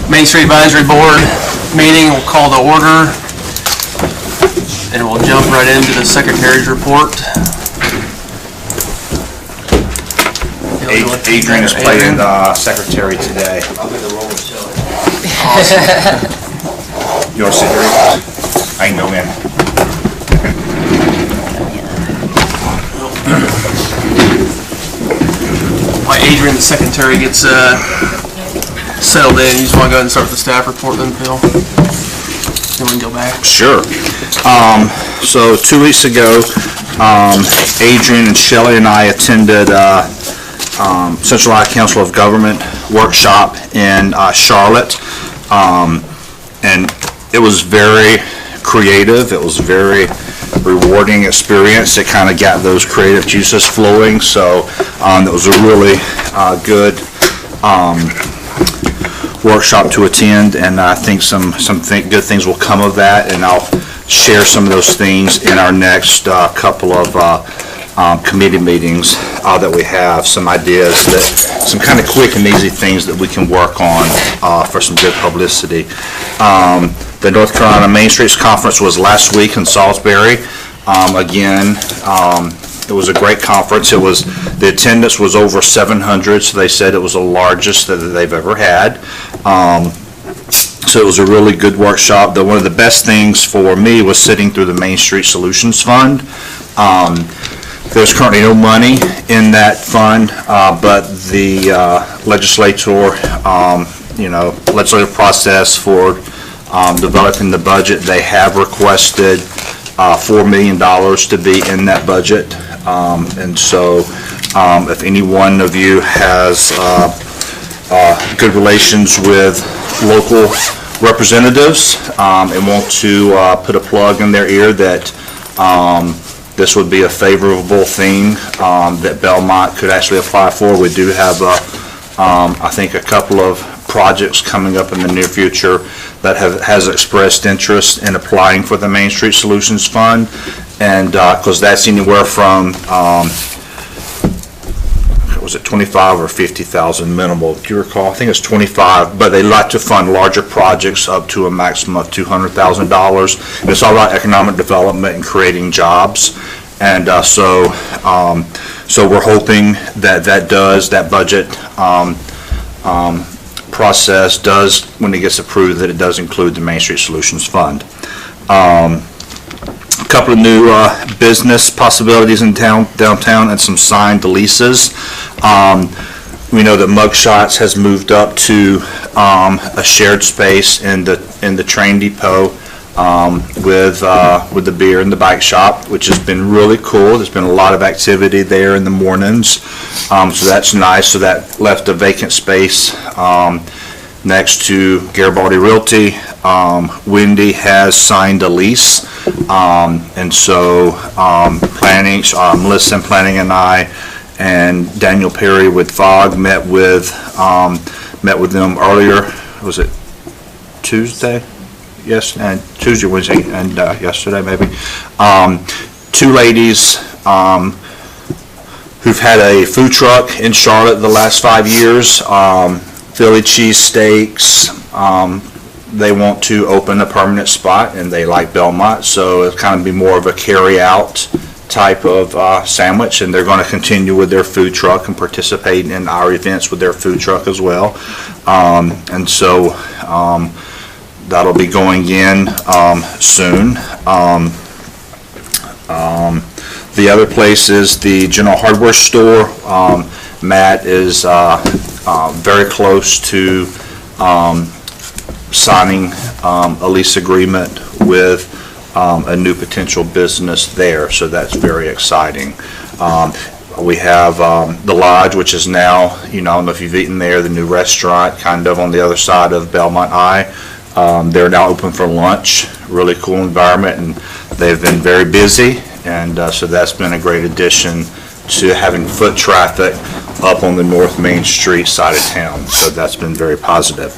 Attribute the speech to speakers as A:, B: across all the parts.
A: Main Street Advisory Board meeting will call to order, and we'll jump right into the Secretary's report.
B: Adrian is playing Secretary today.
A: I'll be the role of Shelley.
B: Awesome. You want to sit here? I can go in.
A: While Adrian, the Secretary, gets settled in, you just want to go ahead and start with the staff report then, Phil? Then we can go back.
B: Sure. So 2 weeks ago, Adrian and Shelley and I attended Centralina Council of Government workshop in Charlotte, and it was very creative. It was very rewarding experience. It kind of got those creative juices flowing, so it was a really good workshop to attend, and I think some good things will come of that, and I'll share some of those things in our next couple of committee meetings that we have, some ideas, some kind of quick and easy things that we can work on for some good publicity. The North Carolina Main Streets Conference was last week in Salisbury. Again, it was a great conference. The attendance was over 700, so they said it was the largest that they've ever had. So it was a really good workshop. One of the best things for me was sitting through the Main Street Solutions Fund. There's currently no money in that fund, but the legislative process for developing the budget, they have requested $4 million to be in that budget, and so if any one of you has good relations with local representatives and want to put a plug in their ear that this would be a favorable thing that Belmont could actually apply for. We do have, I think, a couple of projects coming up in the near future that has expressed interest in applying for the Main Street Solutions Fund, and because that's anywhere from was it 25 or 50,000 minimal? Do you recall? I think it's 25, but they like to fund larger projects up to a maximum of $200,000. And it's all about economic development and creating jobs, and so we're hoping that budget process does, when it gets approved, that it does include the Main Street Solutions Fund. A couple of new business possibilities in downtown, and some signed leases. We know that Mugshots has moved up to a shared space in the train depot with the beer and the bike shop, which has been really cool. There's been a lot of activity there in the mornings, so that's nice. So that left a vacant space next to Garibaldi Realty. Wendy has signed a lease, and so Melissa in Planning and I and Daniel Perry with FOG met with them earlier. Was it Tuesday? Yes, and Tuesday, Wednesday, and yesterday maybe. Two ladies who've had a food truck in Charlotte the last 5 years. Philly cheesesteaks. They want to open a permanent spot, and they like Belmont, so it'll kind of be more of a carry-out type of sandwich, and they're going to continue with their food truck and participate in our events with their food truck as well. And so that'll be going in soon. The other place is the General Hardware store. Matt is very close to signing a lease agreement with a new potential business there, so that's very exciting. We have the Lodge, which is now, I don't know if you've eaten there, the new restaurant kind of on the other side of Belmont Eye. They're now open for lunch. Really cool environment, and they've been very busy, and so that's been a great addition to having foot traffic up on the North Main Street side of town, so that's been very positive.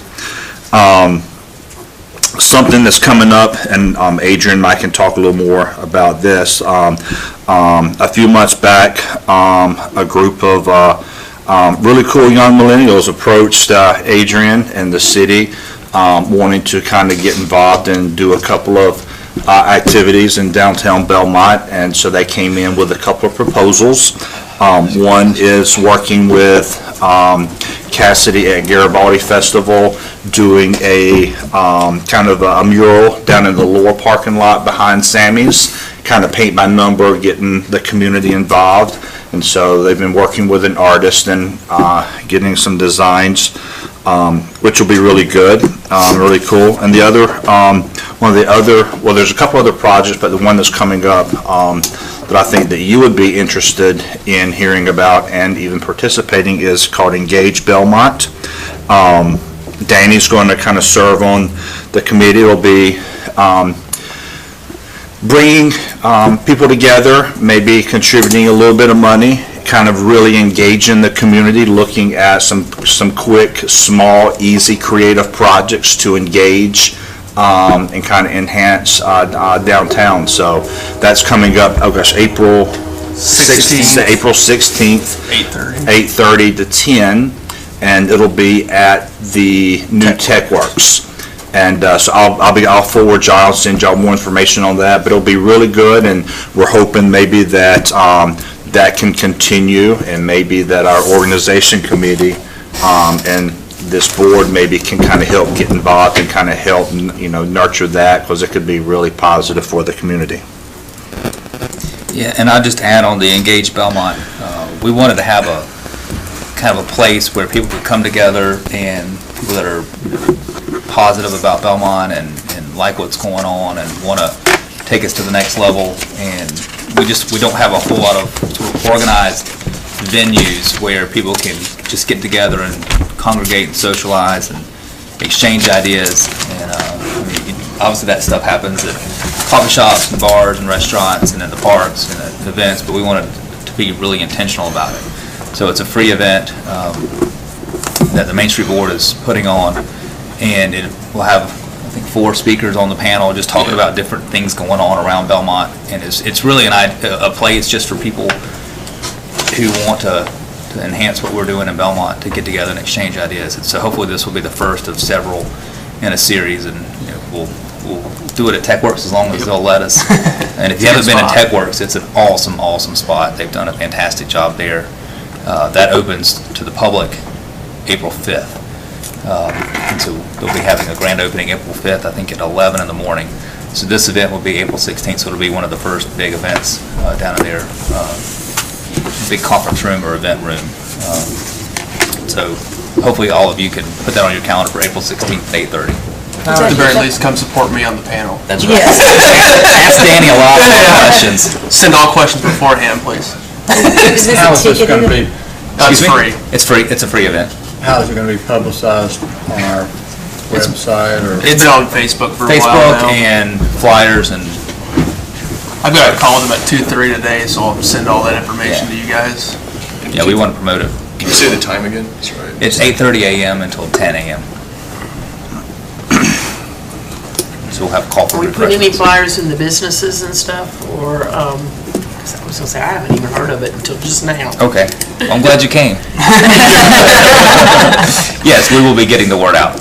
B: Something that's coming up, and Adrian and I can talk a little more about this. A few months back, a group of really cool young millennials approached Adrian and the city wanting to kind of get involved and do a couple of activities in downtown Belmont, and so they came in with a couple of proposals. One is working with Cassidy at Garibaldi Festival, doing a kind of a mural down in the lower parking lot behind Sammy's, kind of paint by number, getting the community involved. And so they've been working with an artist and getting some designs, which will be really good, really cool. And the other, one of the other, well, there's a couple other projects, but the one that's coming up that I think that you would be interested in hearing about and even participating is called Engage Belmont. Danny's going to kind of serve on the committee. It'll be bringing people together, maybe contributing a little bit of money, kind of really engaging the community, looking at some quick, small, easy, creative projects to engage and kind of enhance downtown. So that's coming up, oh gosh, April 16th, 8:30 to 10, and it'll be at the new Tech Works. And so I'll forward y'all, I'll send y'all more information on that, but it'll be really good, and we're hoping maybe that that can continue, and maybe that our organization committee and this board maybe can kind of help get involved and kind of help, you know, nurture that, because it could be really positive for the community.
C: Yeah, and I'll just add on the Engage Belmont. We wanted to have a kind of a place where people could come together, and people that are positive about Belmont and like what's going on and want to take us to the next level. And we don't have a whole lot of sort of organized venues where people can just get together and congregate and socialize and exchange ideas. And I mean, obviously that stuff happens at coffee shops and bars and restaurants and in the parks and at events, but we wanted to be really intentional about it. So it's a free event that the Main Street Board is putting on, and it will have, I think, 4 speakers on the panel just talking about different things going on around Belmont. And it's really a place just for people who want to enhance what we're doing in Belmont, to get together and exchange ideas. And so hopefully this will be the first of several in a series, and you know, we'll do it at TechWorks as long as they'll let us. And if you haven't been in TechWorks, it's an awesome, awesome spot. They've done a fantastic job there. That opens to the public April 5th. And so they'll be having a grand opening April 5th, I think at 11 in the morning. So this event will be April 16th, so it'll be one of the first big events down in their big conference room or event room. So hopefully all of you can put that on your calendar for April 16th at 8:30.
A: At the very least, come support me on the panel.
C: That's right. Yes. Ask Danny a lot of questions.
A: Send all questions beforehand, please.
D: How is this going to be?
A: It's free.
C: It's free. It's a free event.
D: How is it going to be publicized on our website? Or
A: It's been on Facebook for a while
C: Facebook
A: now.
C: and flyers, and
A: I've got to call them at 2:30 today, so I'll send all that information to you guys.
C: yeah, we want to promote it.
E: Can you say the time again? That's right.
C: It's 8:30 a.m. until 10 a.m. So we'll have a call for
F: Are we putting any
C: refreshments.
F: flyers in the businesses and stuff, or, 'cause I was gonna say, I haven't even heard of it until just now.
C: Okay, well, I'm glad you came. Yes, we will be getting the word out.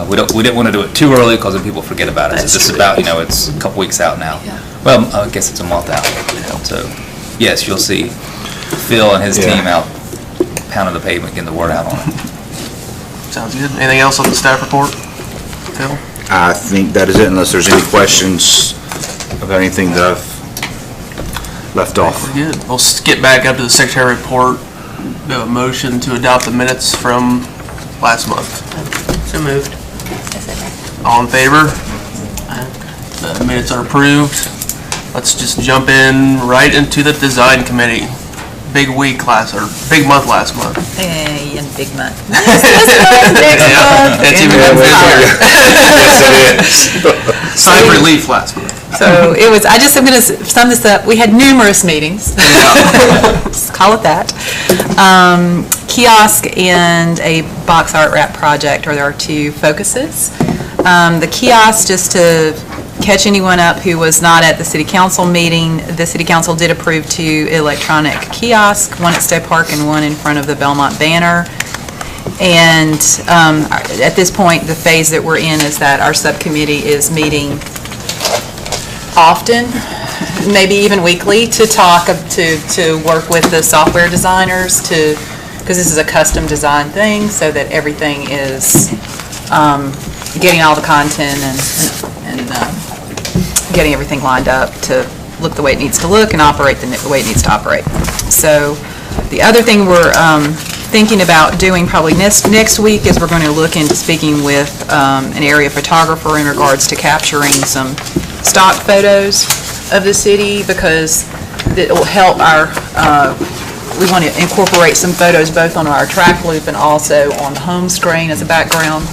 C: We didn't want to do it too early because then people forget about it. So
F: That's
C: this is
F: true.
C: about, you know, it's a couple weeks out now.
F: Yeah.
C: Well, I guess it's a month out. So, yes, you'll see Phil and his team out pounding the pavement, getting the word out on it.
A: Sounds good. Anything else on the staff report, Phil?
B: I think that is it, unless there's any questions about anything that I've left off.
A: We're good. We'll skip back up to the secretary report. We have a motion to adopt the minutes from last month.
F: So moved.
A: All in favor? The minutes are approved. Let's just jump in right into the design committee. Big week big month last month.
G: Hey, and big month.
A: It's even sigh of relief last month.
G: So it was, I'm going to sum this up. We had numerous meetings. Let's call it that. Kiosk and a box art wrap project are our 2 focuses. The kiosk, just to catch anyone up who was not at the city council meeting, the city council did approve 2 electronic kiosks, one at Stowe Park and one in front of the Belmont banner. And at this point, the phase that we're in is that our subcommittee is meeting often, maybe even weekly, to talk, to work with the software designers because this is a custom design thing, so that everything is getting all the content and getting everything lined up to look the way it needs to look and operate the way it needs to operate. So the other thing we're thinking about doing probably next week is we're going to look into speaking with an area photographer in regards to capturing some stock photos of the city, because it will help we want to incorporate some photos both on our track loop and also on the home screen as a background.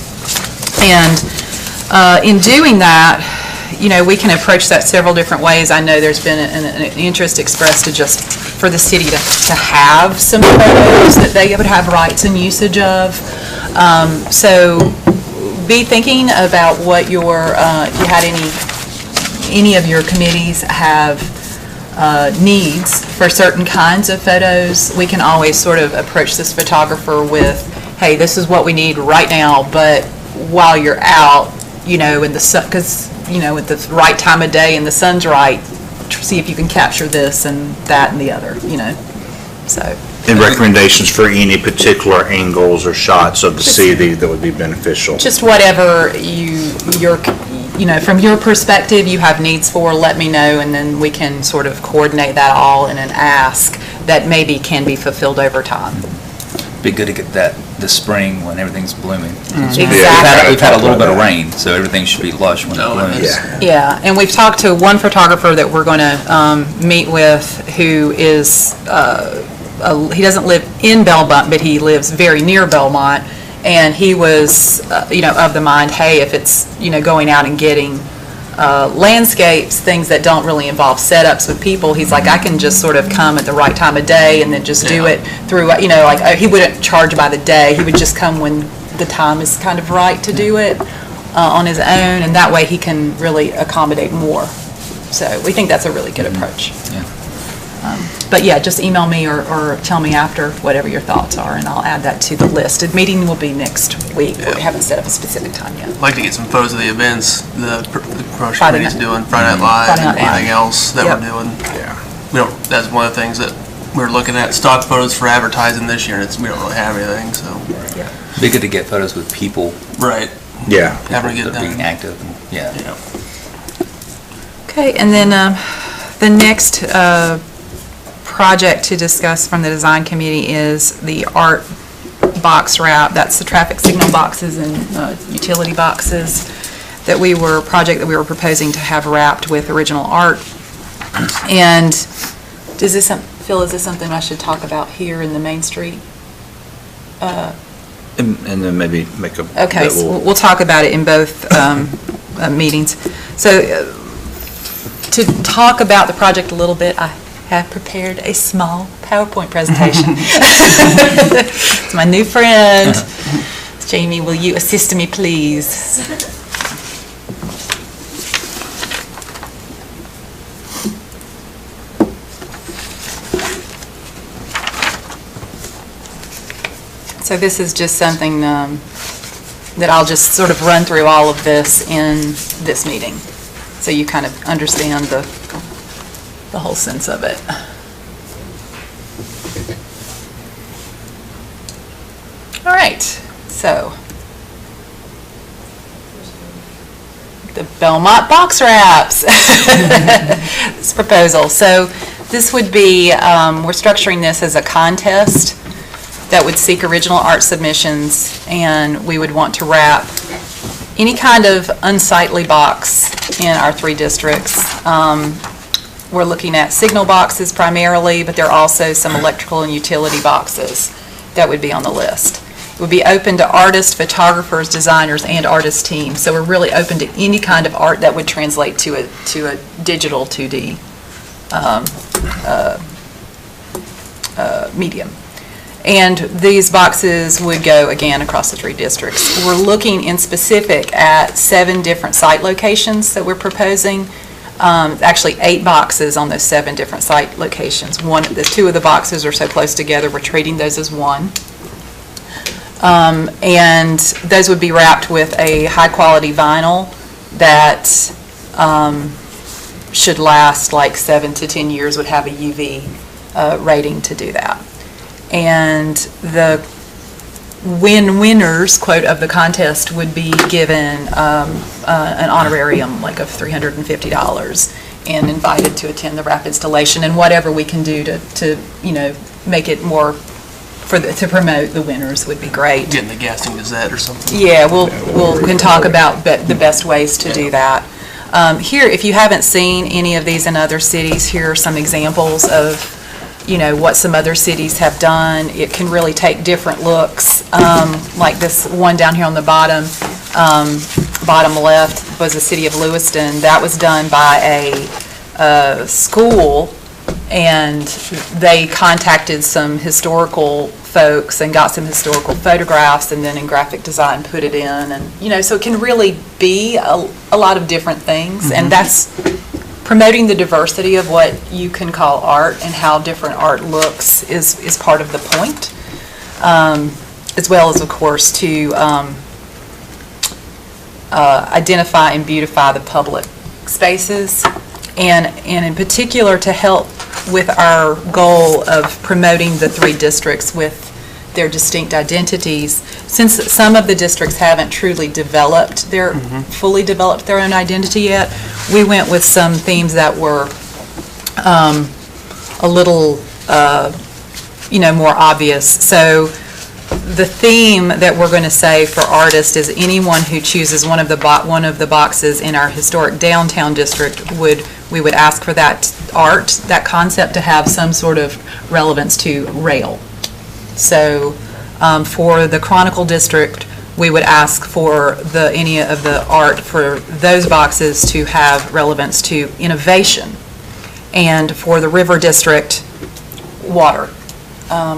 G: And in doing that, we can approach that several different ways. I know there's been an interest expressed to just for the city to have some photos that they would have rights and usage of. So be thinking about what if you had any of your committees have needs for certain kinds of photos. We can always sort of approach this photographer with, hey, this is what we need right now, but while you're out, in the sun, because at the right time of day and the sun's right, see if you can capture this and that and the other, so.
B: And recommendations for any particular angles or shots of the city that would be beneficial.
G: Just whatever from your perspective you have needs for, let me know, and then we can sort of coordinate that all in an ask that maybe can be fulfilled over time.
C: Be good to get that this spring when everything's blooming.
G: Exactly.
C: We've had a little bit of rain, so everything should be lush when it blooms.
G: Yeah, and we've talked to one photographer that we're going to meet with who is, he doesn't live in Belmont, but he lives very near Belmont, and he was, of the mind, hey, if it's, going out and getting landscapes, things that don't really involve setups with people, he's like, I can just sort of come at the right time of day and then just do it through, he wouldn't charge by the day. He would just come when the time is kind of right to do it on his own, and that way he can really accommodate more. So we think that's a really good approach.
C: Yeah.
G: But yeah, just email me or tell me after whatever your thoughts are, and I'll add that to the list. The meeting will be next week. Yeah. We haven't set up a specific time yet.
A: I'd like to get some photos of the events the promotion committee's doing, Friday Night Live, and anything else that we're doing. Yeah. That's one of the things that we're looking at, stock photos for advertising this year, and we don't really have anything, so.
G: Yeah.
C: Be good to get photos with people.
A: Right.
B: Yeah.
A: Having to get done.
C: Being active. Yeah.
G: Okay, and then the next project to discuss from the design committee is the art box wrap. That's the traffic signal boxes and utility boxes that we were proposing to have wrapped with original art. And Phil, is this something I should talk about here in the Main Street?
B: And then maybe make a...
G: Okay, so we'll talk about it in both meetings. So to talk about the project a little bit, I have prepared a small PowerPoint presentation. It's my new friend. Jamie, will you assist me, please? So this is just something that I'll just sort of run through all of this in this meeting, so you kind of understand the whole sense of it. All right, so the Belmont box wraps, this proposal. So this would be, we're structuring this as a contest that would seek original art submissions, and we would want to wrap any kind of unsightly box in our 3 districts. We're looking at signal boxes primarily, but there are also some electrical and utility boxes that would be on the list. It would be open to artists, photographers, designers, and artist teams. So we're really open to any kind of art that would translate to a digital 2D medium. And these boxes would go, again, across the 3 districts. We're looking in specific at 7 different site locations that we're proposing. Actually 8 boxes on those 7 different site locations. 2 of the boxes are so close together, we're treating those as one. And those would be wrapped with a high-quality vinyl that should last like 7 to 10 years, would have a UV rating to do that. And the winners, quote, of the contest would be given an honorarium like of $350 and invited to attend the wrap installation, and whatever we can do to make it more to promote the winners would be great.
A: Get in the Gaston Gazette or something.
G: Yeah, we can talk about the best ways to do that. Here, if you haven't seen any of these in other cities, here are some examples of what some other cities have done. It can really take different looks. Like this one down here on the bottom left was the city of Lewiston. That was done by a school, and they contacted some historical folks and got some historical photographs, and then in graphic design put it in, and so it can really be a lot of different things, and that's promoting the diversity of what you can call art and how different art looks is part of the point, as well as, of course, to identify and beautify the public spaces, and in particular to help with our goal of promoting the 3 districts with their distinct identities. Since some of the districts haven't truly fully developed their own identity yet, we went with some themes that were a little, more obvious. So the theme that we're going to say for artists is anyone who chooses one of the boxes in our historic downtown district we would ask for that art, that concept, to have some sort of relevance to rail. So for the Chronicle District, we would ask for any of the art for those boxes to have relevance to innovation. And for the River District, water.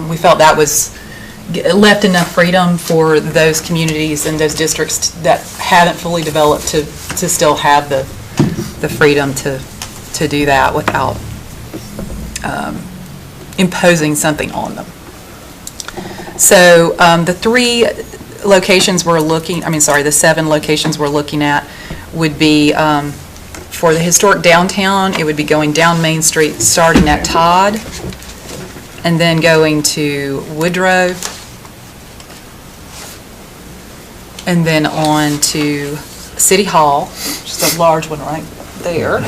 G: We felt that was left enough freedom for those communities and those districts that haven't fully developed to still have the freedom to do that without imposing something on them. So the 7 locations we're looking at would be for the historic downtown, it would be going down Main Street, starting at Todd, and then going to Woodrow, and then on to City Hall, which is a large one right there.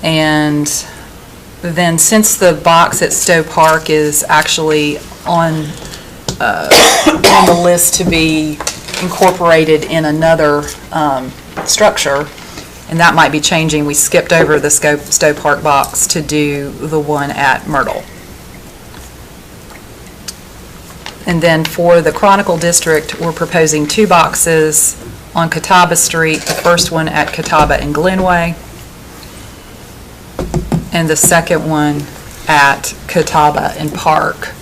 G: And then since the box at Stowe Park is actually on the list to be incorporated in another structure, and that might be changing, we skipped over the Stowe Park box to do the one at Myrtle. And then for the Chronicle District, we're proposing 2 boxes on Catawba Street, the first one at Catawba and Glenway, and the second one at Catawba and Park.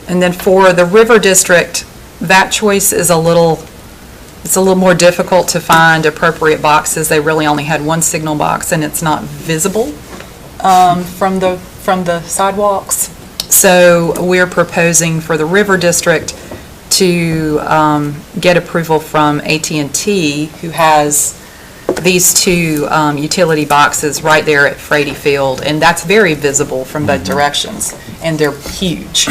G: And then for the River District, that choice is a little more difficult to find appropriate boxes. They really only had 1 signal box, and it's not visible from the sidewalks. So we're proposing for the River District to get approval from AT&T, who has these 2 utility boxes right there at Frady Field, and that's very visible from both directions, and they're huge.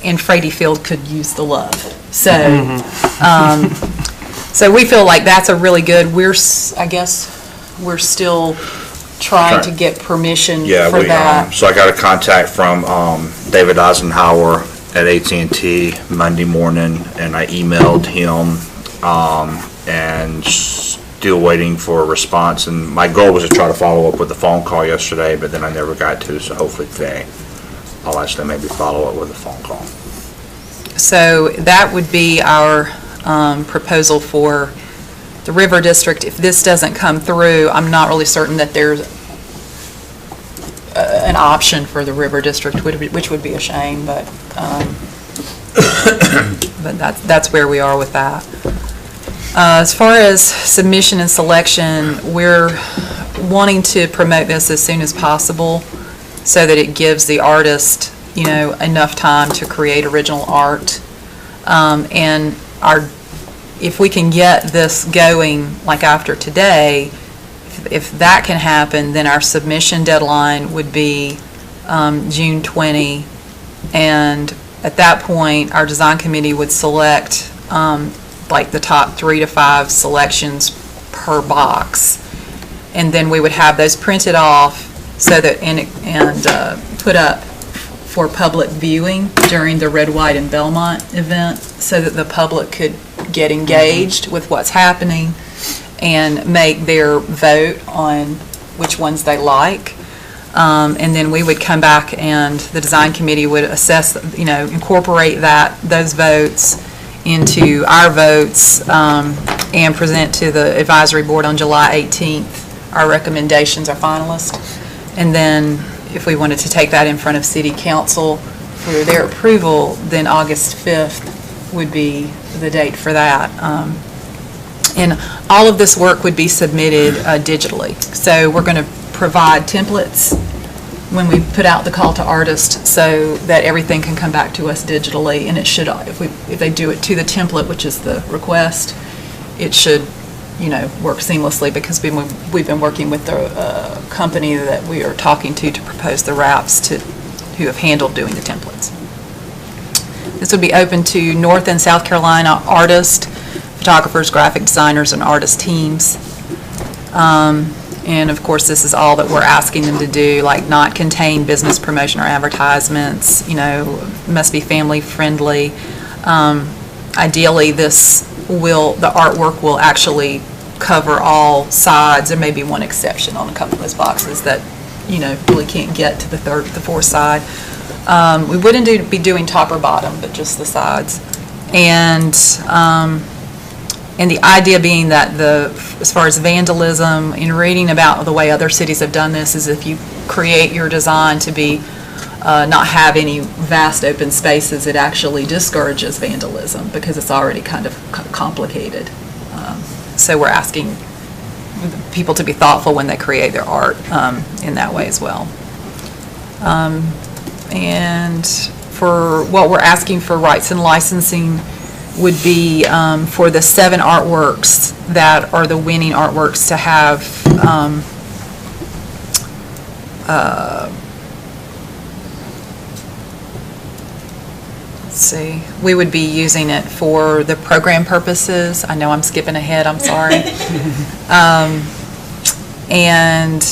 G: And Frady Field could use the love. So, so we feel like that's a really good. I guess we're still trying to get permission for that.
B: So I got a contact from David Eisenhower at AT&T Monday morning, and I emailed him and still waiting for a response. And my goal was to try to follow up with a phone call yesterday, but then I never got to, so hopefully today I'll actually maybe follow up with a phone call.
G: So that would be our proposal for the River District. If this doesn't come through, I'm not really certain that there's an option for the River District, which would be a shame, but that's where we are with that. As far as submission and selection, we're wanting to promote this as soon as possible. so that it gives the artist, you know, enough time to create original art. And if we can get this going like after today, if that can happen, then our submission deadline would be June 20. And at that point, our design committee would select like the top 3 to 5 selections per box. And then we would have those printed off so that, and put up for public viewing during the Red, White, and Belmont event, so that the public could get engaged with what's happening and make their vote on which ones they like. And then we would come back and the design committee would assess, you know, incorporate those votes into our votes, and present to the advisory board on July 18th our recommendations, our finalists. And then if we wanted to take that in front of city council for their approval, then August 5th would be the date for that. And all of this work would be submitted digitally. So we're going to provide templates when we put out the call to artists, so that everything can come back to us digitally. And it should, if they do it to the template, which is the request, it should, you know, work seamlessly, because we've been working with the company that we are talking to propose the wraps who have handled doing the templates. This would be open to North and South Carolina artists, photographers, graphic designers, and artist teams. And of course, this is all that we're asking them to do, like not contain business promotion or advertisements, you know, must be family friendly. Ideally, the artwork will actually cover all sides. There may be one exception on a couple of those boxes that, you know, really can't get to the fourth side. We wouldn't be doing top or bottom, but just the sides. And the idea being that as far as vandalism, in reading about the way other cities have done this, is if you create your design to be not have any vast open spaces, it actually discourages vandalism because it's already kind of complicated. So we're asking people to be thoughtful when they create their art in that way as well. And for what we're asking for rights and licensing would be for the 7 artworks that are the winning artworks to have let's see, we would be using it for the program purposes. I know I'm skipping ahead, I'm sorry. And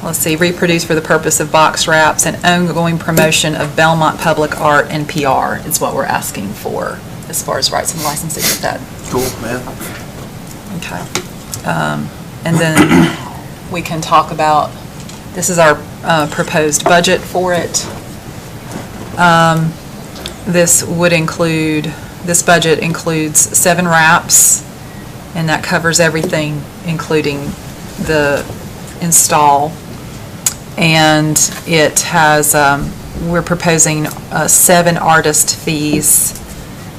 G: let's see, reproduce for the purpose of box wraps and ongoing promotion of Belmont public art and PR is what we're asking for as far as rights and licensing with that.
A: Cool, man.
G: Okay. And then we can talk about, this is our proposed budget for it. This budget includes 7 wraps, and that covers everything, including the install. And it has, we're proposing 7 artist fees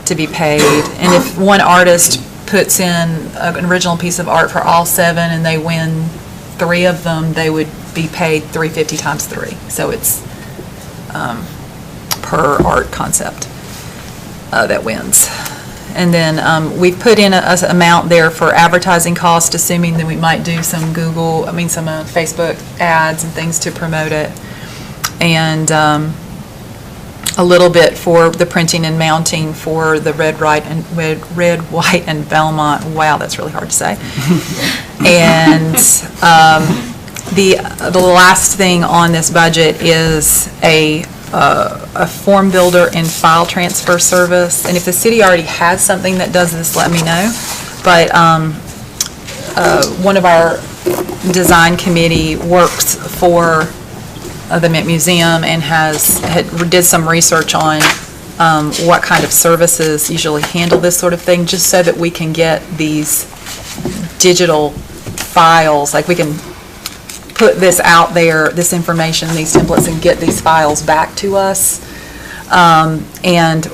G: to be paid. And if one artist puts in an original piece of art for all 7 and they win 3 of them, they would be paid $350 times 3. So it's per art concept that wins. And then we've put in an amount there for advertising costs, assuming that we might do some some Facebook ads and things to promote it. And a little bit for the printing and mounting for the Red, White, and Belmont. Wow, that's really hard to say. And the last thing on this budget is a form builder and file transfer service. And if the city already has something that does this, let me know. But one of our design committee works for the Mint Museum and did some research on what kind of services usually handle this sort of thing, just so that we can get these digital files, like we can put this out there, this information, these templates, and get these files back to us. And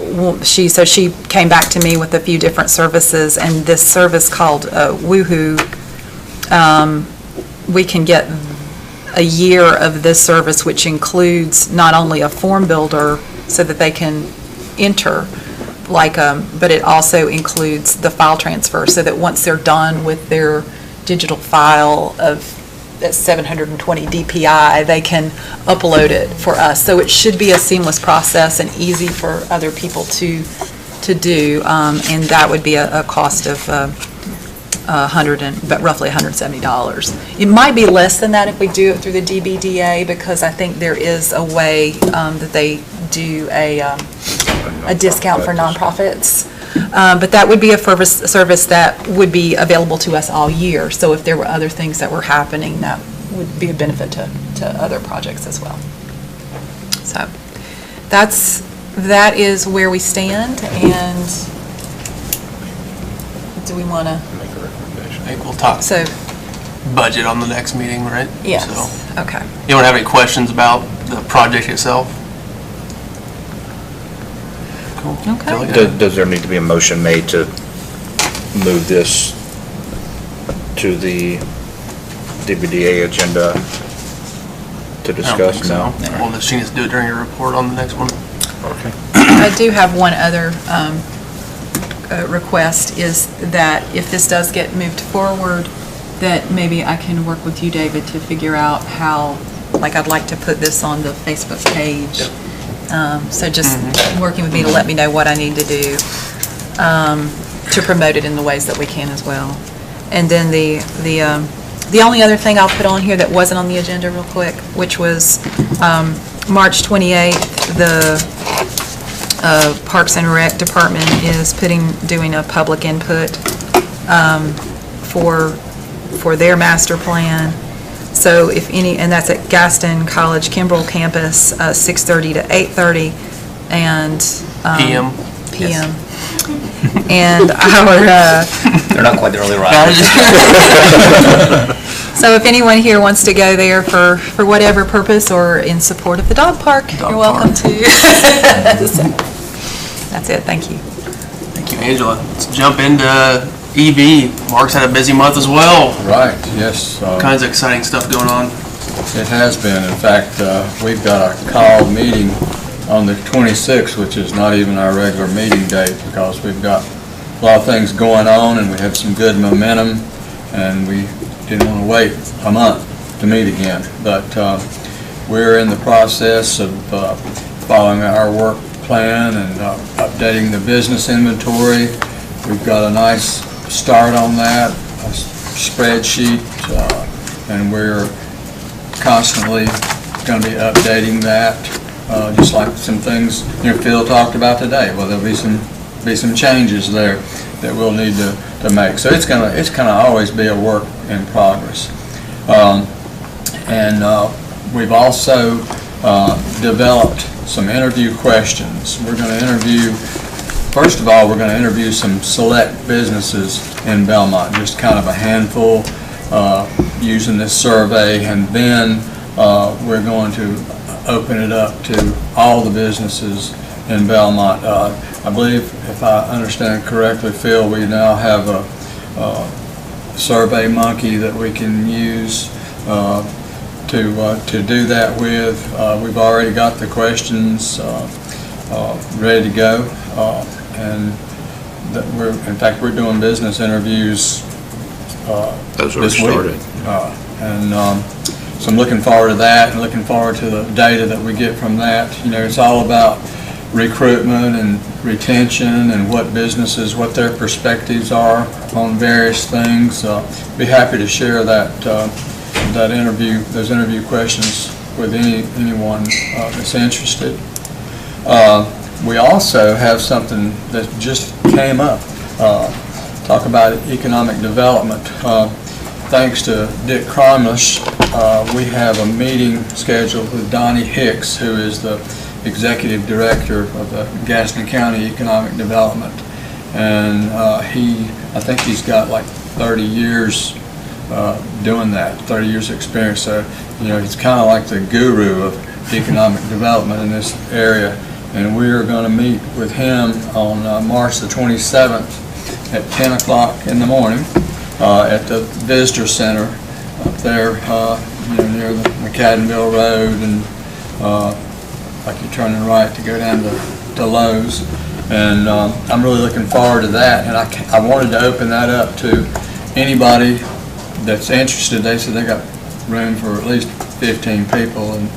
G: so she came back to me with a few different services, and this service called Woohoo, we can get a year of this service, which includes not only a form builder so that they can enter, but it also includes the file transfer, so that once they're done with their digital file of that 720 DPI, they can upload it for us. So it should be a seamless process and easy for other people to do, and that would be a cost of roughly $170. It might be less than that if we do it through the DBDA, because I think there is a way that they do a discount for nonprofits. But that would be a service that would be available to us all year. So if there were other things that were happening, that would be a benefit to other projects as well. So that is where we stand, and do we want to?
E: Make a recommendation.
A: I think we'll talk
G: So,
A: budget on the next meeting, right?
G: yes,
A: So,
G: okay.
A: you don't have any questions about the project itself? Cool.
G: Okay.
A: Feel like I-
B: Does there need to be a motion made to move this to the DBDA agenda to
A: I don't
B: discuss
A: think so.
B: now?
A: Well, does she just do it during your report on the next one?
B: Okay.
G: I do have one other request, is that if this does get moved forward, that maybe I can work with you, David, to figure out how, I'd like to put this on the Facebook page. So just working with me to let me know what I need to do to promote it in the ways that we can as well. And then the only other thing I'll put on here that wasn't on the agenda real quick, which was March 28th, the Parks and Rec Department is doing a public input for their master plan. So if any, and that's at Gaston College Kimbrell campus, 6:30 to 8:30, and
A: PM.
G: PM. And our
C: They're not quite the early risers.
G: so if anyone here wants to go there for whatever purpose or in support of the dog park, you're welcome to. So, that's it. Thank you.
A: Thank you, Angela. Let's jump into EV. Mark's had a busy month as well.
D: Right, yes.
A: All kinds of exciting stuff going on.
D: It has been. In fact, we've got a called meeting on the 26th, which is not even our regular meeting date, because we've got a lot of things going on and we have some good momentum, and we didn't want to wait a month to meet again. But we're in the process of following our work plan and updating the business inventory. We've got a nice start on that, a spreadsheet, and we're constantly going to be updating that, just like some things Phil talked about today. Well, there'll be some changes there that we'll need to make. So it's gonna always be a work in progress. And we've also developed some interview questions. We're going to interview. First of all, we're going to interview some select businesses in Belmont, just kind of a handful, using this survey, and then we're going to open it up to all the businesses in Belmont. I believe, if I understand correctly, Phil, we now have a Survey Monkey that we can use to do that with. We've already got the questions ready to go. And that in fact, we're doing business interviews
B: Those are
D: this
B: started.
D: week. So I'm looking forward to that, and looking forward to the data that we get from that. It's all about recruitment and retention, and what businesses, what their perspectives are on various things. Be happy to share those interview questions with anyone that's interested. We also have something that just came up, talk about economic development. Thanks to Dick Cromlish, we have a meeting scheduled with Donnie Hicks, who is the Executive Director of the Gaston County Economic Development. And I think he's got like 30 years doing that, 30 years experience. So, he's kind of like the guru of economic development in this area. And we are going to meet with him on March the 27th at 10 o'clock in the morning at the Visitor Center up there near the McAdenville Road, and like you're turning right to go down to Lowe's. And I'm really looking forward to that, and I wanted to open that up to anybody that's interested. They said they got room for at least 15 people, and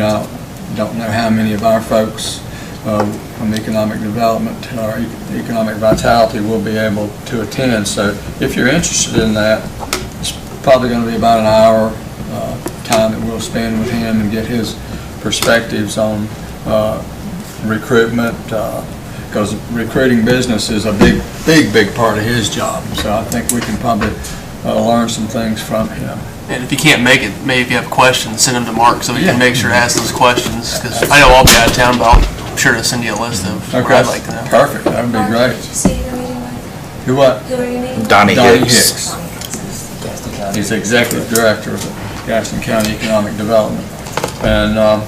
D: I don't know how many of our folks from economic development or economic vitality will be able to attend. So if you're interested in that, it's probably going to be about an hour time that we'll spend with him and get his perspectives on recruitment, because recruiting business is a big part of his job. So I think we can probably learn some things from him.
A: And if you can't make it, maybe if you have questions, send them to Mark so we can make sure to ask those questions. Because I know I'll be out of town, but I'm sure to send you a list of what I'd like to know.
D: Perfect. That would be great.
H: Did you say you're meeting with?
D: Who what?
H: Who are you meeting with?
B: Donnie Hicks.
D: He's the Executive Director of Gaston County Economic Development. And I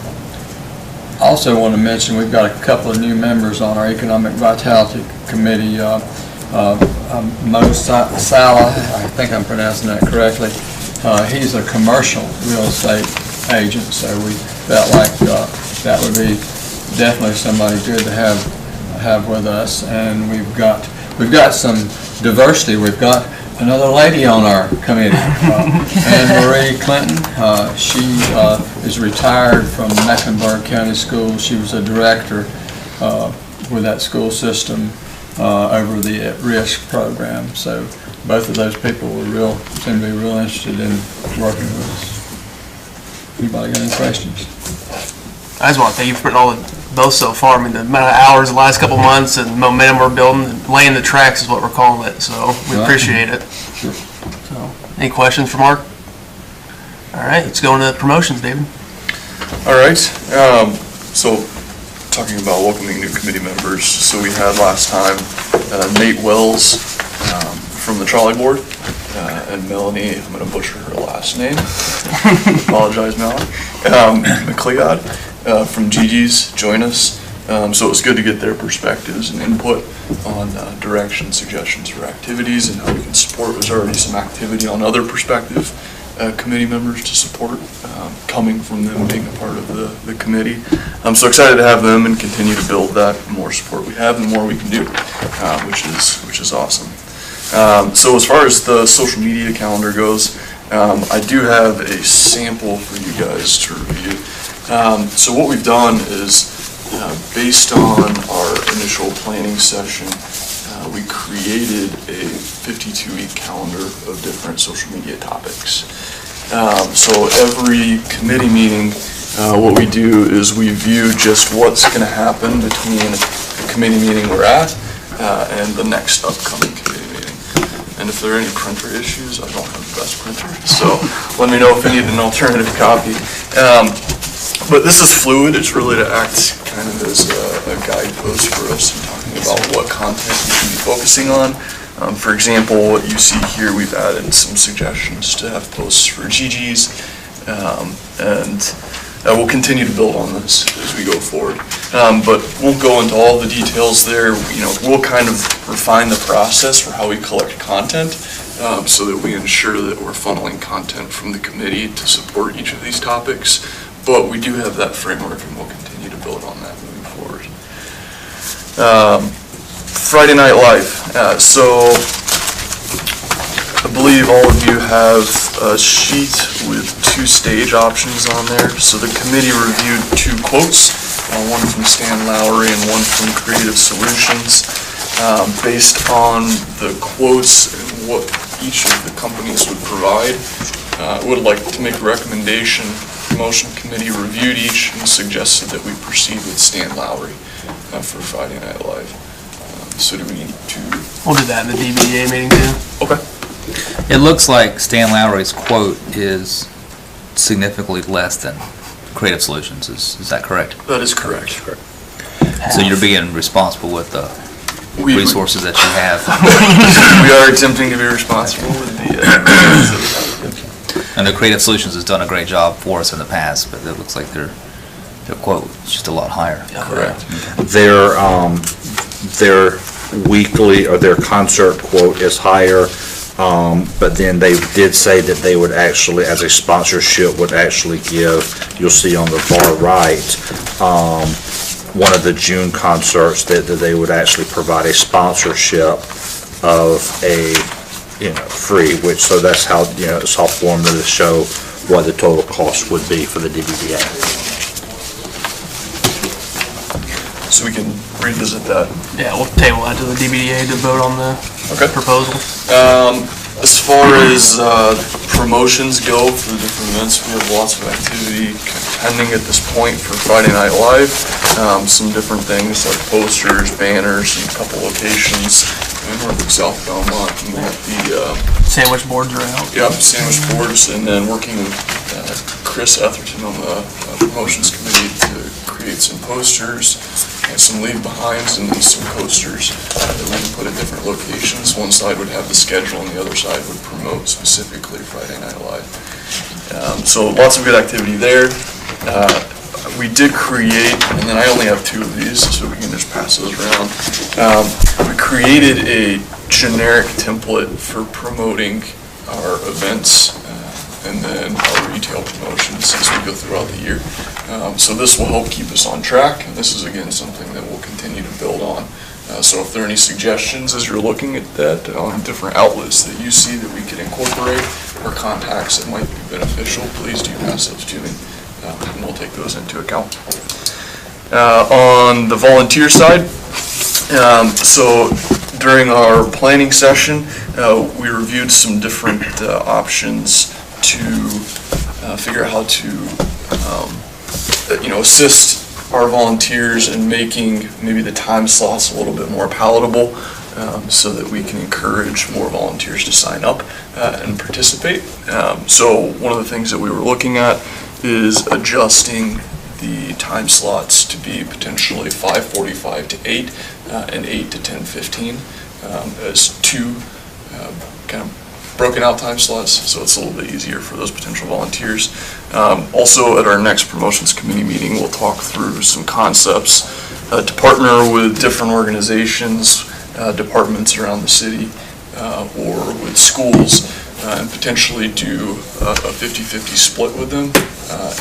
D: also want to mention we've got a couple of new members on our Economic Vitality Committee. Mo Sala, I think I'm pronouncing that correctly. He's a commercial real estate agent, so we felt like that would be definitely somebody good to have with us. And we've got some diversity. We've got another lady on our committee, Anne Marie Clinton. She is retired from Mecklenburg County Schools. She was a director with that school system over the at-risk program. So both of those people seem to be real interested in working with us. Anybody got any questions?
A: I just want to thank you for putting both so far. I mean, the amount of hours the last couple months and momentum we're building, laying the tracks is what we're calling it. So we appreciate it.
D: Sure.
A: So, any questions for Mark? All right, let's go into promotions, David.
E: All right. So talking about welcoming new committee members. So we had last time Nate Wells from the trolley board, and Melanie, I'm going to butcher her last name. Apologize, Melanie. McLeod from Gigi's join us. So it was good to get their perspectives and input on direction, suggestions for activities and how we can support. There's already some activity on other prospective committee members to support, coming from them being a part of the committee. I'm so excited to have them and continue to build that. The more support we have, the more we can do, which is awesome. So as far as the social media calendar goes, I do have a sample for you guys to review. So what we've done is, based on our initial planning session, we created a 52-week calendar of different social media topics. So every committee meeting, what we do is we view just what's going to happen between the committee meeting we're at and the next upcoming committee meeting. And if there are any printer issues, I don't have the best printer, so let me know if you need an alternative copy. But this is fluid. It's really to act kind of as a guidepost for us in talking about what content we should be focusing on. For example, what you see here, we've added some suggestions to have posts for Gigi's, and we'll continue to build on this as we go forward. But won't go into all the details there. We'll kind of refine the process for how we collect content, so that we ensure that we're funneling content from the committee to support each of these topics. But we do have that framework, and we'll continue to build on that moving forward. Friday Night Live. So I believe all of you have a sheet with 2 stage options on there. So the committee reviewed 2 quotes, one from Stan Lowry and one from Creative Solutions. Based on the quotes and what each of the companies would provide, I would like to make a recommendation. Promotion committee reviewed each and suggested that we proceed with Stan Lowry for Friday Night Live. So do we need to?
A: We'll do that in the DBA meeting too.
E: Okay.
C: It looks like Stan Lowry's quote is significantly less than Creative Solutions. Is that correct?
E: That is correct.
C: So you're being responsible with the resources that you have.
E: We are attempting to be responsible with the
C: And the Creative Solutions has done a great job for us in the past, but it looks like their quote is just a lot higher.
E: correct.
B: Their weekly or their concert quote is higher. But then they did say that they would actually, as a sponsorship, would actually give, you'll see on the far right, one of the June concerts, that they would actually provide a sponsorship of a, free, so that's how, it's all formed to show what the total cost would be for the DBDA.
E: So we can revisit that.
A: Yeah, we'll table that to the DBDA to vote on the proposal.
E: As far as promotions go for the different events, we have lots of activity pending at this point for Friday Night Live. Some different things like posters, banners, in a couple locations. North and South Belmont, and the
A: Sandwich boards are out.
E: Yep, sandwich boards, and then working with Chris Etherton on the promotions committee to create some posters and some leave-behinds and then some coasters that we can put at different locations. One side would have the schedule and the other side would promote specifically Friday Night Live. So lots of good activity there. We did create, and then I only have 2 of these, so we can just pass those around. We created a generic template for promoting our events and then our retail promotions as we go throughout the year. So this will help keep us on track, and this is again something that we'll continue to build on. So if there are any suggestions as you're looking at that on different outlets that you see that we could incorporate or contacts that might be beneficial, please do pass those to me. And we'll take those into account. On the volunteer side, so during our planning session, we reviewed some different options to figure out how to, assist our volunteers in making maybe the time slots a little bit more palatable, so that we can encourage more volunteers to sign up and participate. So one of the things that we were looking at is adjusting the time slots to be potentially 5:45 to 8 and 8 to 10:15 as 2 kind of broken out time slots, so it's a little bit easier for those potential volunteers. Also at our next promotions committee meeting, we'll talk through some concepts to partner with different organizations, departments around the city, or with schools, and potentially do a 50-50 split with them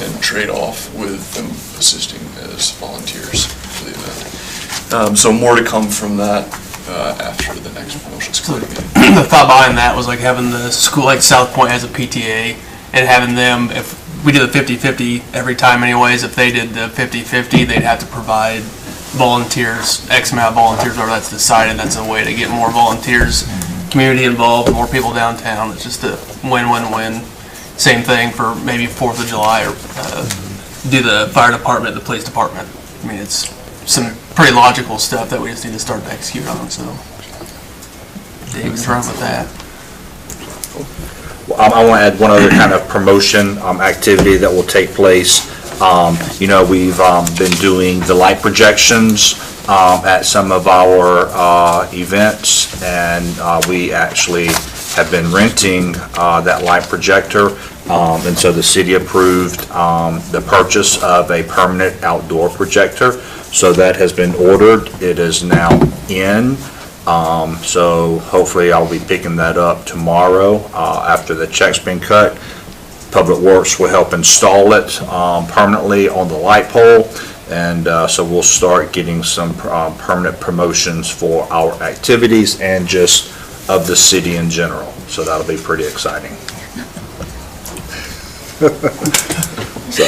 E: and trade off with them assisting as volunteers for the event. So more to come from that after the next promotions committee meeting.
A: The thought behind that was like having the school, like South Point has a PTA, and having them, if we did the 50-50 every time anyways, if they did the 50-50, they'd have to provide volunteers, X amount of volunteers, whatever that's decided. That's a way to get more volunteers, community involved, more people downtown. It's just a win-win-win. Same thing for maybe 4th of July, or do the fire department, the police department. I mean, it's some pretty logical stuff that we just need to start to execute on, so David's run with that.
B: I want to add one other kind of promotion activity that will take place. We've been doing the light projections at some of our events, and we actually have been renting that light projector, and so the city approved the purchase of a permanent outdoor projector. So that has been ordered. It is now in. So hopefully I'll be picking that up tomorrow after the check's been cut. Public Works will help install it permanently on the light pole, and so we'll start getting some permanent promotions for our activities and just of the city in general. So that'll be pretty exciting. So,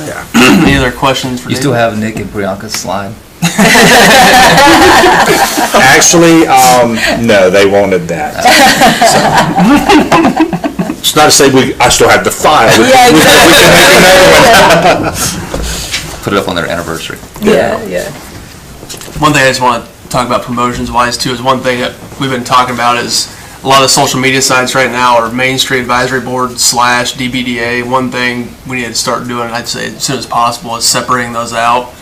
B: yeah.
A: Any other questions for
C: You
A: David?
C: still have Nick and Priyanka's slide?
B: Actually, no, they wanted that. So. It's not to say I still have the file. We can make another one.
C: Put it up on their anniversary.
G: Yeah.
A: One thing I just want to talk about promotions wise too is one thing that we've been talking about is a lot of the social media sites right now are Main Street Advisory Board / DBDA. One thing we need to start doing, I'd say as soon as possible, is separating those out.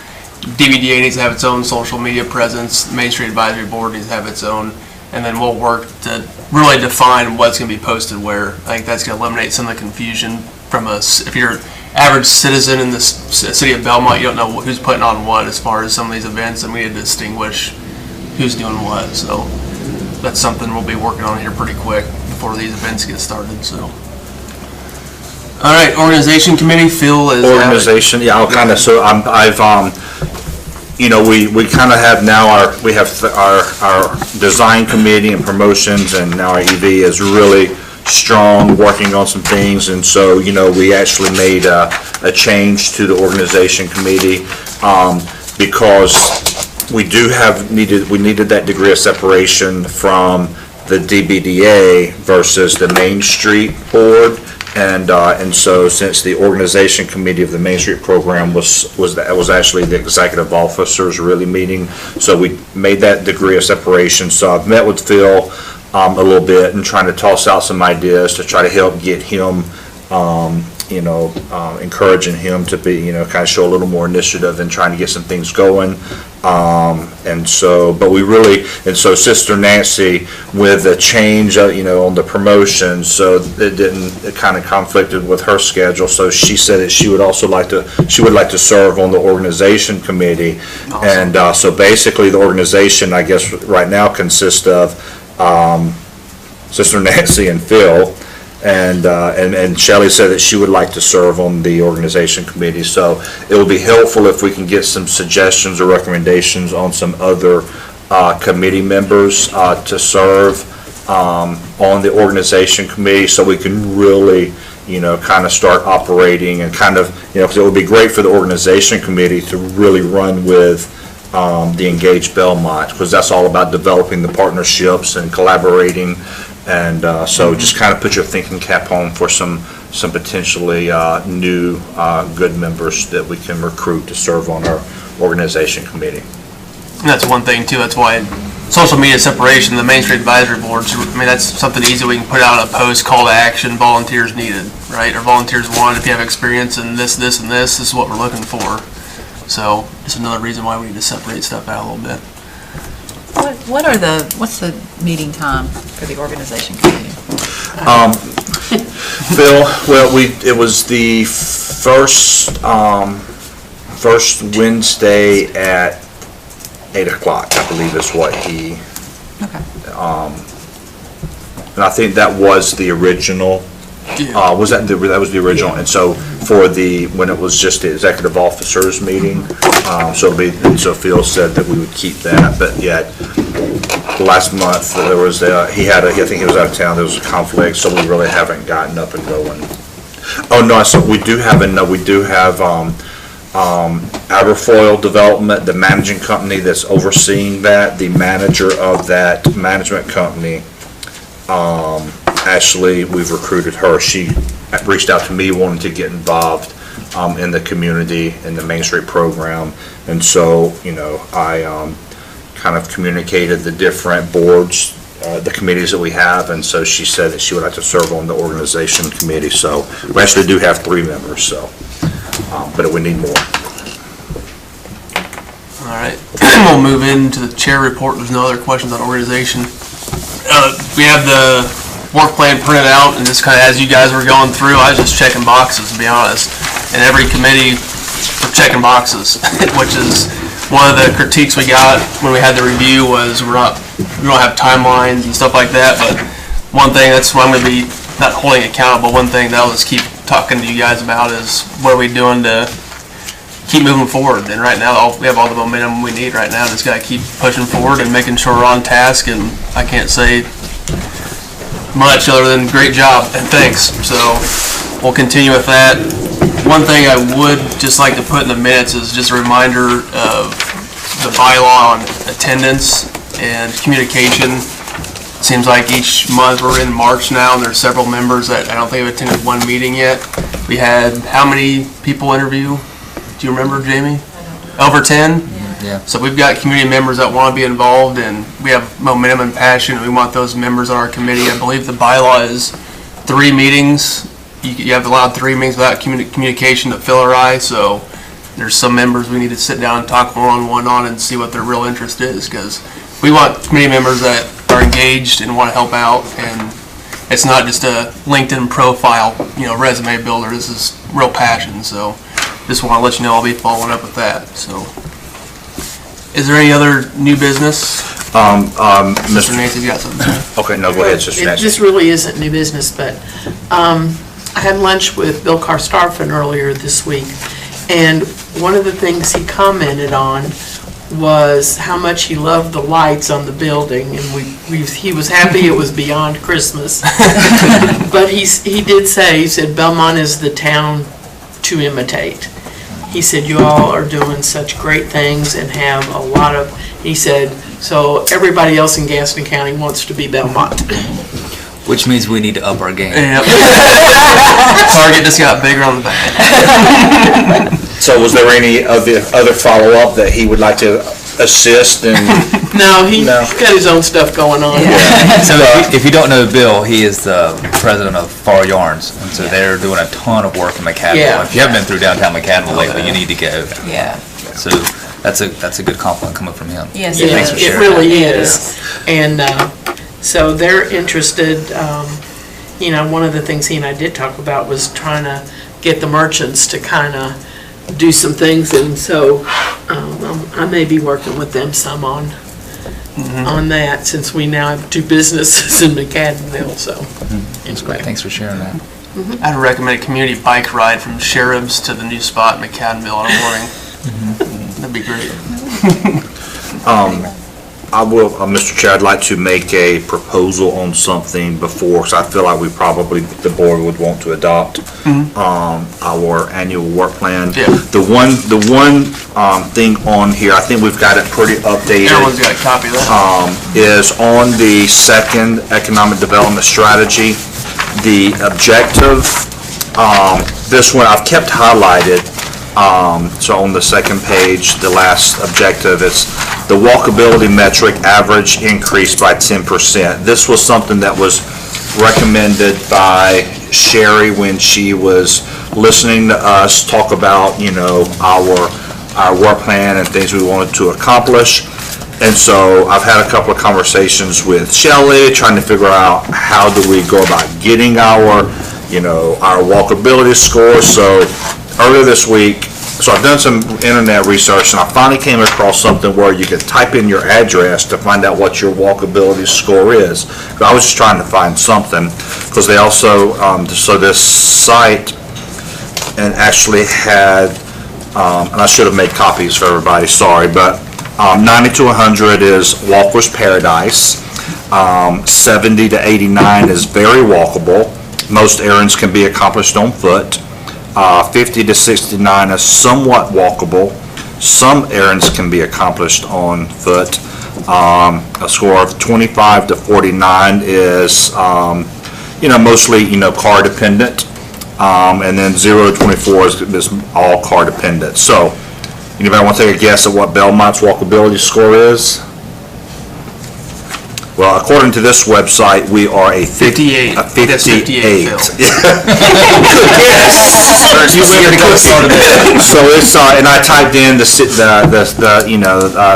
A: DBDA needs to have its own social media presence. The Main Street Advisory Board needs to have its own, and then we'll work to really define what's going to be posted where. I think that's going to eliminate some of the confusion from us. If you're an average citizen in the city of Belmont, you don't know who's putting on what as far as some of these events, and we need to distinguish who's doing what, so that's something we'll be working on here pretty quick before these events get started, so. All right, organization committee, Phil is.
B: Organization, yeah, I'll kind of, so I've, you know, we kind of have now we have our design committee and promotions, and now our EV is really strong, working on some things, and so, you know, we actually made a change to the organization committee, because we needed that degree of separation from the DBDA versus the Main Street Board. And so since the organization committee of the Main Street program was actually the executive officers really meeting, so we made that degree of separation. So I've met with Phil a little bit and trying to toss out some ideas to try to help get him, you know, encouraging him to be, you know, kind of show a little more initiative and trying to get some things going. And so, but we really, and so Sister Nancy, with the change, you know, on the promotion, so it kind of conflicted with her schedule. So she said that she would like to serve on the organization committee. Awesome. And so basically the organization, I guess, right now consists of Sister Nancy and Phil. And Shelley said that she would like to serve on the organization committee, so it will be helpful if we can get some suggestions or recommendations on some other committee members to serve on the organization committee, so we can really, you know, kind of start operating and kind of, you know, because it would be great for the organization committee to really run with the Engage Belmont, because that's all about developing the partnerships and collaborating. And so just kind of put your thinking cap on for some potentially new good members that we can recruit to serve on our organization committee.
A: And that's one thing too, that's why social media separation, the Main Street Advisory Boards, I mean, that's something easy. We can put out a post, call to action, volunteers needed, right? Or volunteers wanted, if you have experience in this, and this is what we're looking for. So just another reason why we need to separate stuff out a little bit.
G: What's the meeting time for the organization committee?
B: Phil, well, it was the first Wednesday at 8 o'clock, I believe is what he.
G: Okay.
B: And I think that was the original.
A: Yeah.
B: That was the original, yeah. And so for when it was just the executive officers meeting, so Phil said that we would keep that, but yet last month there was I think he was out of town. There was a conflict, so we really haven't gotten up and going. Oh no, so we do have Agrofoil Development, the managing company that's overseeing that. The manager of that management company. Actually, we've recruited her. She reached out to me wanting to get involved in the community, in the Main Street program. And so, you know, I kind of communicated the different boards, the committees that we have, and so she said that she would like to serve on the organization committee. So we actually do have 3 members, so, but we need more.
A: All right, we'll move into the chair report. There's no other questions on organization. We have the work plan printed out, and just kind of as you guys were going through, I was just checking boxes, to be honest. And every committee, we're checking boxes, which is one of the critiques we got when we had the review was we don't have timelines and stuff like that. But one thing, that's what I'm going to be not holding accountable. One thing that I'll just keep talking to you guys about is what are we doing to keep moving forward. And right now, we have all the momentum we need right now. Just got to keep pushing forward and making sure we're on task. And I can't say much other than great job and thanks. So we'll continue with that. One thing I would just like to put in the minutes is just a reminder of the bylaw on attendance and communication. It seems like each month, we're in March now, and there's several members that I don't think have attended one meeting yet. We had how many people interview? Do you remember, Jamie? Over 10?
C: Yeah.
A: So we've got community members that want to be involved, and we have momentum and passion, and we want those members on our committee. I believe the bylaw is 3 meetings. You have allowed 3 meetings without communication to Phil or I, so there's some members we need to sit down and talk one-on-one on and see what their real interest is, because we want committee members that are engaged and want to help out, and it's not just a LinkedIn profile, resume builder. This is real passion, so just want to let you know I'll be following up with that. So, is there any other new business? Mr. Nancy's got something.
B: Okay, no, go ahead, Sister
F: It
B: Nancy.
F: just really isn't new business, but I had lunch with Bill Karstafen earlier this week, and one of the things he commented on was how much he loved the lights on the building, and he was happy it was beyond Christmas. But he did say, he said Belmont is the town to imitate. He said you all are doing such great things and have a lot of, he said, so everybody else in Gaston County wants to be Belmont.
C: Which means we need to up our game.
A: Yep. Target just got bigger on the back.
B: So was there any other follow-up that he would like to assist in?
F: No, he's got his own stuff going on.
C: So if you don't know Bill, he is the president of Far Yarns, and so they're doing a ton of work in McAdville.
F: Yeah.
C: If you haven't been through downtown McAdville lately, you need to go.
G: Yeah.
C: So that's a good compliment coming from him.
G: Yes,
F: Yeah,
C: Thanks for
F: it
C: sharing
F: really
C: that.
F: is. And so they're interested, one of the things he and I did talk about was trying to get the merchants to kind of do some things, and so I may be working with them some on that, since we now have two businesses in McAdville, so.
C: That's great. Thanks for sharing that.
A: I'd recommend a community bike ride from Cherubs to the new spot in McAdville in the morning. That'd be great.
B: I will, Mr. Chair, I'd like to make a proposal on something before, because I feel like the board would want to adopt our annual work plan.
A: Yeah.
B: The one thing on here, I think we've got it pretty updated.
A: Everyone's got a copy of that.
B: Is on the second economic development strategy, the objective, this one I've kept highlighted. So on the second page, the last objective is the walkability metric average increased by 10%. This was something that was recommended by Sherry when she was listening to us talk about, our work plan and things we wanted to accomplish. And so I've had a couple of conversations with Shelley, trying to figure out how do we go about getting our walkability score. So earlier this week, so I've done some internet research, and I finally came across something where you could type in your address to find out what your walkability score is. But I was just trying to find something, because they also, so this site, and actually had, and I should have made copies for everybody, sorry, but 90 to 100 is Walker's Paradise. 70 to 89 is very walkable. Most errands can be accomplished on foot. 50 to 69 is somewhat walkable. Some errands can be accomplished on foot. A score of 25 to 49 is, mostly, car dependent. And then 0 to 24 is all car dependent. So, anybody want to take a guess at what Belmont's walkability score is? Well, according to this website, we are a
A: 58.
B: A 58.
A: That's 58, Phil.
B: So it's, and I typed in the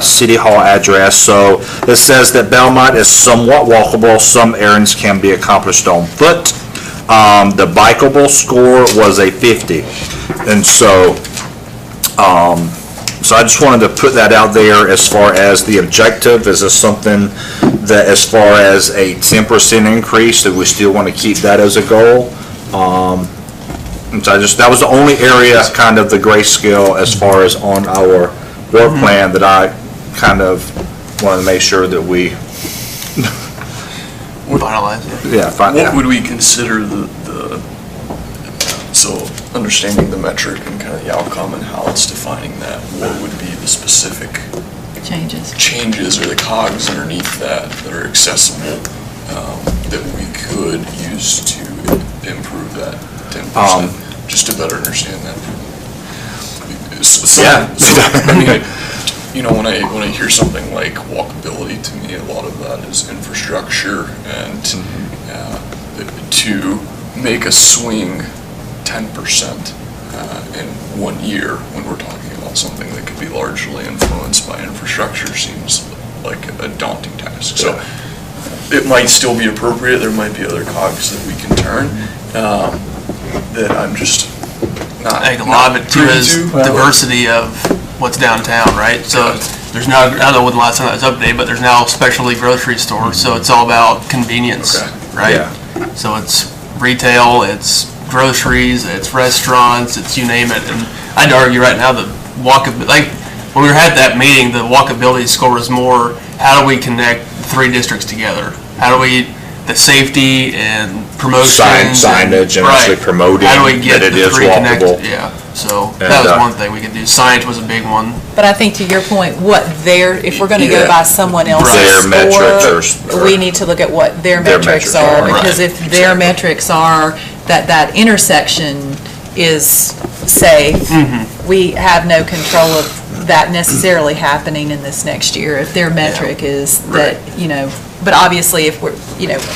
B: city hall address, so it says that Belmont is somewhat walkable, some errands can be accomplished on foot. The bikeable score was a 50, and so I just wanted to put that out there as far as the objective. Is this something that, as far as a 10% increase, that we still want to keep that as a goal? And so that was the only area, kind of the grayscale, as far as on our work plan, that I kind of wanted to make sure that we
A: Finalize it.
E: What would we consider so understanding the metric and kind of the outcome and how it's defining that, what would be the specific changes or the cogs underneath that are accessible, that we could use to improve that 10%, just to better understand that? When I hear something like walkability, to me, a lot of that is infrastructure, and to make a swing 10% in 1 year when we're talking about something that could be largely influenced by infrastructure seems like a daunting task. So it might still be appropriate. There might be other cogs that we can turn that I'm just not.
A: I think a lot of it too is diversity of what's downtown, right? So there's now, I don't know when the last time that was updated, but there's now specialty grocery stores, so it's all about convenience, right?
B: Yeah.
A: So it's retail, it's groceries, it's restaurants, it's you name it. And I'd argue right now the walkability, like when we were at that meeting, the walkability score was more, how do we connect three districts together? How do we, the safety and promotion.
B: Signage and actually promoting
A: how do we get
B: that it
A: the
B: is
A: three
B: walkable.
A: connected? Yeah, so that was one thing we could do. Signage was a big one.
G: But I think to your point, if we're gonna go
B: Yeah.
G: by someone else's
B: Their metrics
G: score, we need to look at what their
B: Their
G: metrics
B: metrics
G: are.
B: are,
G: Because
A: right.
G: if their metrics are that intersection is safe, we have no control of that necessarily happening in this next year. If their metric is that, but obviously if we're,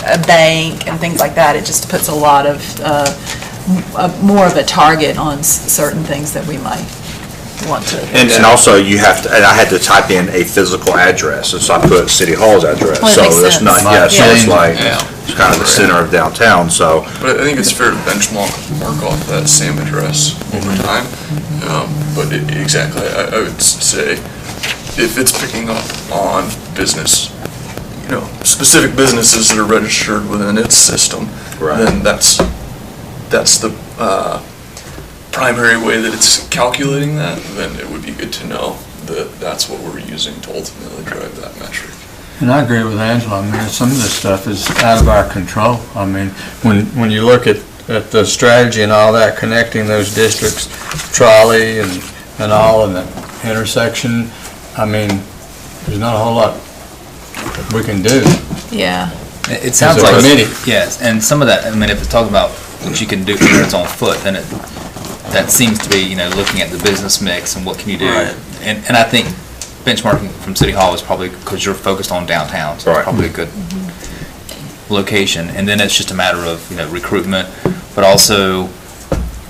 G: a bank and things like that, it just puts a lot of, more of a target on certain things that we might want to.
B: And also you have to, and I had to type in a physical address, and so I put City Hall's address.
G: Well, it
B: So
G: makes
B: it's
G: sense.
B: not, yeah, so it's like,
E: Yeah.
B: it's kind of the center of downtown, so.
E: But I think it's fair to benchmark off that same address over time. But exactly, I would say, if it's picking up on business, specific businesses that are registered within its system,
B: Right.
E: then that's the primary way that it's calculating that, then it would be good to know that that's what we're using to ultimately drive that metric.
D: And I agree with Angela. I mean, some of this stuff is out of our control. I mean, when you look at the strategy and all that, connecting those districts, trolley and all, and the intersection, I mean, there's not a whole lot we can do.
G: Yeah.
C: It sounds
D: As a
C: like,
D: committee.
C: yes, and some of that, I mean, if it's talking about what you can do when it's on foot, then that seems to be, looking at the business mix and what can you do.
A: Right.
C: And I think benchmarking from City Hall is probably, because you're focused on downtown, so it's
B: Right.
C: probably a good location. And then it's just a matter of, recruitment, but also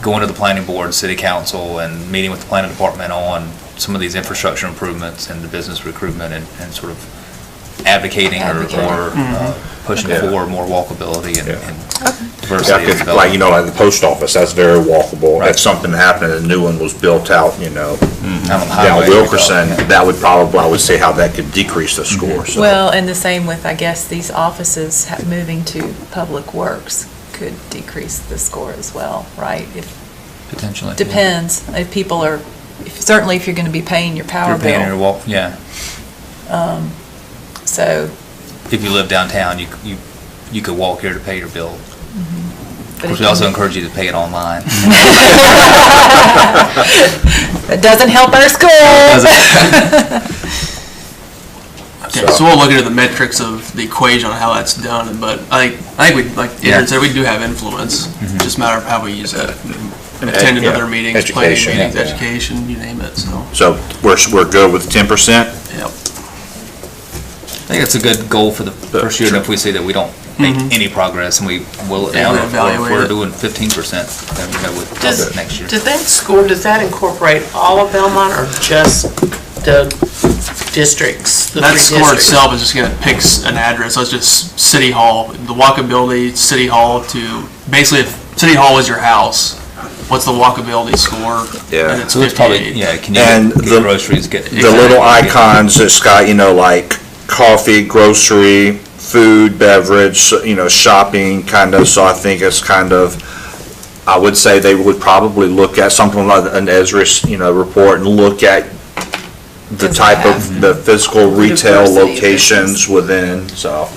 C: going to the planning board, city council, and meeting with the planning department on some of these infrastructure improvements and the business recruitment and sort of advocating or pushing
B: Yeah.
C: for more walkability and
B: Yeah,
C: diversity of
B: 'cause
C: development.
B: like the post office, that's very walkable.
C: Right.
B: If something happened and a new one was built out,
C: Out on the
B: down
C: highway,
B: Wilkerson,
C: yeah.
B: that would probably, I would say how that could decrease the score, so.
G: Well, and the same with, I guess, these offices moving to Public Works could decrease the score as well, right?
C: Potentially.
G: Depends. If people are, certainly if you're going to be paying your power
C: You're paying your
G: bill.
C: walk, yeah.
G: So,
C: If you live downtown, you could walk here to pay your bill. Of
G: but
C: course,
G: if
C: we also
G: you-
C: encourage you to pay it online.
G: It doesn't help our school.
A: Okay, so we'll look into the metrics of the equation on how that's done, but I think we, like Adrian said, we do have influence. Just a matter of how we use it. Attending
B: Yeah.
A: other meetings, planning
B: Education.
A: meetings,
B: Yeah.
A: education, you name it, so,
B: So we're good with 10%?
A: yep.
C: I think it's a good goal for the first year, and if we see that we don't make any progress and we will it
A: Yeah,
C: down,
A: we
C: or if
A: evaluate
C: we're
A: it.
C: doing 15%, then we'll talk
F: Does,
C: about it next year.
F: does that score, does that incorporate all of Belmont or just the districts? the
A: That
F: three
A: score
F: districts?
A: itself is just gonna pick an address, so it's just City Hall, the walkability, City Hall to, basically if City Hall is your house, what's the walkability score?
B: Yeah.
A: And it's
C: So it's probably,
A: 58.
C: yeah, can you
B: And
C: get
B: the-
C: groceries, get.
B: The little icons that's got, like coffee, grocery, food, beverage, shopping, kind of, so I think it's kind of, I would say they would probably look at something like an Esris, report and look at the
G: Does it
B: type
G: have
B: of, the physical retail
G: diversity of
B: locations within, so.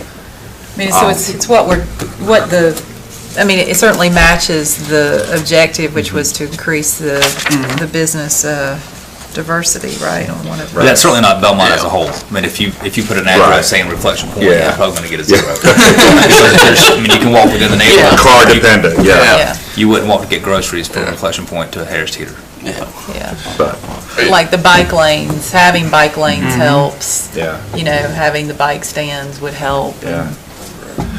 G: I mean, so it's it certainly matches the objective, which was to increase the business diversity, right, on one of
C: But that's certainly not Belmont as a whole. I mean, if you put an
B: Right.
C: address saying Reflection Point,
B: Yeah.
C: you're probably gonna get a 0. I mean, you can walk within the neighborhood.
B: Car dependent, yeah,
G: Yeah,
C: You wouldn't want to get groceries from Reflection Point to Harris Teeter.
G: yeah.
B: but,
G: Like the bike lanes, having bike lanes helps,
B: yeah.
G: having the bike stands would help.
B: Yeah.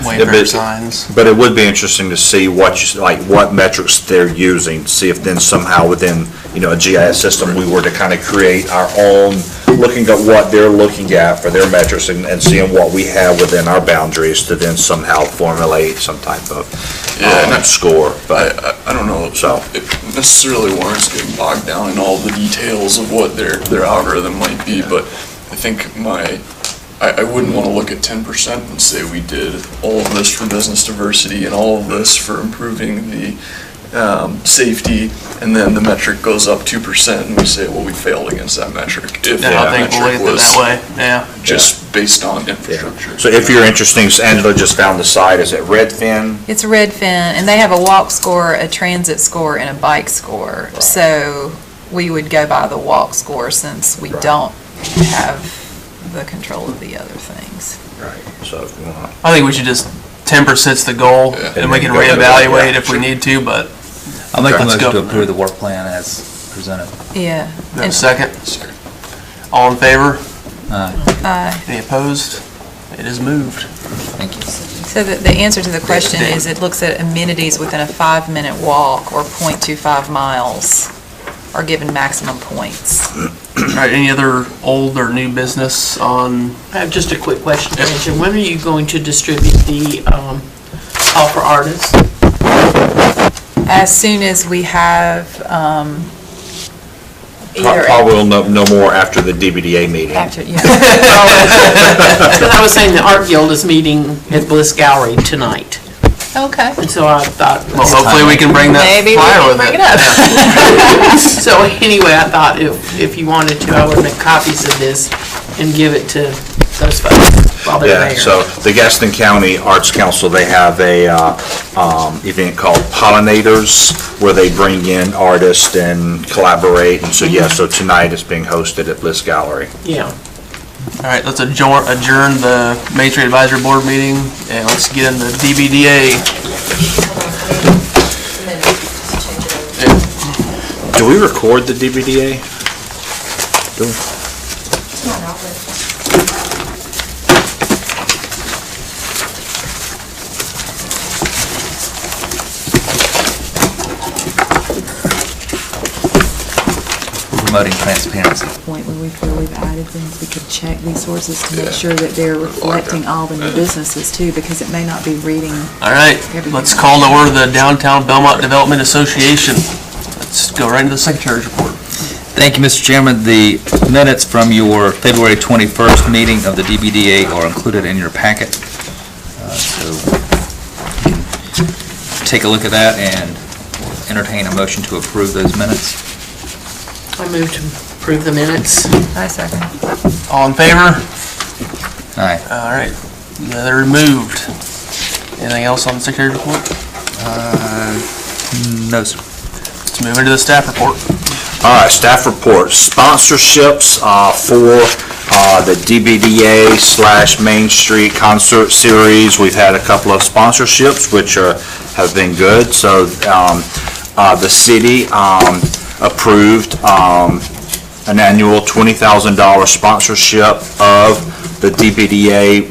A: Wayfair
B: but-
A: signs.
B: But it would be interesting to see what metrics they're using, to see if then somehow within, a GIS system, we were to kind of create our own, looking at what they're looking at for their metrics and seeing what we have within our boundaries to then somehow formulate some type of score. But,
E: I don't know
B: So-
E: if it necessarily warrants getting bogged down in all the details of what their algorithm might be, but I think I wouldn't want to look at 10% and say we did all of this for business diversity and all of this for improving the safety, and then the metric goes up 2% and we say, well, we failed against that metric. If
A: I
E: that
A: think we'll look
E: metric
A: at it
E: was
A: that way, yeah.
E: just based on infrastructure.
B: So if you're interested, Angela just found the site, is it Redfin?
G: It's Redfin, and they have a walk score, a transit score, and a bike score. So we would go by the walk score since we don't have the control of the other things.
B: Right. So if you want
A: I think we should just, 10%'s the goal,
E: Yeah.
A: and we can
B: And then go
A: reevaluate
B: yeah,
A: if we need to, but
C: I'll make the
A: Let's
C: motion
A: go.
C: to approve the work plan as presented.
G: Yeah.
A: we have a second. All in favor?
G: Aye.
A: Any opposed? It is moved.
C: Thank you.
G: So the answer to the question is it looks at amenities within a 5-minute walk or 0.25 miles are given maximum points.
A: All right, any other old or new business on,
F: I have just a quick question, Angela. When are you going to distribute the call for artists?
G: As soon as we have either.
B: Probably will know more after the DBDA meeting.
G: After, yeah.
F: Because I was saying the Art Guild is meeting at Bliss Gallery tonight,
G: Okay.
F: and so I thought.
A: well, hopefully we can bring that
G: Maybe we
A: flyer
G: can
A: with
G: bring
A: it.
G: it up.
F: So anyway, I thought if you wanted to, I would make copies of this and give it to those folks while they're
B: Yeah,
F: there.
B: so the Gaston County Arts Council, they have a event called Pollinators, where they bring in artists and collaborate, and so, yeah, so tonight it's being hosted at Bliss Gallery.
F: Yeah.
A: All right, let's adjourn the Main Street Advisory Board meeting, and let's get in the DBDA.
B: Do we record the DBDA? Do we?
C: Promoting transparency.
I: Point where we feel we've added things, we could check these sources to make sure that they're reflecting all the new businesses too, because it may not be reading.
A: All right, let's call to order the Downtown Belmont Development Association. Let's go right into the Secretary's report.
C: Thank you, Mr. Chairman. The minutes from your February 21st meeting of the DBDA are included in your packet. So you can take a look at that and entertain a motion to approve those minutes.
F: I move to approve the minutes.
G: I second.
A: All in favor?
C: Aye.
A: All right, they're removed. Anything else on the Secretary's report?
C: No, sir.
A: Let's move into the staff report.
B: All right, staff report, sponsorships for the DBDA / Main Street Concert Series. We've had a couple of sponsorships, which have been good. So the city approved an annual $20,000 sponsorship of the DBDA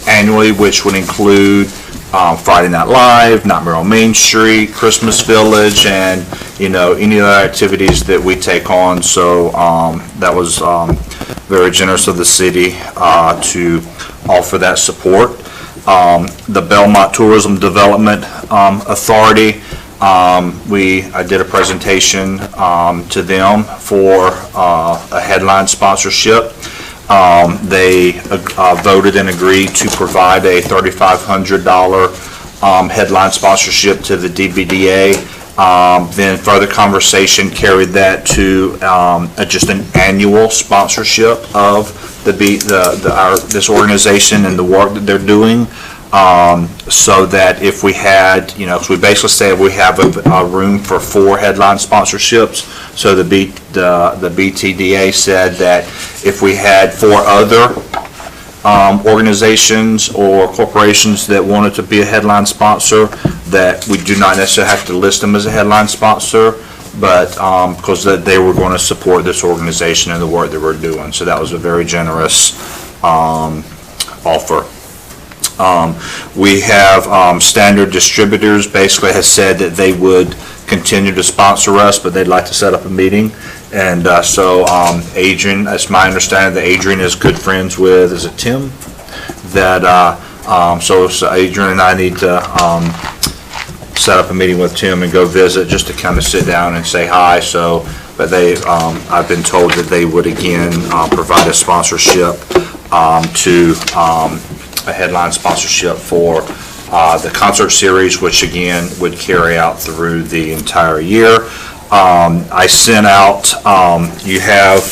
B: annually, which would include Friday Night Live, Nightmare on Main Street, Christmas Village, and, you know, any other activities that we take on. So that was very generous of the city to offer that support. The Belmont Tourism Development Authority, I did a presentation to them for a headline sponsorship. They voted and agreed to provide a $3,500 headline sponsorship to the DBDA. Then further conversation carried that to just an annual sponsorship of this organization and the work that they're doing. So that if we had, you know, 'cause we basically said we have a room for 4 headline sponsorships. So the BTDA said that if we had 4 other organizations or corporations that wanted to be a headline sponsor, that we do not necessarily have to list them as a headline sponsor, but because they were going to support this organization and the work that we're doing. So that was a very generous offer. We have Standard Distributors basically has said that they would continue to sponsor us, but they'd like to set up a meeting. And so Adrian, that's my understanding that Adrian is good friends with, is it Tim? That, so Adrian and I need to set up a meeting with Tim and go visit just to kind of sit down and say hi. So but I've been told that they would again provide a sponsorship a headline sponsorship for the concert series, which again would carry out through the entire year. I sent out, you have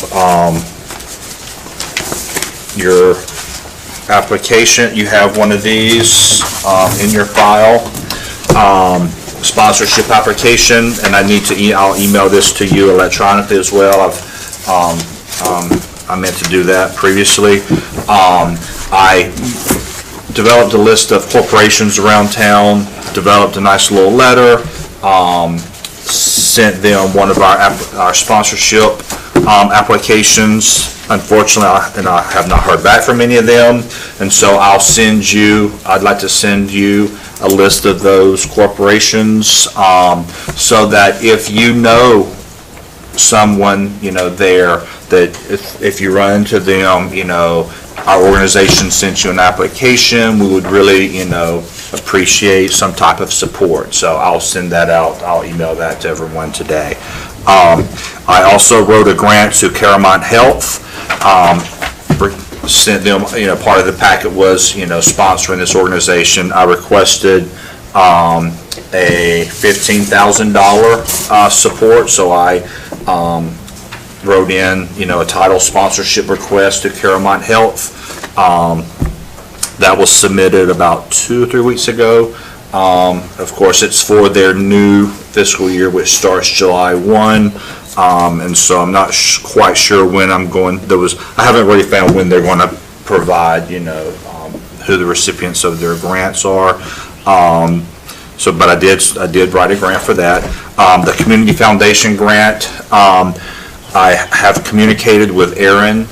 B: your application, you have one of these in your file, sponsorship application, and I need to, I'll email this to you electronically as well. I meant to do that previously. I developed a list of corporations around town, developed a nice little letter, sent them one of our sponsorship applications. Unfortunately, I have not heard back from any of them, and so I'd like to send you a list of those corporations, so that if you know someone, there, that if you run into them, our organization sent you an application, we would really, appreciate some type of support. So I'll send that out. I'll email that to everyone today. I also wrote a grant to Caramount Health. Sent them, part of the packet was, sponsoring this organization. I requested a $15,000 support, so I wrote in, a title sponsorship request to Caramount Health. That was submitted about 2 or 3 weeks ago. Of course, it's for their new fiscal year, which starts July 1. And so I'm not quite sure when I haven't really found when they're going to provide, who the recipients of their grants are. But I did write a grant for that. The Community Foundation grant, I have communicated with Aaron,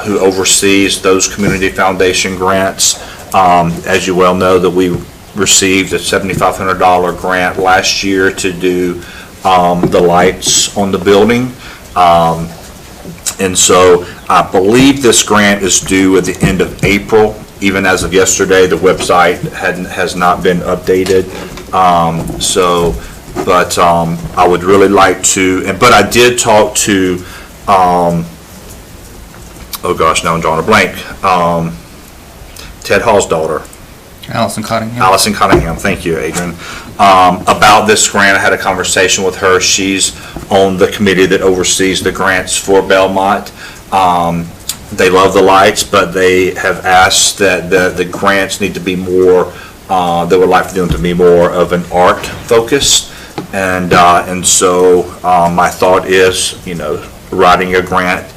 B: who oversees those Community Foundation grants. As you well know, that we received a $7,500 grant last year to do the lights on the building. And so I believe this grant is due at the end of April. Even as of yesterday, the website has not been updated. But I would really like to, but I did talk to, oh gosh, now I'm drawing a blank, Ted Hall's daughter.
C: Allison Cottingham.
B: Allison Cottingham, thank you, Adrian. About this grant, I had a conversation with her. She's on the committee that oversees the grants for Belmont. They love the lights, but they have asked that the grants need to be more, they would like for them to be more of an art focus. And so my thought is, writing a grant,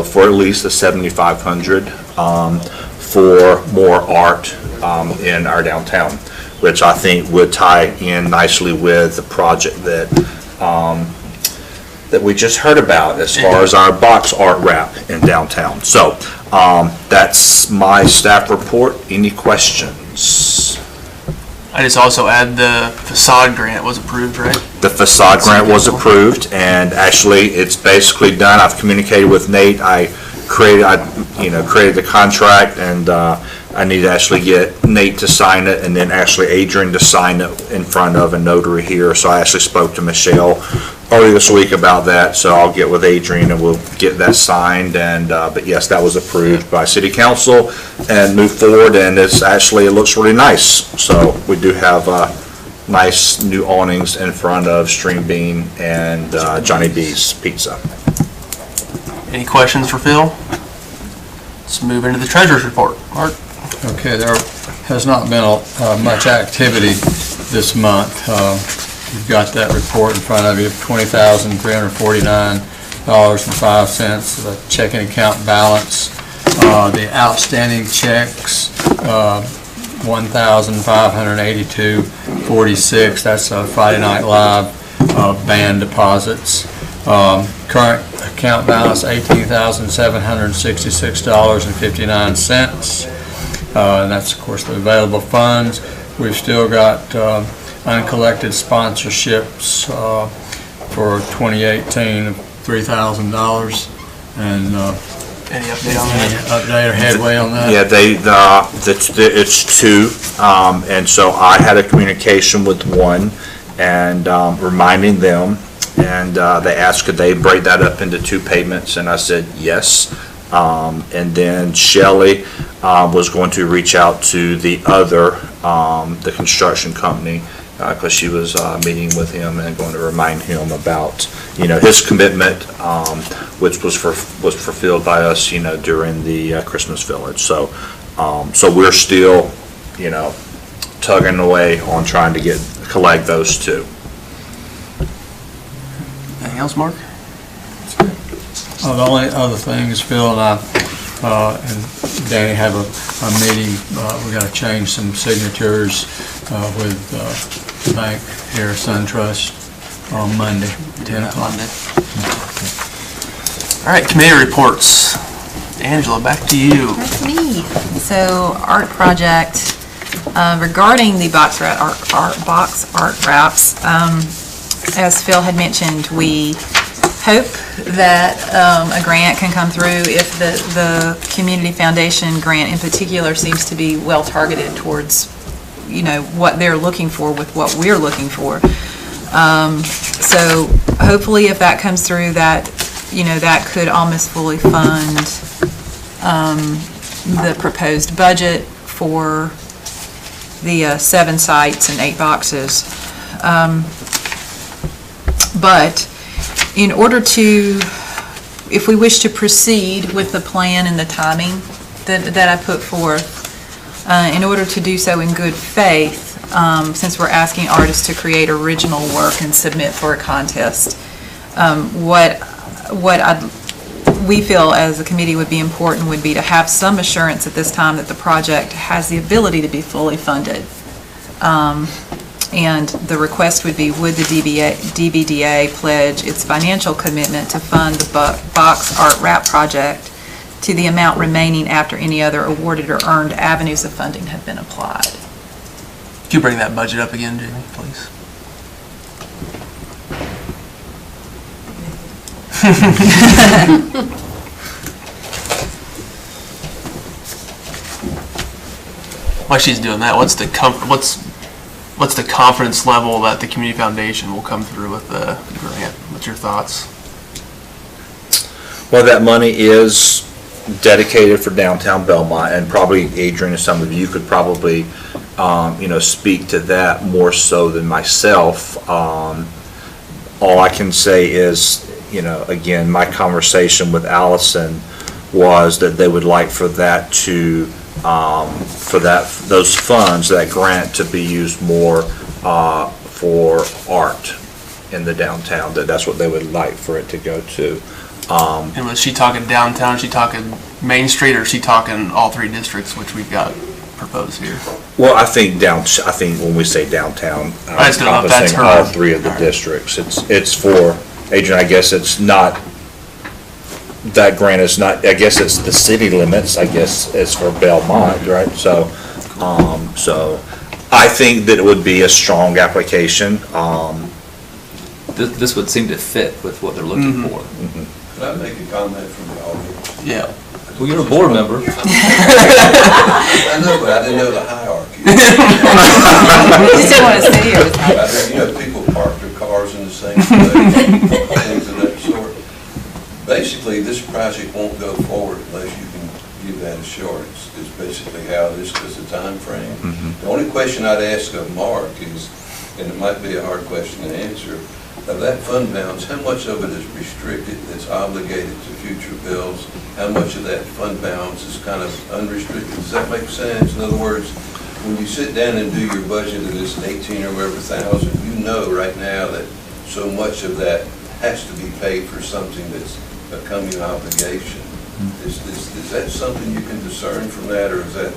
B: for at least the $7,500 for more art in our downtown, which I think would tie in nicely with the project that we just heard about as far as our box art wrap in downtown. So that's my staff report. Any questions?
A: I just also add the facade grant was approved, right?
B: The facade grant was approved, and actually it's basically done. I've communicated with Nate. I created the contract, and I need to actually get Nate to sign it, and then actually Adrian to sign it in front of a notary here. So I actually spoke to Michelle earlier this week about that, so I'll get with Adrian and we'll get that signed. And but yes, that was approved by City Council and moved forward, and it looks really nice. So we do have nice new awnings in front of Stream Bean and Johnny B's Pizza.
A: Any questions for Phil? Let's move into the treasurer's report. Mark?
D: Okay, there has not been much activity this month. You've got that report in front of you, $20,349.05, the checking account balance. The outstanding checks, $1,582.46. That's Friday Night Live band deposits. Current account balance, $18,766.59. And that's, of course, the available funds. We've still got uncollected sponsorships for 2018 of $3,000. And
A: any update on that?
D: Any update or headway on that?
B: Yeah, it's two, and so I had a communication with one, and reminding them And they asked, could they break that up into 2 payments? And I said, yes. And then Shelley was going to reach out to the other, the construction company, because she was meeting with him and going to remind him about, his commitment, which was fulfilled by us, during the Christmas Village. So we're still, tugging away on trying to collect those 2.
A: Anything else, Mark?
D: The only other thing is Phil and I and Danny have a meeting. We got to change some signatures with the bank here, SunTrust, on Monday, 10 o'clock.
A: Monday. All right, committee reports. Angela, back to you.
G: That's me. So, art project, regarding the box art wraps, as Phil had mentioned, we hope that a grant can come through if the Community Foundation grant in particular seems to be well targeted towards, what they're looking for with what we're looking for. So hopefully if that comes through, that, that could almost fully fund the proposed budget for the 7 sites and 8 boxes. But in order to, if we wish to proceed with the plan and the timing that I put forth, in order to do so in good faith, since we're asking artists to create original work and submit for a contest, we feel as a committee would be important would be to have some assurance at this time that the project has the ability to be fully funded. And the request would be, would the DBDA pledge its financial commitment to fund the box art wrap project to the amount remaining after any other awarded or earned avenues of funding have been applied?
A: Could you bring that budget up again, Jamie, please? While she's doing that, what's the confidence level that the Community Foundation will come through with the grant? What's your thoughts?
B: Well, that money is dedicated for downtown Belmont, and probably Adrian and some of you could probably, speak to that more so than myself. All I can say is, again, my conversation with Allison was that they would like for that to, those funds, that grant, to be used more for art in the downtown. That's what they would like for it to go to.
A: And was she talking downtown, is she talking Main Street, or is she talking all 3 districts, which we've got proposed here?
B: Well, I think when we say downtown,
A: I just don't know if that's her.
B: All 3 of the districts. It's for, Adrian, I guess it's not, that grant is not, I guess it's the city limits, I guess it's for Belmont, right? So I think that it would be a strong application.
C: This would seem to fit with what they're looking for.
J: Can I make a comment from the audience?
A: Yeah.
C: Well, you're a board member.
J: I know, but I didn't know the hierarchy.
G: You just didn't want to sit here.
J: People park their cars in the same place, things of that sort. Basically, this project won't go forward unless you can give that assurance, is basically how it is, because the time frame. The only question I'd ask of Mark is, and it might be a hard question to answer, of that fund balance, how much of it is restricted, that's obligated to future bills? How much of that fund balance is kind of unrestricted? Does that make sense? In other words, when you sit down and do your budget of this 18 or whatever thousand, you know right now that so much of that has to be paid for something that's a coming obligation. Is that something you can discern from that, or is that,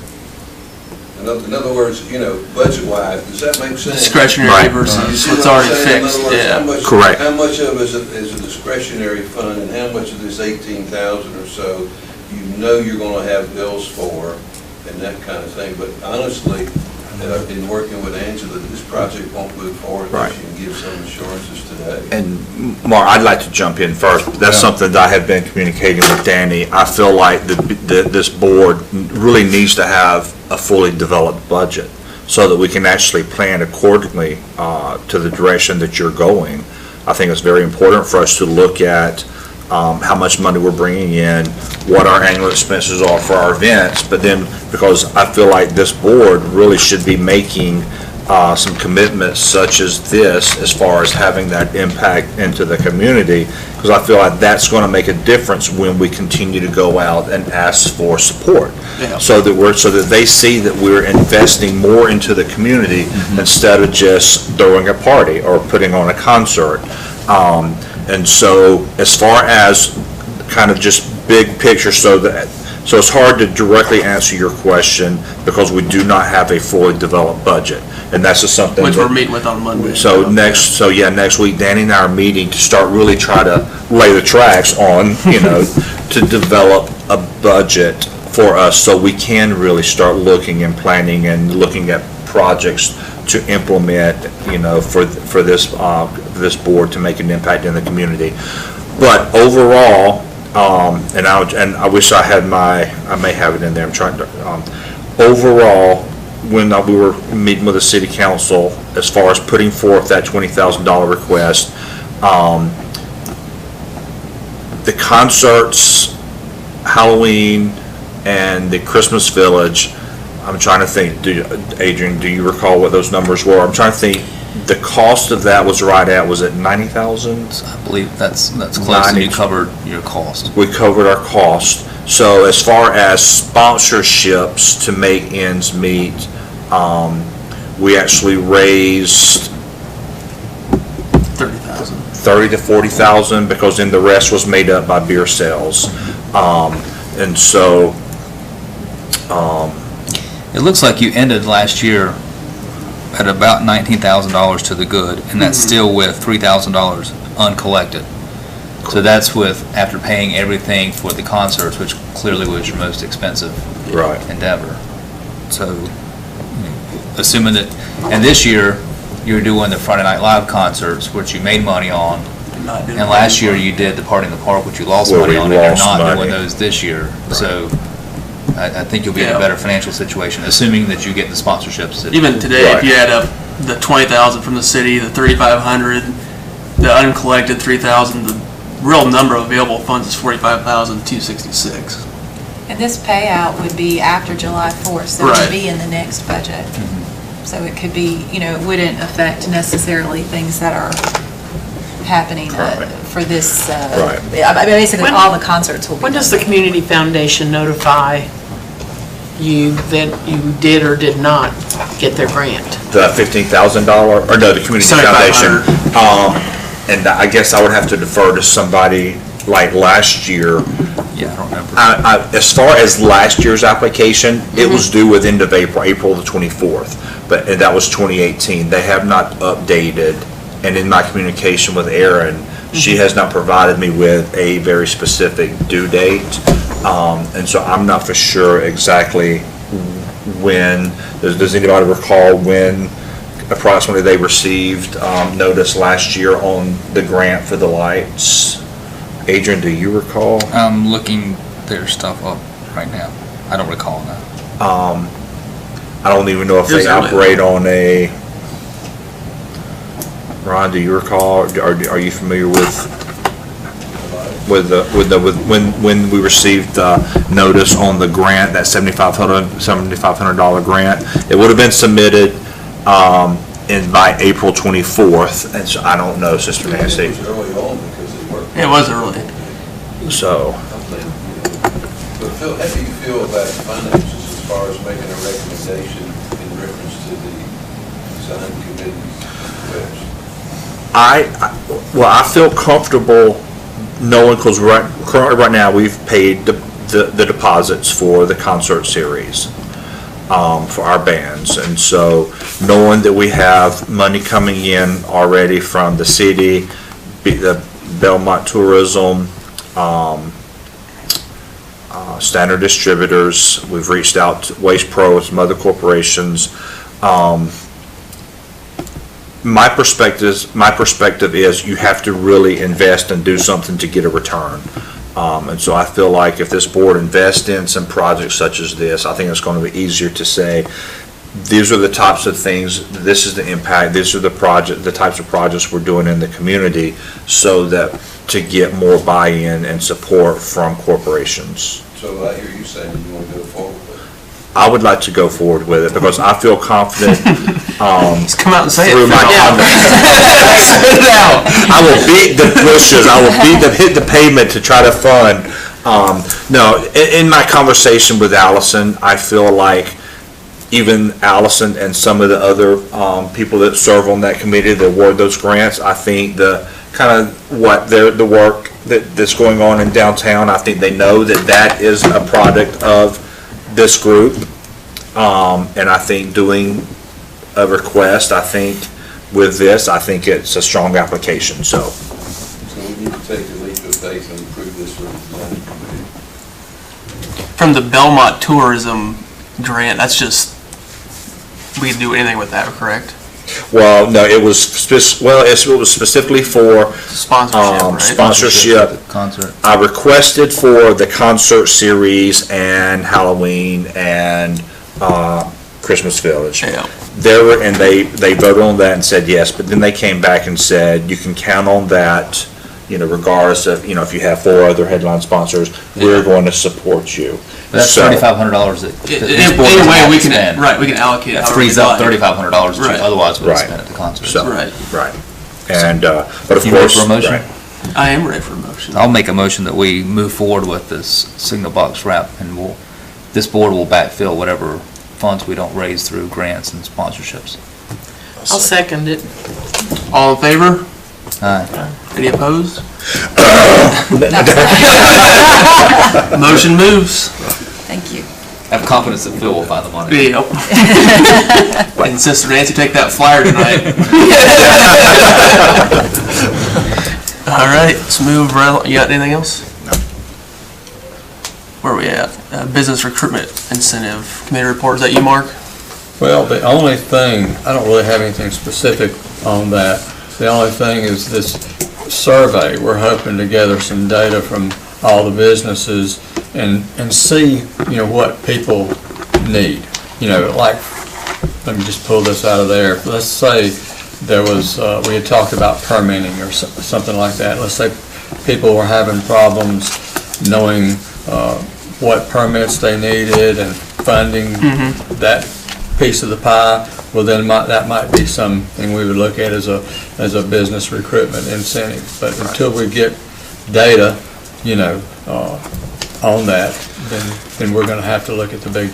J: in other words, budget-wise, does that make sense?
A: Discretionary versus what's already fixed, yeah.
B: Correct.
J: How much of it is a discretionary fund, and how much of this 18,000 or so you're going to have bills for, and that kind of thing? But honestly, in working with Angela, this project won't move forward unless you can give some assurances today.
B: And Mark, I'd like to jump in first. That's something that I have been communicating with Danny. I feel like this board really needs to have a fully developed budget so that we can actually plan accordingly to the direction that you're going. I think it's very important for us to look at how much money we're bringing in, what our annual expenses are for our events, but then, because I feel like this board really should be making some commitments such as this, as far as having that impact into the community, because I feel like that's going to make a difference when we continue to go out and ask for support.
A: Yeah.
B: So that they see that we're investing more into the community instead of just throwing a party or putting on a concert. And so as far as kind of just big picture, so it's hard to directly answer your question because we do not have a fully developed budget. And that's just something
A: Which we're meeting with on Monday.
B: So next week, Danny and I are meeting to start really try to lay the tracks on, to develop a budget for us so we can really start looking and planning and looking at projects to implement, for this board to make an impact in the community. But overall, and I wish I may have it in there. I'm trying to. Overall, when we were meeting with the city council, as far as putting forth that $20,000 request, the concerts, Halloween, and the Christmas Village, I'm trying to think, Adrian, do you recall what those numbers were? I'm trying to think, the cost of that was it 90,000?
C: I believe that's close, and you covered your cost.
B: We covered our cost. So as far as sponsorships to make ends meet, we actually raised
A: 30,000.
B: 30 to 40,000, because then the rest was made up by beer sales. And so,
C: It looks like you ended last year at about $19,000 to the good, and that's still with $3,000 uncollected. So that's with, after paying everything for the concerts, which clearly was your most expensive
B: right.
C: endeavor. So, assuming that, and this year, you're doing the Friday Night Live concerts, which you made money on, and last year you did the Party in the Park, which you lost money on, and you're not doing those this year. Right. So, I think you'll be in a better financial situation, assuming that you get the sponsorships.
A: Even today, if you add up the 20,000 from the city, the 3,500, the uncollected 3,000, the real number of available funds is 45,266.
H: And this payout would be after July 4th, so it would be in the next budget. So it could be, it wouldn't affect necessarily things that are happening for this. Basically, all the concerts will be.
F: When does the Community Foundation notify you that you did or did not get their grant?
B: The $15,000, or no, the Community Foundation. And I guess I would have to defer to somebody like last year.
C: Yeah, I don't remember.
B: As far as last year's application, it was due with end of April the 24th, and that was 2018. They have not updated, and in my communication with Erin, she has not provided me with a very specific due date, and so I'm not for sure exactly when. Does anybody recall when approximately they received notice last year on the grant for the lights? Adrian, do you recall?
C: I'm looking their stuff up right now. I don't recall that.
B: I don't even know if they operate on a. Ron, do you recall? Are you familiar with when we received notice on the grant, that $7,500 grant? It would have been submitted by April 24th, and so I don't know, Sister Nancy.
J: It was early on because they worked.
A: It was early.
B: So.
J: But Phil, how do you feel about finances as far as making a recommendation in reference to the design committee's request?
B: I feel comfortable knowing, because currently right now we've paid the deposits for the concert series for our bands, and so knowing that we have money coming in already from the city, the Belmont Tourism, Standard Distributors, we've reached out to Waste Pro and some other corporations. My perspective is you have to really invest and do something to get a return. And so I feel like if this board invests in some projects such as this, I think it's going to be easier to say, these are the types of things, this is the impact, these are the types of projects we're doing in the community, so that to get more buy-in and support from corporations.
J: So I hear you saying you want to go forward with it.
B: I would like to go forward with it because I feel confident.
A: Just come out and say it.
B: Through my I will beat the bushes. I will hit the pavement to try to fund. No, in my conversation with Allison, I feel like even Allison and some of the other people that serve on that committee that award those grants, I think the work that's going on in downtown, I think they know that is a product of this group. And I think doing a request, I think with this, I think it's a strong application, so.
J: So we need to take the leap of faith and approve this for the design committee.
A: From the Belmont tourism grant, that's just, we can do anything with that, correct?
B: Well, no, it was specifically for
A: Sponsorship, right?
B: sponsorship.
C: Concert.
B: I requested for the concert series and Halloween and Christmas Village.
A: Yeah.
B: They voted on that and said yes, but then they came back and said, you can count on that, regardless of, if you have 4 other headline sponsors, we're going to support you.
C: That's
B: So-
C: $3,500 that this board
A: Either
C: doesn't
A: way,
C: have
A: we
C: to
A: can,
C: spend.
A: right, we can allocate it
C: That
A: however we
C: frees up
A: like.
C: $3,500 that
A: Right.
C: you otherwise would have
B: Right.
C: spent at the concert.
B: So-
A: Right.
B: Right. And, but of
C: You ready
B: course.
C: for a motion?
B: right.
A: I am ready for a motion.
C: I'll make a motion that we move forward with this signal box wrap, and this board will backfill whatever funds we don't raise through grants and sponsorships.
F: I'll second it.
A: All in favor?
C: Aye.
A: Any opposed? Motion moves.
H: Thank you.
C: I have confidence that Phil will find the money.
A: Yep. And Sister Nancy, take that flyer tonight. All right, let's move right. You got anything else? No. Where are we at? Business recruitment incentive committee report. Is that you, Mark?
D: Well, the only thing, I don't really have anything specific on that. The only thing is this survey. We're hoping to gather some data from all the businesses and see, what people need. Like, let me just pull this out of there. Let's say there was, we had talked about permitting or something like that. Let's say people were having problems knowing what permits they needed and funding that piece of the pie. Well, then that might be something we would look at as a business recruitment incentive. But until we get data, on that, then we're going to have to look at the big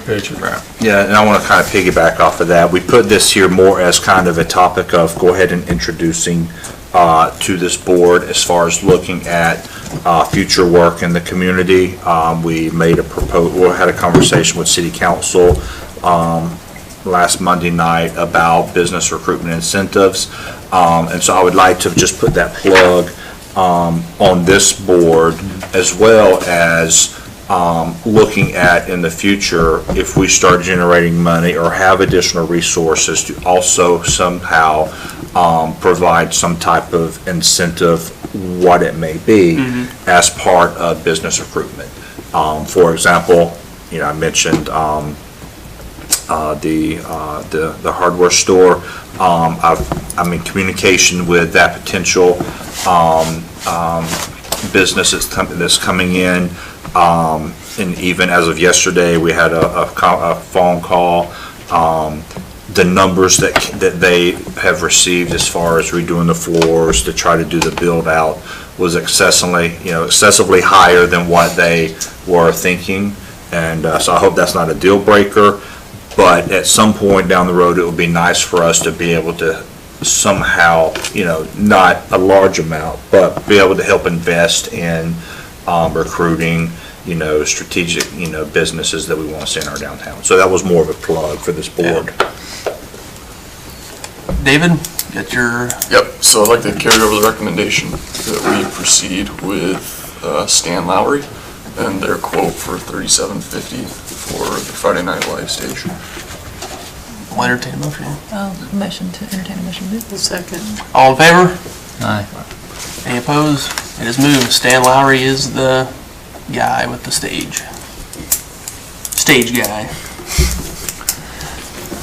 D: picture.
B: Yeah, and I want to kind of piggyback off of that. We put this here more as kind of a topic of go ahead and introducing to this board as far as looking at future work in the community. We made had a conversation with City Council last Monday night about business recruitment incentives. And so I would like to just put that plug on this board, as well as looking at in the future, if we start generating money or have additional resources, to also somehow provide some type of incentive, what it may be, as part of business recruitment. For example, I mentioned the hardware store. I'm in communication with that potential business that's coming in, and even as of yesterday, we had a phone call. The numbers that they have received as far as redoing the floors to try to do the build out was excessively higher than what they were thinking, and so I hope that's not a deal breaker. But at some point down the road, it would be nice for us to be able to somehow, not a large amount, but be able to help invest in recruiting, strategic, businesses that we want to see in our downtown. So that was more of a plug for this board.
A: Yeah. David, get your...
E: Yep, so I'd like to carry over the recommendation that we proceed with Stan Lowry and their quote for $37.50 for the Friday Night Live stage.
A: I'll entertain a motion.
H: Motion to entertain a motion.
F: Second.
A: All in favor?
C: Aye.
A: Any opposed? It is moved. Stan Lowry is the guy with the stage. Stage guy.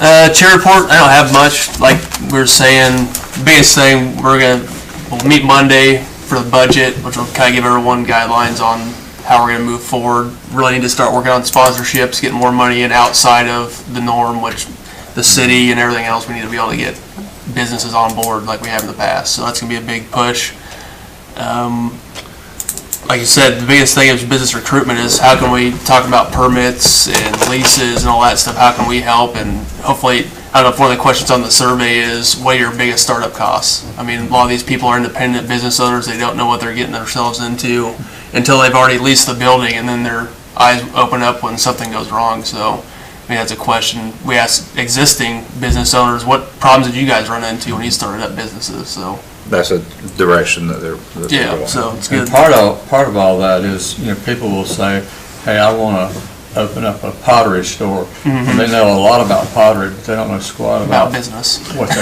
A: Chair report, I don't have much. Like we were saying, biggest thing, we'll meet Monday for the budget, which will kind of give everyone guidelines on how we're going to move forward. Really need to start working on sponsorships, getting more money in outside of the norm, which the city and everything else, we need to be able to get businesses on board like we have in the past. So that's going to be a big push. Like you said, the biggest thing is business recruitment is how can we talk about permits and leases and all that stuff, how can we help? And hopefully, I don't know if one of the questions on the survey is, what are your biggest startup costs? I mean, a lot of these people are independent business owners, they don't know what they're getting themselves into until they've already leased the building, and then their eyes open up when something goes wrong. So, I mean, that's a question we ask existing business owners, what problems did you guys run into when you started up businesses? So
B: That's a direction that they're going.
A: So it's
D: And
A: good.
D: part of all that is, people will say, hey, I want to open up a pottery store. And they know a lot about pottery, but they don't know squat
A: About
D: about
A: business.
D: what they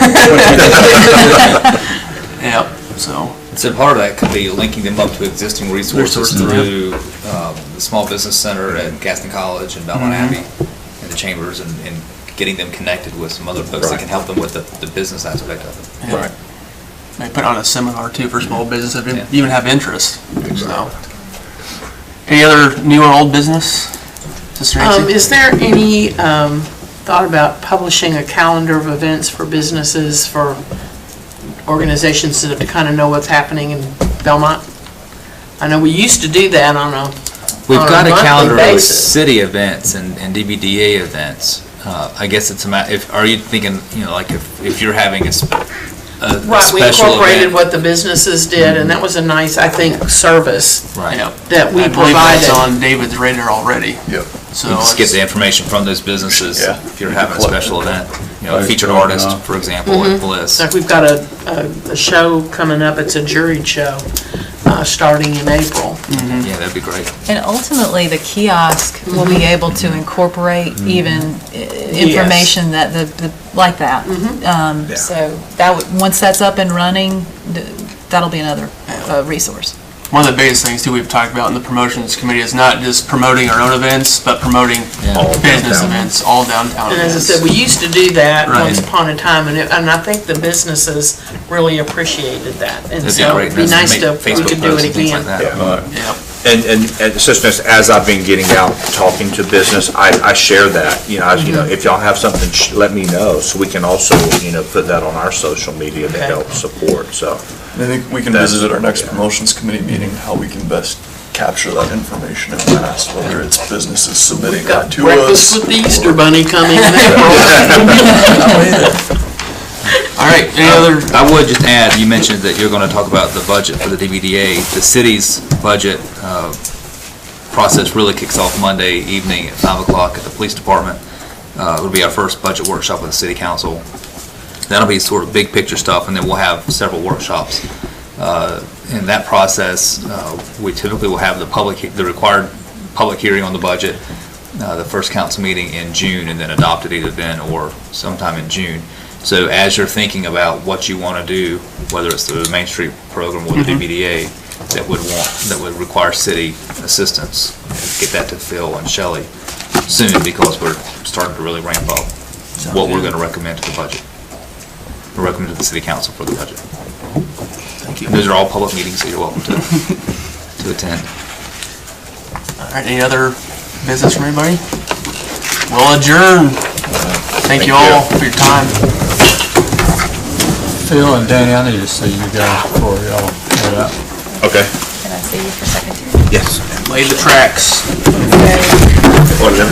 A: Yep, so.
C: So part of that could be linking them up to existing resources through the Small Business Center at Gaston College and Belmont Abbey and the chambers, and getting them connected with some other folks that can help them with the business aspect of it.
A: Yeah.
D: Right.
A: Maybe put on a seminar too for small business if you
C: Yeah.
A: even have interest. So. Any other new or old business? Sister Nancy?
F: Is there any thought about publishing a calendar of events for businesses, for organizations to kind of know what's happening in Belmont? I know we used to do that on a
C: We've got a
F: monthly
C: calendar of
F: basis.
C: city events and DBDA events. I guess it's a matter, are you thinking, like if you're having a special
F: Right, we incorporated
C: event?
F: what the businesses did, and that was a nice, I think, service
C: Right.
A: Yep.
F: that we
A: I believe that's
F: provided.
A: on David's radar already.
E: Yep.
A: So
C: You just get
A: it's-
C: the information from those businesses
E: Yeah.
C: if you're having a
E: Collect
C: special
E: it.
C: event. A featured artist, for example, at Bliss.
F: Like, we've got a show coming up, it's a juried show, starting in April.
C: Yeah, that'd be great.
G: And ultimately, the kiosk will be able to incorporate even information that like that. So that would, once that's up and running, that'll be another resource.
A: One of the biggest things too we've talked about in the promotions committee is not just promoting our own events, but promoting business events, all downtown
F: And as I
A: events.
F: said, we used to do that
A: Right.
F: once upon a time, and I think the businesses really appreciated that. And
C: That'd be
F: so
C: great.
F: it'd be nice
C: Make
F: to, if we
C: Facebook
F: could do
C: posts
F: it
C: and things like
F: again.
C: that.
A: Yep.
B: And Sister, as I've been getting out, talking to business, I share that, if y'all have something, let me know, so we can also, put that on our social media to
F: Okay.
B: help support, so.
E: I think we can visit at our next promotions committee meeting how we can best capture that information in mass, whether it's businesses submitting that
F: Got
E: to
F: breakfast
E: us.
F: with the Easter Bunny coming in April.
A: All right, any other,
C: I would just add, you mentioned that you're going to talk about the budget for the DBDA. The city's budget process really kicks off Monday evening at 5 o'clock at the police department. It'll be our first budget workshop with the city council. That'll be sort of big picture stuff, and then we'll have several workshops. In that process, we typically will have the required public hearing on the budget, the first council meeting in June, and then adopt it either then or sometime in June. So as you're thinking about what you want to do, whether it's the Main Street program or the DBDA, that would require city assistance, get that to Phil and Shelley soon, because we're starting to really ramp up what we're going to recommend to the budget. We'll recommend to the city council for the budget.
A: thank you.
C: And those are all public meetings that you're welcome to attend.
A: All right, any other business from anybody? We'll adjourn. Thank you all for your time.
D: Phil and Danny, I need to see you guys before y'all head out.
B: Okay.
G: Can I see you for a second too?
B: Yes.
A: Lay the tracks.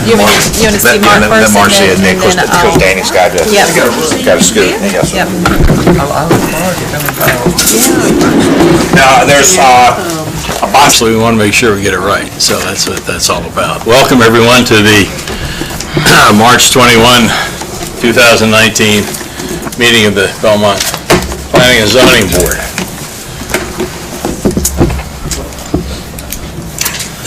G: You want to see Mark first?
B: Let Marcy and then,
G: then
B: because
G: I'll-
B: Danny's got to,
G: Yep.
B: got to scoot. Yes, sir.
G: Yep.
B: Now, there's,
D: Obviously, we want to make sure we get it right, so that's what that's all about. Welcome, everyone, to the March 21, 2019 meeting of the Belmont Planning and Zoning Board.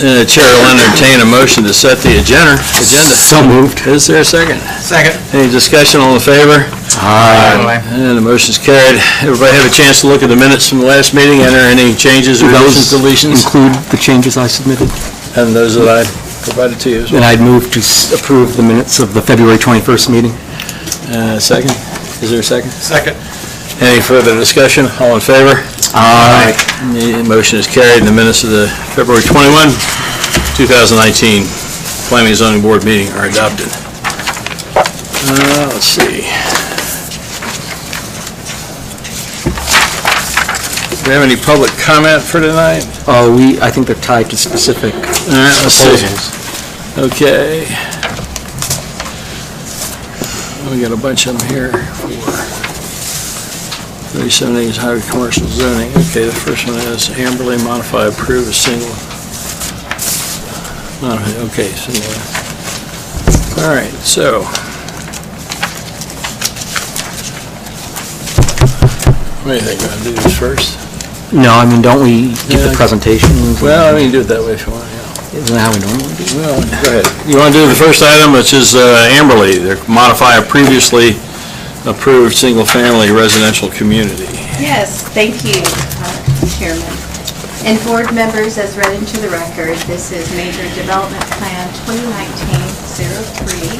D: The chair will entertain a motion to set the agenda. So moved. Is there a second?
A: Second.
D: Any discussion, all in favor? Aye. And the motion's carried. Everybody have a chance to look at the minutes from the last meeting, enter any changes, revisions, deletions?
K: Include the changes I submitted,
D: And those that I provided to you as well.
K: and I'd move to approve the minutes of the February 21st meeting. Second? Is there a second? Second. Any further discussion? All in favor? Aye. The motion is carried, and the minutes of the February 21, 2019 Planning and Zoning Board meeting are adopted. Let's see. Do we have any public comment for tonight?
L: I think they're tied to specific
K: All right, let's
L: proposals.
K: see. Okay. We got a bunch of them here for 37 acres highway commercial zoning. Okay, the first one is Amberley modify approve a single. Okay, single. All right, so. What do you think? Want to do this first?
L: No, I mean, don't we give
K: Yeah.
L: the presentations?
K: Well, I mean, do it that way if you want, yeah.
L: Isn't that how we normally do it?
K: Well, go ahead. You want to do the first item, which is Amberley, they modify a previously approved single-family residential community.
M: Yes, thank you, Chairman. And board members, as read into the record, this is Major Development Plan 2019-03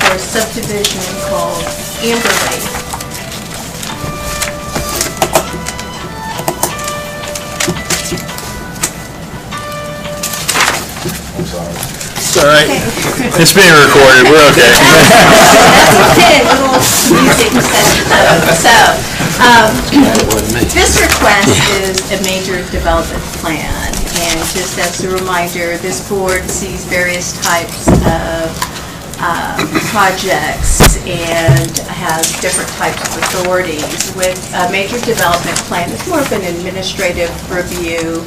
M: for a subdivision called Amberley.
K: It's all right. It's being recorded, we're okay.
M: That's okay, little music session. This request is a major development plan, and just as a reminder, this board sees various types of projects and has different types of authorities. With a major development plan, it's more of an administrative review.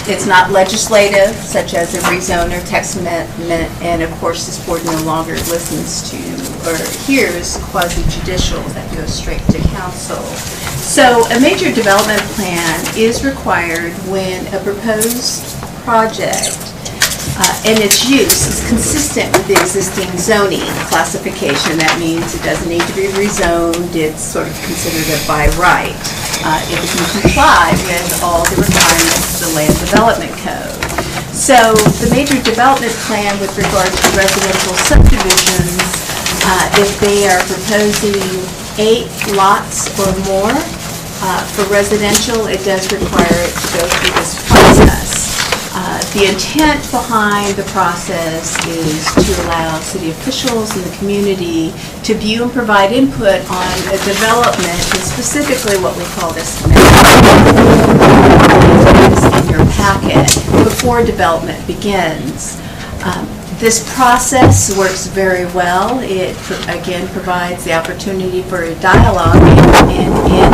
M: It's not legislative, such as a rezone or text amendment, and of course, this board no longer listens to or hears quasi-judicial that goes straight to council. So a major development plan is required when a proposed project and its use is consistent with the existing zoning classification. That means it doesn't need to be rezoned, it's sort of considered a by right. If it can comply with all the requirements of the Land Development Code. So the major development plan with regard to residential subdivisions, if they are proposing 8 lots or more for residential, it does require it to go through this process. The intent behind the process is to allow city officials and the community to view and provide input on a development, and specifically what we call this in your packet, before development begins. This process works very well. It, again, provides the opportunity for a dialogue, and in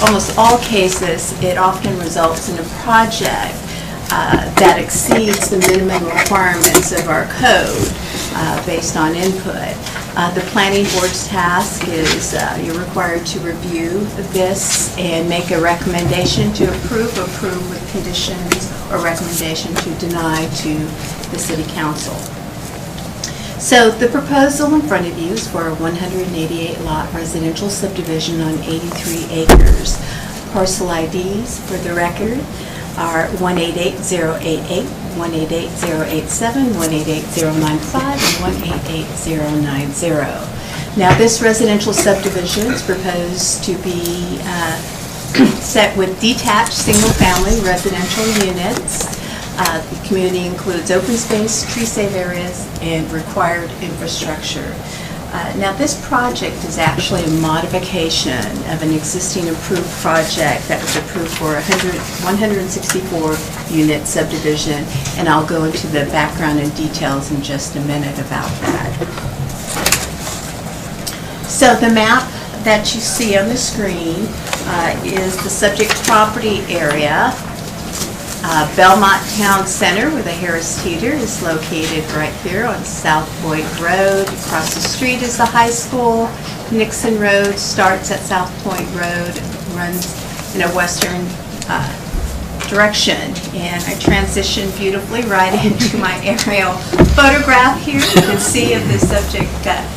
M: almost all cases, it often results in a project that exceeds the minimum requirements of our code based on input. The planning board's task is you're required to review this and make a recommendation to approve with conditions, or recommendation to deny to the city council. So the proposal in front of you is for a 188-lot residential subdivision on 83 acres. Parcel IDs, for the record, are 188088, 188087, 188095, and 188090. Now, this residential subdivision is proposed to be set with detached single-family residential units. The community includes open space, tree-safe areas, and required infrastructure. Now, this project is actually a modification of an existing approved project that was approved for a 164-unit subdivision, and I'll go into the background and details in just a minute about that. So the map that you see on the screen is the subject property area. Belmont Town Center, where the Harris Teeter is located right here on South Point Road. Across the street is the high school. Nixon Road starts at South Point Road, runs in a western direction. And I transition beautifully right into my aerial photograph here. You can see of the subject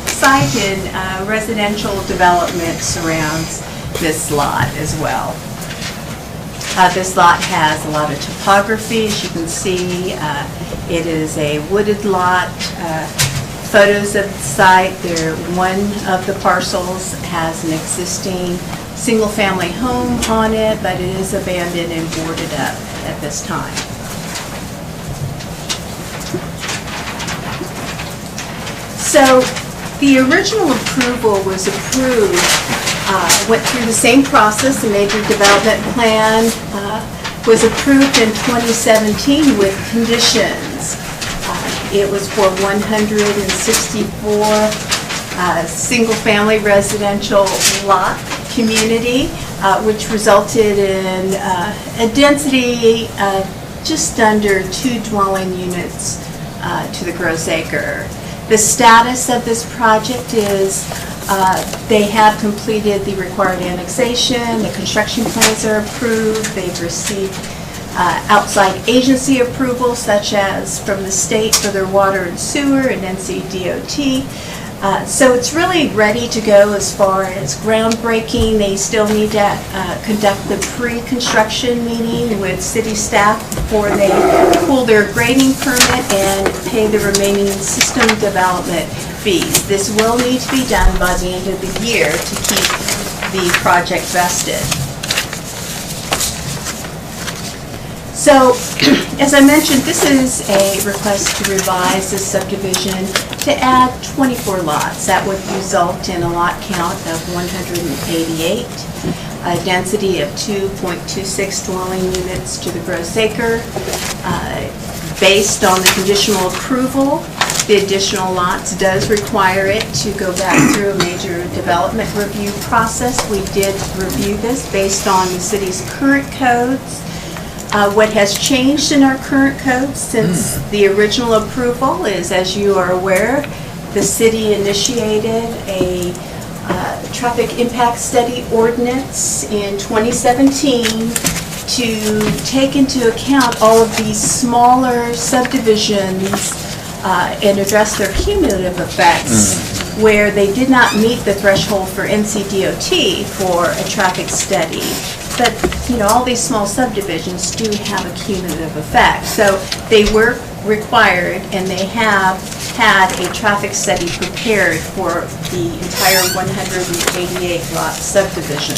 M: site, and residential development surrounds this lot as well. This lot has a lot of topography. As you can see, it is a wooded lot photos of the site. One of the parcels has an existing single-family home on it, but it is abandoned and boarded up at this time. So the original approval was approved, went through the same process. The major development plan was approved in 2017 with conditions. It was for 164 single-family residential lot community, which resulted in a density of just under 2 dwelling units to the gross acre. The status of this project is they have completed the required annexation, the construction plans are approved, they've received outside agency approval such as from the state for their water and sewer and NCDOT. So it's really ready to go as far as groundbreaking. They still need to conduct the pre-construction meeting with city staff before they pull their grading permit and pay the remaining system development fees. This will need to be done by the end of the year to keep the project vested. So, as I mentioned, this is a request to revise this subdivision to add 24 lots. That would result in a lot count of 188, a density of 2.26 dwelling units to the gross acre. Based on the conditional approval, the additional lots does require it to go back through a major development review process. We did review this based on the city's current codes. What has changed in our current code since the original approval is, as you are aware, the city initiated a traffic impact study ordinance in 2017 to take into account all of these smaller subdivisions and address their cumulative effects where they did not meet the threshold for NCDOT for a traffic study. But, you know, all these small subdivisions do have a cumulative effect. So they were required, and they have had a traffic study prepared for the entire 188 lot subdivision.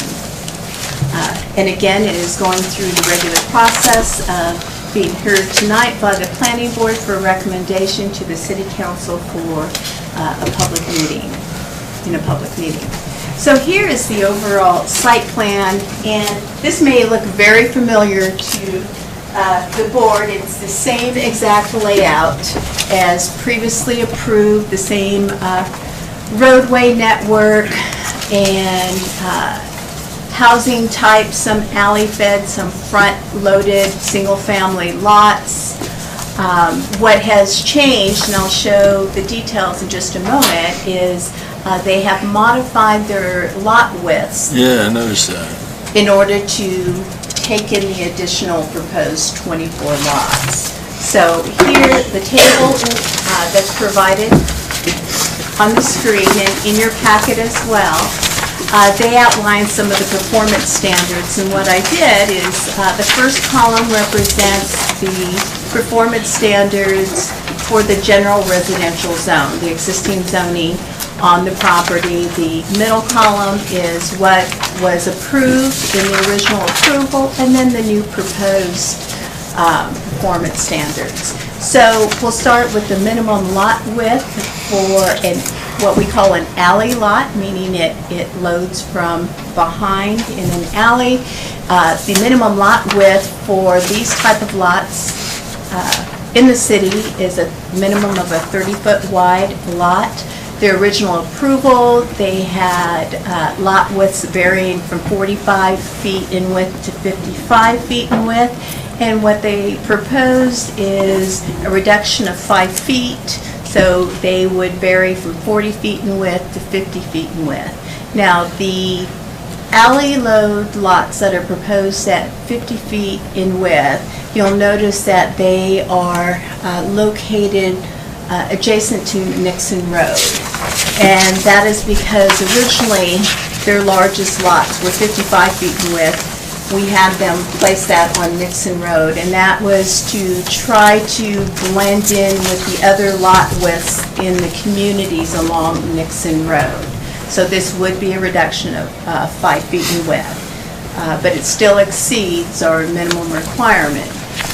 M: And again, it is going through the regular process of being heard tonight by the planning board for a recommendation to the city council for a public meeting, in a public meeting. So here is the overall site plan, and this may look very familiar to the board. It's the same exact layout as previously approved, the same roadway network and housing type, some alley fed, some front loaded single-family lots. What has changed, and I'll show the details in just a moment, is they have modified their lot widths.
K: Yeah, I noticed that.
M: In order to take in the additional proposed 24 lots. So here, the table that's provided on the screen and in your packet as well, they outline some of the performance standards. And what I did is the first column represents the performance standards for the general residential zone, the existing zoning on the property. The middle column is what was approved in the original approval, and then the new proposed performance standards. So we'll start with the minimum lot width for what we call an alley lot, meaning it loads from behind in an alley. The minimum lot width for these type of lots in the city is a minimum of a 30-foot wide lot. Their original approval, they had lot widths varying from 45 feet in width to 55 feet in width. And what they proposed is a reduction of 5 feet. So they would vary from 40 feet in width to 50 feet in width. Now, the alley load lots that are proposed at 50 feet in width, you'll notice that they are located adjacent to Nixon Road. And that is because originally their largest lots were 55 feet in width. We had them place that on Nixon Road, and that was to try to blend in with the other lot widths in the communities along Nixon Road. So this would be a reduction of 5 feet in width, but it still exceeds our minimum requirement.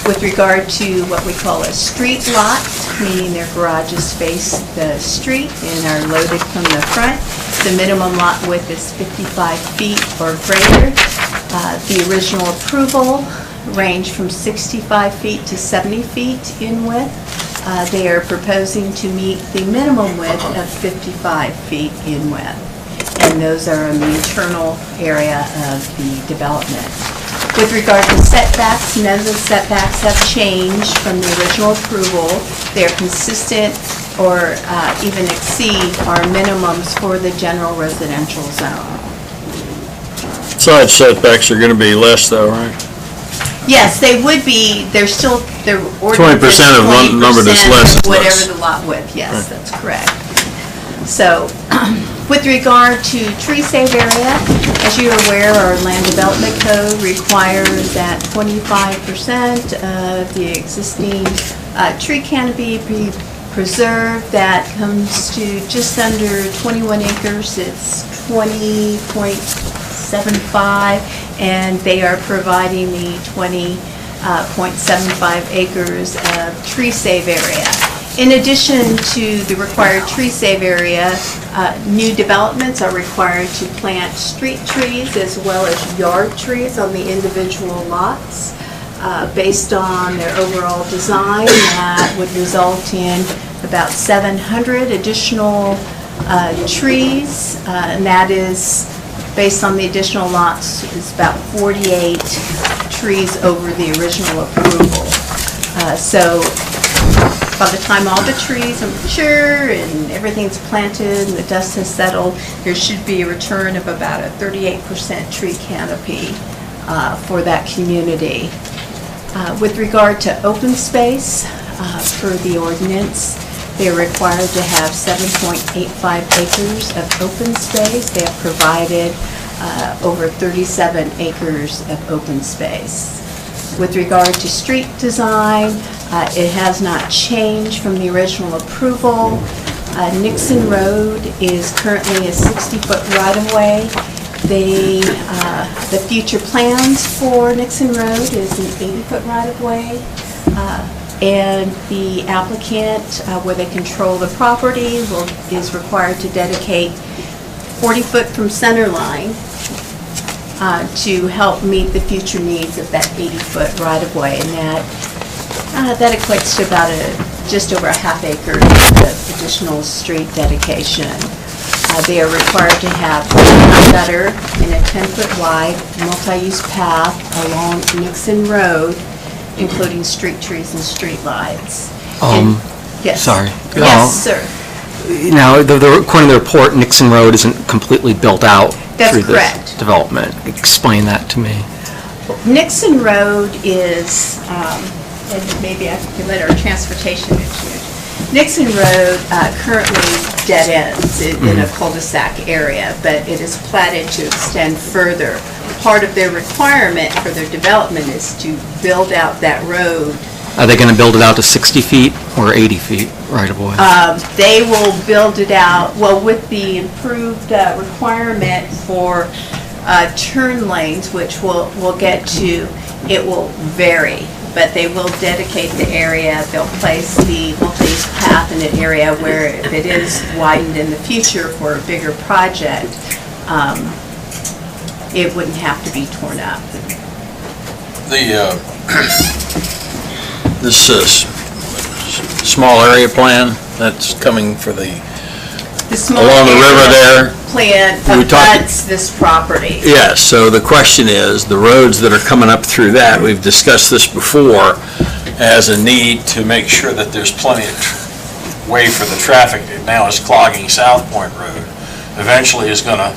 M: With regard to what we call a street lot, meaning their garages face the street and are loaded from the front, the minimum lot width is 55 feet or greater. The original approval ranged from 65 feet to 70 feet in width. They are proposing to meet the minimum width of 55 feet in width. And those are in the internal area of the development. With regard to setbacks, none of the setbacks have changed from the original approval. They're consistent or even exceed our minimums for the general residential zone.
K: Side setbacks are going to be less though, right?
M: Yes, they would be, they're still, they're
K: 20% of one number that's less is less.
M: whatever the lot width, yes, that's correct. So, with regard to tree save area, as you're aware, our land development code requires that 25% of the existing tree canopy be preserved. That comes to just under 21 acres. It's 20.75, and they are providing me 20.75 acres of tree save area. In addition to the required tree save area, new developments are required to plant street trees as well as yard trees on the individual lots. Based on their overall design, that would result in about 700 additional trees, and that is based on the additional lots, is about 48 trees over the original approval. So by the time all the trees are mature and everything's planted and the dust has settled, there should be a return of about a 38% tree canopy for that community. With regard to open space, per the ordinance, they're required to have 7.85 acres of open space. They have provided over 37 acres of open space. With regard to street design, it has not changed from the original approval. Nixon Road is currently a 60-foot right-of-way. The future plans for Nixon Road is an 80-foot right-of-way. And the applicant, where they control the property, is required to dedicate 40 foot from center line to help meet the future needs of that 80-foot right-of-way, and that equates to about just over a half acre of additional street dedication. They are required to have a gutter and a 10-foot wide multi-use path along Nixon Road, including street trees and street lights. Yes.
L: Sorry.
M: Yes, sir.
L: Now, according to the report, Nixon Road isn't completely built out through this development. Explain that to me.
M: Nixon Road is, and maybe I can let our transportation engineer. Nixon Road currently dead ends in a cul-de-sac area, but it is platted to extend further. Part of their requirement for their development is to build out that road.
L: Are they going to build it out to 60 feet or 80 feet right of way?
M: They will build it out, well, with the improved requirement for turn lanes, which we'll get to, it will vary. But they will dedicate the area, they'll place the multi-use path in an area where if it is widened in the future for a bigger project, it wouldn't have to be torn up.
K: This small area plan that's coming for along the river there.
M: Plan abuts this property.
K: Yes, so the question is, the roads that are coming up through that, we've discussed this before, as a need to make sure that there's plenty of way for the traffic that now is clogging South Point Road. Eventually is going to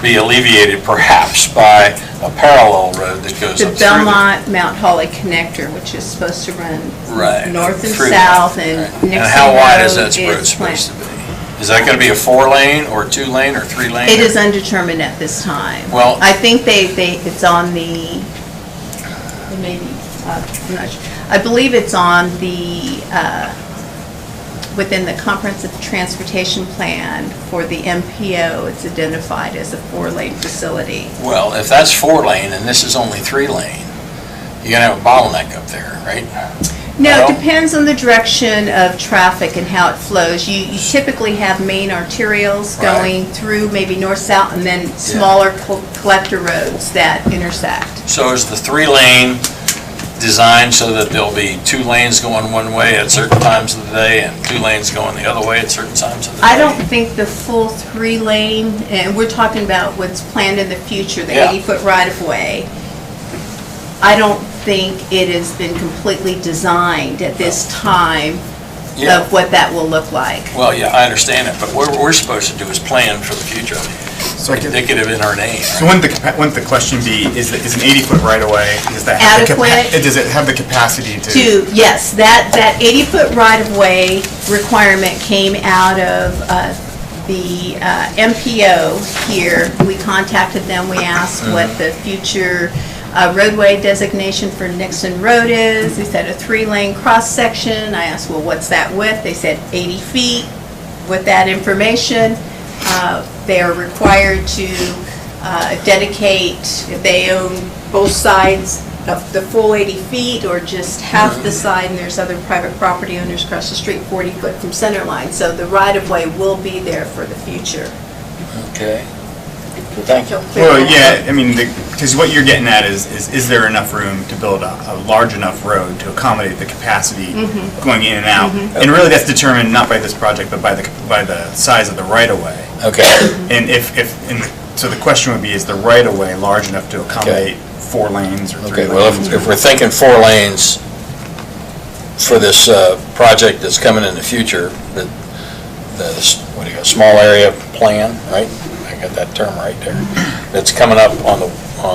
K: be alleviated perhaps by a parallel road that goes up through
M: the Belmont Mount Holly connector, which is supposed to run north and
K: through
M: south,
K: there.
M: and Nixon
K: And how wide is
M: Road
K: that road supposed to be? Is
E: Is that going to be a 4-lane or 2-lane or 3-lane?
M: It is undetermined at this time.
E: Well,
M: I think it's on the, maybe, I'm not sure. I believe it's on the within the comprehensive transportation plan for the MPO, it's identified as a 4-lane facility.
N: Well, if that's 4-lane and this is only 3-lane, you're gonna have a bottleneck up there, right?
M: No, it depends on the direction of traffic and how it flows. You typically have main arterials going through maybe north-south and then smaller collector roads that intersect.
N: So is the 3-lane designed so that there'll be 2 lanes going one way at certain times of the day and 2 lanes going the other way at certain times of the day?
M: I don't think the full 3-lane, and we're talking about what's planned in the future, the 80-foot right-of-way. I don't think it has been completely designed at this time of what that will look like.
N: Well, yeah, I understand it, but what we're supposed to do is plan for the future.
O: So
N: indicative in our name.
O: So wouldn't the question be, is an 80-foot right-of-way, does that does it have the capacity to?
M: Yes, that 80-foot right-of-way requirement came out of the MPO here. We contacted them, we asked what the future roadway designation for Nixon Road is. They said a 3-lane cross-section. I asked, well, what's that width? They said 80 feet. With that information, they are required to dedicate, if they own both sides of the full 80 feet or just half the side, and there's other private property owners across the street 40 foot from center line. So the right-of-way will be there for the future.
N: Okay. Thank you.
O: Well, yeah, I mean, because what you're getting at is there enough room to build a large enough road to accommodate the capacity going in and out? And really that's determined not by this project, but by the size of the right-of-way.
N: Okay.
O: And so the question would be, is the right-of-way large enough to accommodate 4 lanes or 3 lanes?
N: Okay, well, if we're thinking 4 lanes for this project that's coming in the future, the what do you got, small area plan, right? I got that term right there. That's coming up on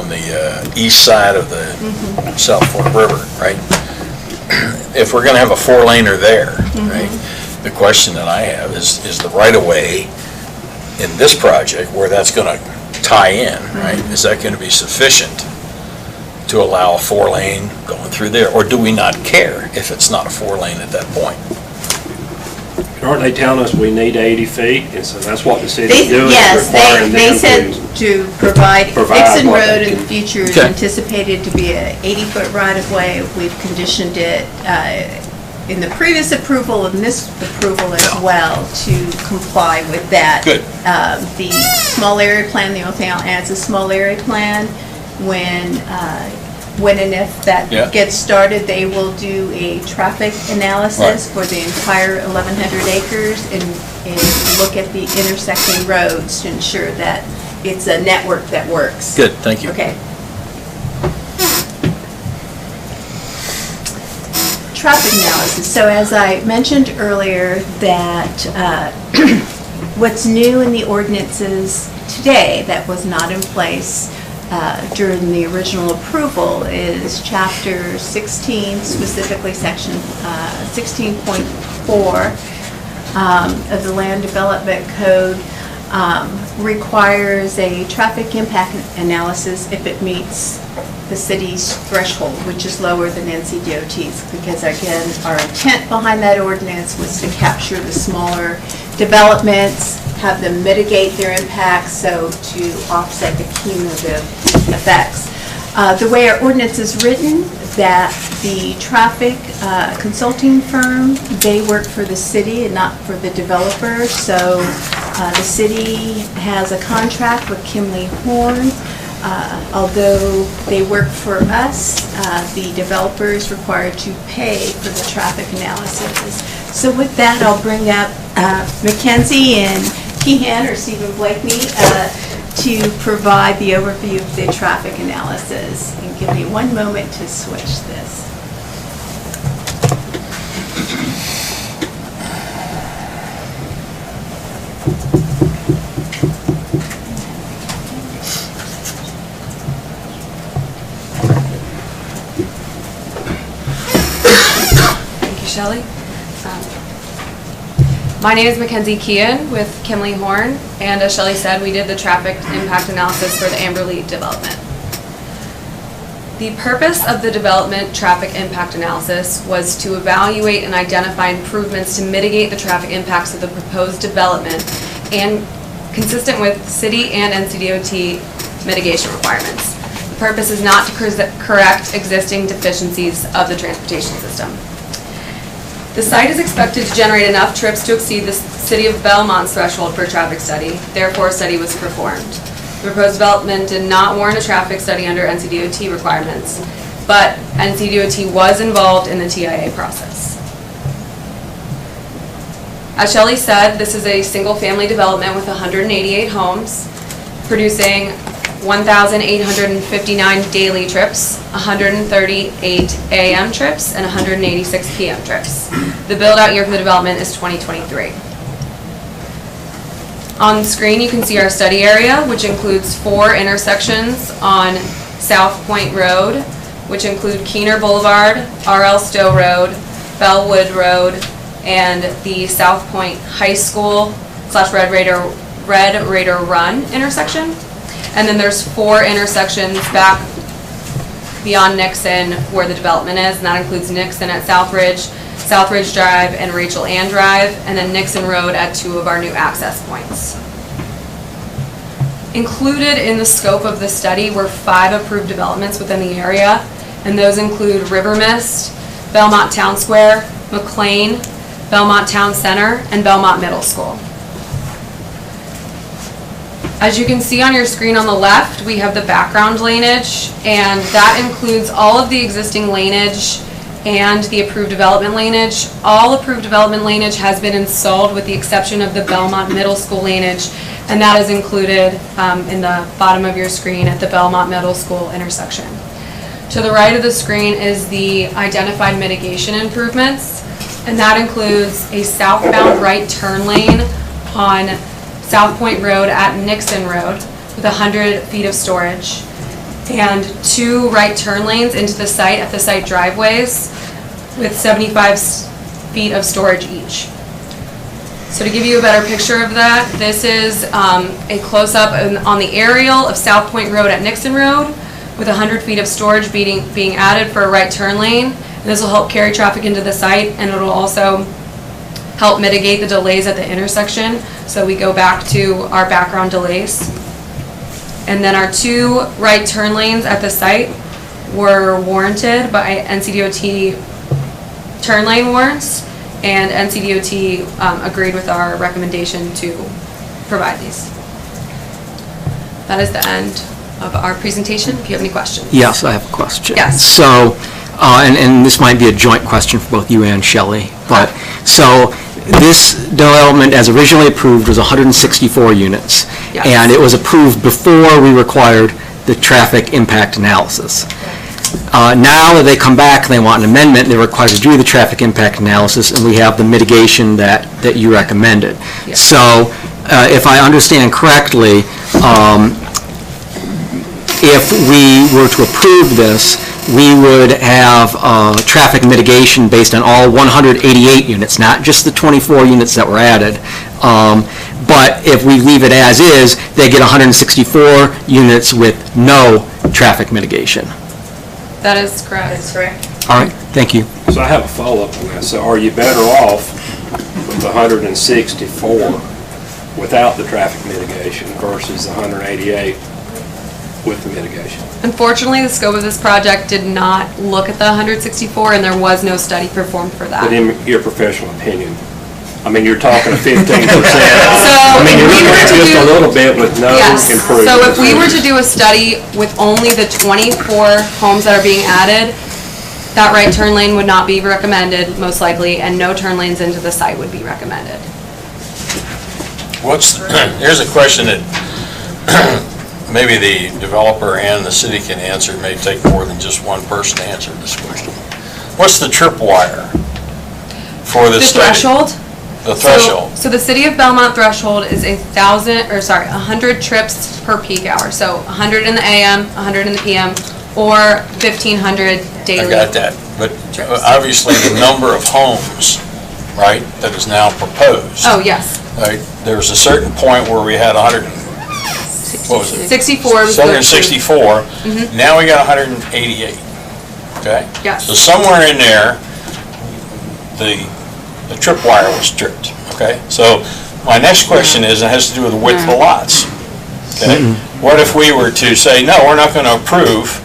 N: the east side of the South Fork River, right? If we're going to have a 4-laner there, right? The question that I have is the right-of-way in this project where that's going to tie in, right? Is that going to be sufficient to allow a 4-lane going through there, or do we not care if it's not a 4-lane at that point?
P: Aren't they telling us we need 80 feet, and so that's what the city's doing?
M: Yes, they said to provide Dixon Road in the future is anticipated to be an 80-foot right-of-way. We've conditioned it in the previous approval and this approval as well to comply with that.
N: Good.
M: The small area plan, the only thing I'll add is a small area plan. When and if that gets started, they will do a traffic analysis for the entire 1,100 acres and look at the intersecting roads to ensure that it's a network that works.
N: Good, thank you.
M: Okay. Traffic analysis. So as I mentioned earlier, that what's new in the ordinances today that was not in place during the original approval is Chapter 16, specifically Section 16.4 of the Land Development Code requires a traffic impact analysis if it meets the city's threshold, which is lower than NCDOT's, because again, our intent behind that ordinance was to capture the smaller developments, have them mitigate their impacts, so to offset the cumulative effects. The way our ordinance is written, that the traffic consulting firm, they work for the city and not for the developer, so the city has a contract with Kimley Horn. Although they work for us, the developer is required to pay for the traffic analysis. So with that, I'll bring up Mackenzie and Keehan or Stephen Blakeney to provide the overview of the traffic analysis. And give me one moment to switch this.
Q: Shelley. My name is Mackenzie Keehan with Kimley Horn, and as Shelley said, we did the traffic impact analysis for the Amberley development.
M: Okay, so Mackenzie, can you tell us a little bit about the traffic analysis?
Q: Yes, The purpose of the development traffic impact analysis was to evaluate and identify improvements to mitigate the traffic impacts of the proposed development and consistent with city and NCDOT mitigation requirements. The purpose is not to correct existing deficiencies of the transportation system. The site is expected to generate enough trips to exceed the City of Belmont's threshold for a traffic study. Therefore, a study was performed. The proposed development did not warrant a traffic study under NCDOT requirements, but NCDOT was involved in the TIA process. As Shelley said, this is a single-family development with 188 homes, producing 1,859 daily trips, 138 AM trips, and 186 PM trips. The build-out year for the development is 2023. On the screen, you can see our study area, which includes 4 intersections on South Point Road, which include Keener Boulevard, R.L. Stowe Road, Bellwood Road, and the South Point High School / Red Raider Run intersection. And then there's 4 intersections back beyond Nixon where the development is, and that includes Nixon at Southridge Drive and Rachel Ann Drive, and then Nixon Road at 2 of our new access points. Included in the scope of the study were 5 approved developments within the area, and those include River Mist, Belmont Town Square, McLean, Belmont Town Center, and Belmont Middle School. As you can see on your screen on the left, we have the background laneage, and that includes all of the existing laneage and the approved development laneage. All approved development laneage has been installed with the exception of the Belmont Middle School laneage, and that is included in the bottom of your screen at the Belmont Middle School intersection. To the right of the screen is the identified mitigation improvements, and that includes a southbound right turn lane on South Point Road at Nixon Road with 100 feet of storage, and 2 right turn lanes into the site at the site driveways with 75 feet of storage each. So to give you a better picture of that, this is a close-up on the aerial of South Point Road at Nixon Road with 100 feet of storage being added for a right turn lane. And this will help carry traffic into the site, and it will also help mitigate the delays at the intersection. So we go back to our background delays. And then our 2 right turn lanes at the site were warranted by NCDOT turn lane warrants, and NCDOT agreed with our recommendation to provide these. That is the end of our presentation. If you have any questions.
L: Yes, I have a question.
Q: Yes.
L: So, and this might be a joint question for both you and Shelley, but, so, this development, as originally approved, was 164 units.
Q: Yes.
L: And it was approved before we required the traffic impact analysis. Now that they come back and they want an amendment, they're required to do the traffic impact analysis, and we have the mitigation that you recommended.
Q: Yes.
L: So, if I understand correctly, if we were to approve this, we would have traffic mitigation based on all 188 units, not just the 24 units that were added. But if we leave it as is, they get 164 units with no traffic mitigation.
Q: That is correct. That's correct.
L: All right, thank you.
P: So I have a follow-up on that. So are you better off with 164 without the traffic mitigation versus 188 with the mitigation?
Q: Unfortunately, the scope of this project did not look at the 164, and there was no study performed for that.
P: But in your professional opinion, I mean, you're talking a 15%.
Q: I
P: mean, you're looking at just a little bit with no improvement.
Q: So if we were to do a study with only the 24 homes that are being added, that right turn lane would not be recommended, most likely, and no turn lanes into the site would be recommended.
N: Here's a question that maybe the developer and the city can answer. It may take more than just one person to answer this question. What's the tripwire for this study?
Q: Threshold?
N: The threshold.
Q: So the City of Belmont threshold is 100 trips per peak hour. So 100 in the AM, 100 in the PM, or 1,500 daily.
N: I got that. But obviously the number of homes, right, that is now proposed.
Q: Oh, yes.
N: Right, there was a certain point where we had 100 what was it?
Q: 64 was the approved.
N: 164.
Q: Mhm.
N: Now we got 188, okay?
Q: Yes.
N: So somewhere in there, the tripwire was tripped, okay? So my next question is, it has to do with the width of the lots, okay? What if we were to say, no, we're not going to approve,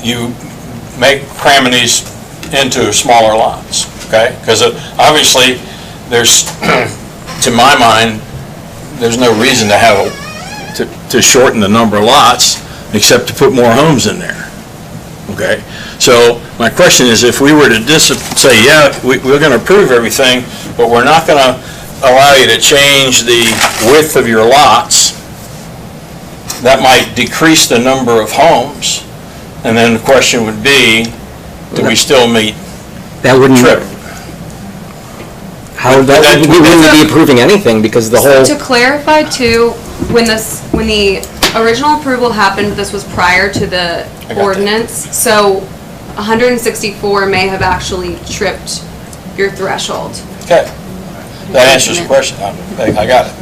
N: you cramming these into smaller lots, okay? Because obviously, there's, to my mind, there's no reason to have, to shorten the number of lots, except to put more homes in there, okay? So my question is, if we were to say, yeah, we're going to approve everything, but we're not going to allow you to change the width of your lots, that might decrease the number of homes, and then the question would be, do we still meet
L: That wouldn't.
N: trip?
L: How would that, we wouldn't be approving anything because the whole.
Q: To clarify too, when the original approval happened, this was prior to the ordinance, so 164 may have actually tripped your threshold.
N: Okay, that answers the question. I got it.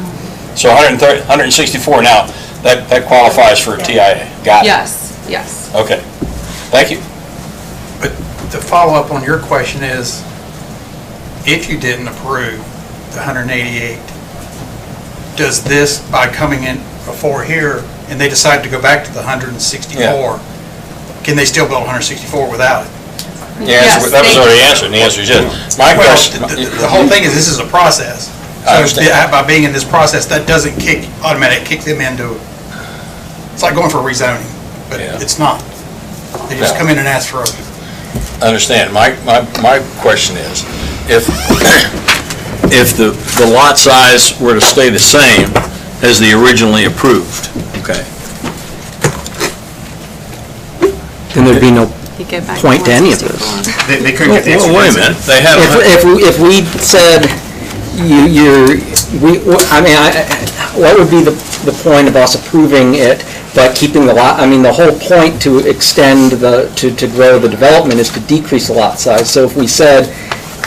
N: So 164 now, that qualifies for a TIA. Got it.
Q: Yes, yes.
N: Okay, thank you.
R: But the follow-up on your question is, if you didn't approve the 188, does this, by coming in before here, and they decide to go back to the 164, can they still build 164 without it?
N: Yes, that was already answered, and the answer is yes. My question.
R: The whole thing is, this is a process.
N: I understand.
R: So by being in this process, that doesn't automatically kick them into, it's like going for rezoning, but it's not. They just come in and ask for a.
N: I understand. My question is, if the lot size were to stay the same as the originally approved, okay?
L: Then there'd be no point to any of this.
O: They couldn't get the
N: Well, wait a minute, they have.
L: If we said, what would be the point of us approving it, but keeping the lot, the whole point to extend to grow the development is to decrease the lot size. So if we said,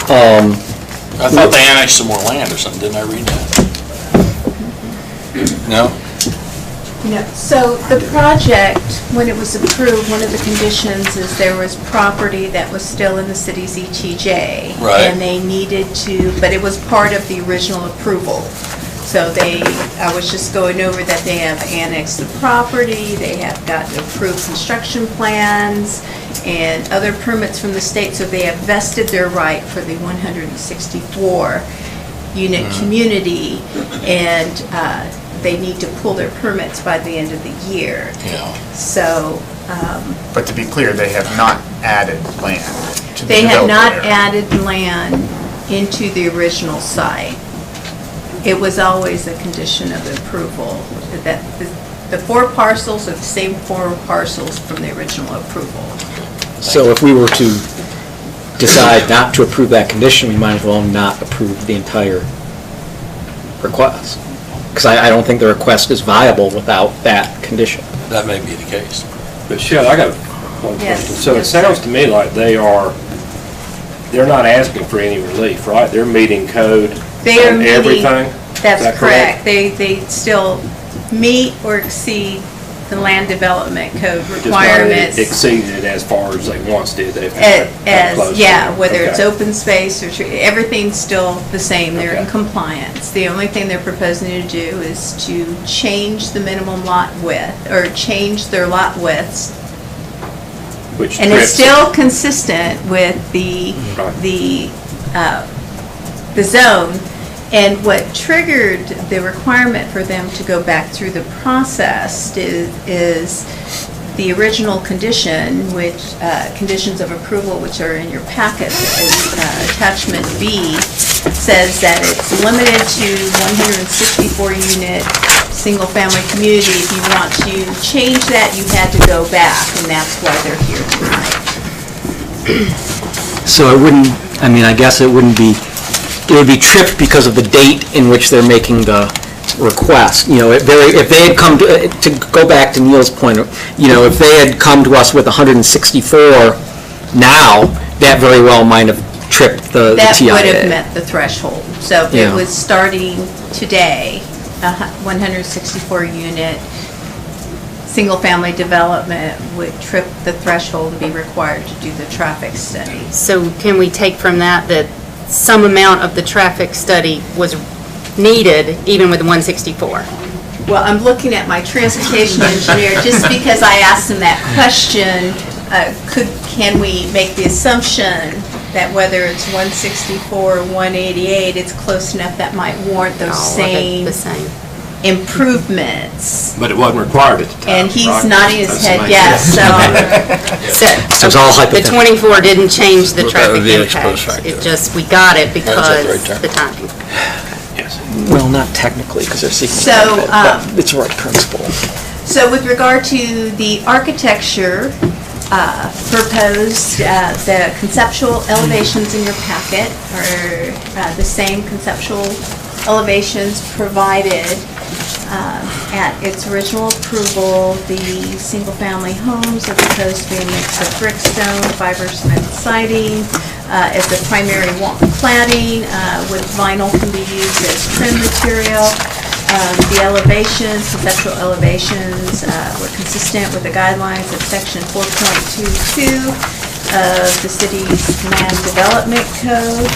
N: I thought they annexed some more land or something, didn't I read that? No?
M: No, so the project, when it was approved, one of the conditions is there was property that was still in the city's ETJ.
N: Right.
M: And they needed to, but it was part of the original approval. So I was just going over that they have annexed the property, they have gotten approved construction plans and other permits from the state, so they have vested their right for the 164 unit community, and they need to pull their permits by the end of the year.
N: Yeah.
M: So.
O: But to be clear, they have not added land to the
M: They have not
O: developer
M: added land into the original site. It was always a condition of approval that the 4 parcels are the same 4 parcels from the original approval.
L: so if we were to decide not to approve that condition, we might as well not approve the entire request. Because I don't think the request is viable without that condition.
N: That may be the case.
P: But Shelley, I got one
M: Yes,
P: question. So it
M: yes,
P: sounds
M: sir.
P: to me like they're not asking for any relief, right? They're meeting code
M: They are
P: on
M: meeting-
P: everything? Is
M: That's
P: that
M: correct. They still meet or exceed the land development code requirements.
P: Just not exceeded as far as they once did. They've had close to it.
M: Whether it's
P: Okay.
M: open space or everything's still the same. They're in
P: Okay.
M: compliance. The only thing they're proposing to do is to change the minimum lot width, or change their lot widths.
P: Which
M: And it's
P: trips-
M: still consistent with the zone. And what triggered the requirement for them to go back through the process is the original condition, which, conditions of approval, which are in your packet, is attachment B, says that it's limited to 164 unit, single-family community. If you want to change that, you had to go back, and that's why they're here tonight.
L: So it wouldn't, I guess it wouldn't be, it would be tripped because of the date in which they're making the request. If they had come to go back to Neil's point, if they had come to us with 164 now, that very well might have tripped the TIA.
M: That would have met the threshold. So if
L: Yeah.
M: it was starting today, 164-unit single-family development would trip the threshold and be required to do the traffic study.
S: So can we take from that that some amount of the traffic study was needed even with the 164?
M: Well, I'm looking at my transportation engineer, just because I asked him that question, can we make the assumption that whether it's 164 or 188, it's close enough that might warrant those same improvements?
K: But it wasn't required at the time.
M: And he's
K: right?
M: nodding his head, yes, so.
S: So
L: it's all
S: the 24 didn't change the
K: That
S: traffic
K: would be an exposed
S: impact.
K: factor.
S: It just, we got it because
N: right term.
S: the timing.
L: Well, not technically, because they're seeking
M: So,
L: benefit, but it's the right principle.
M: So with regard to the architecture proposed, the conceptual elevations in your packet are the same conceptual elevations provided at its original approval. The single-family homes are proposed to be a mix of brick, stone, fiber cement siding as the primary cladding, with vinyl can be used as trim material. The elevations, conceptual elevations, were consistent with the guidelines of section 4.22 of the city's land development code.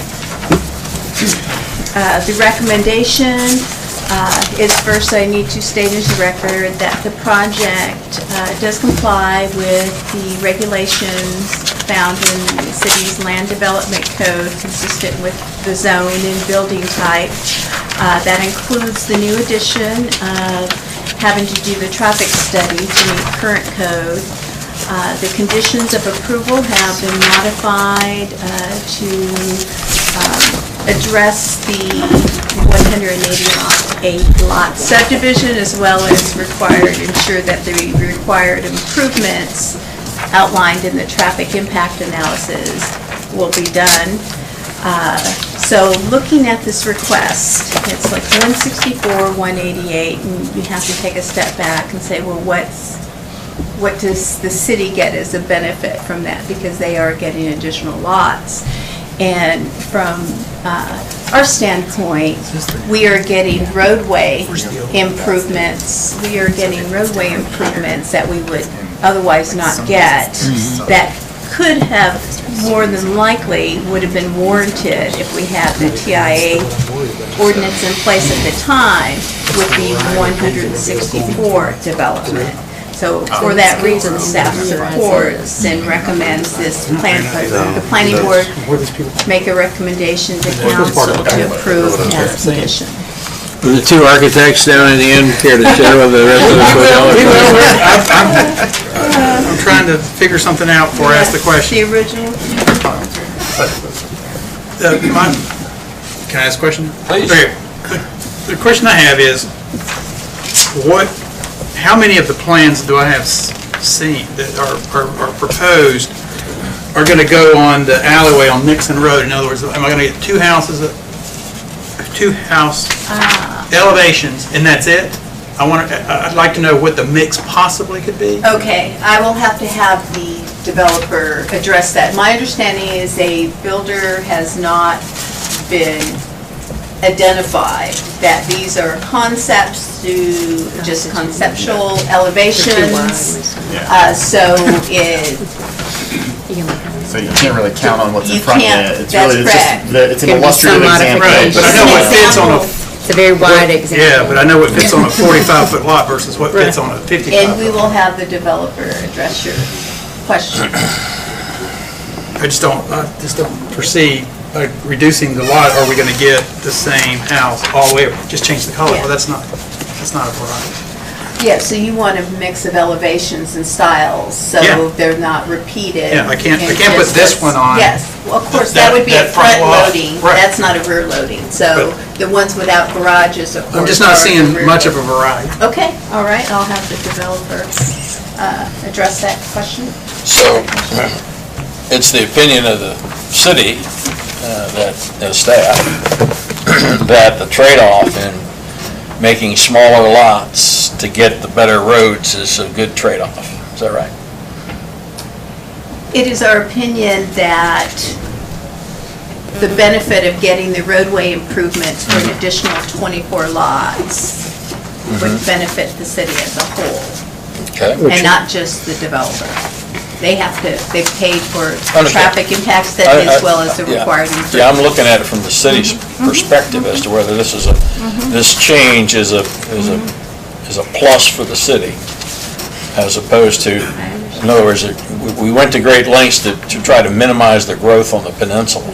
M: The recommendation is, first I need to state into record that the project does comply with the regulations found in the city's land development code, consistent with the zone and building type. That includes the new addition of having to do the traffic study to meet current code. The conditions of approval have been modified to address the 188 lot subdivision, as well as ensure that the required improvements outlined in the traffic impact analysis will be done. So looking at this request, it's like 164, 188, and you have to take a step back and say, well, what does the city get as a benefit from that? Because they are getting additional lots. And from our standpoint, we are getting roadway improvements. We are getting roadway improvements that we would otherwise not get, that could have, more than likely, would have been warranted if we had the TIA ordinance in place at the time with the 164 development. So for that reason, staff supports and recommends this plan. The planning board make a recommendation to council to approve as conditioned.
K: The two architects down in the end care to share with the rest of us.
R: I'm trying to figure something out before I ask the question.
M: The original?
R: Can I ask a question?
N: Please.
R: Okay. The question I have is, how many of the plans do I have seen that are proposed are going to go on the alleyway on Nixon Road? In other words, am I going to get two house elevations and that's it? I'd like to know what the mix possibly could be.
M: Okay, I will have to have the developer address that. My understanding is a builder has not been identified, that these are concepts to just conceptual elevations.
O: So you can't really count on what's in
M: You
O: front
M: can't,
O: of it.
M: that's correct.
O: It's an illustrative example.
R: Right, but I know what fits on a...
S: It's a very wide example.
R: Yeah, but I know what fits on a 45-foot lot versus what fits on a 55-foot.
M: And we will have the developer address your question.
R: I just don't foresee, by reducing the lot, are we going to get the same house all the way, just change the color?
M: Yeah.
R: Well, that's not a variety.
M: Yeah, so you want a mix of elevations and styles, so
R: Yeah.
M: they're not repeated.
R: Yeah, I can't
M: and
R: put
M: just
R: this one on.
M: Yes, well, of course, that would be a
R: that front
M: front
R: wall.
M: loading,
R: Right.
M: that's not a rear loading. So the ones without garages, of course.
R: I'm just not
M: are
R: seeing
M: rear
R: much of a
M: loading.
R: variety.
M: Okay, all right, I'll have the developer address that question.
N: So, it's the opinion of the city, that, as staff, that the trade-off in making smaller lots to get the better roads is a good trade-off. Is that right?
M: It is our opinion that the benefit of getting the roadway improvements for an additional 24 lots would benefit the city as a whole,
N: Okay.
M: and not just the developer. They've paid for
N: Understood.
M: traffic impact study as well as the
N: Yeah.
M: required improvements.
N: Yeah, I'm looking at it from the city's perspective as to whether this is this change is a plus for the city, as opposed to, in other words, we went to great lengths to try to minimize the growth on the peninsula.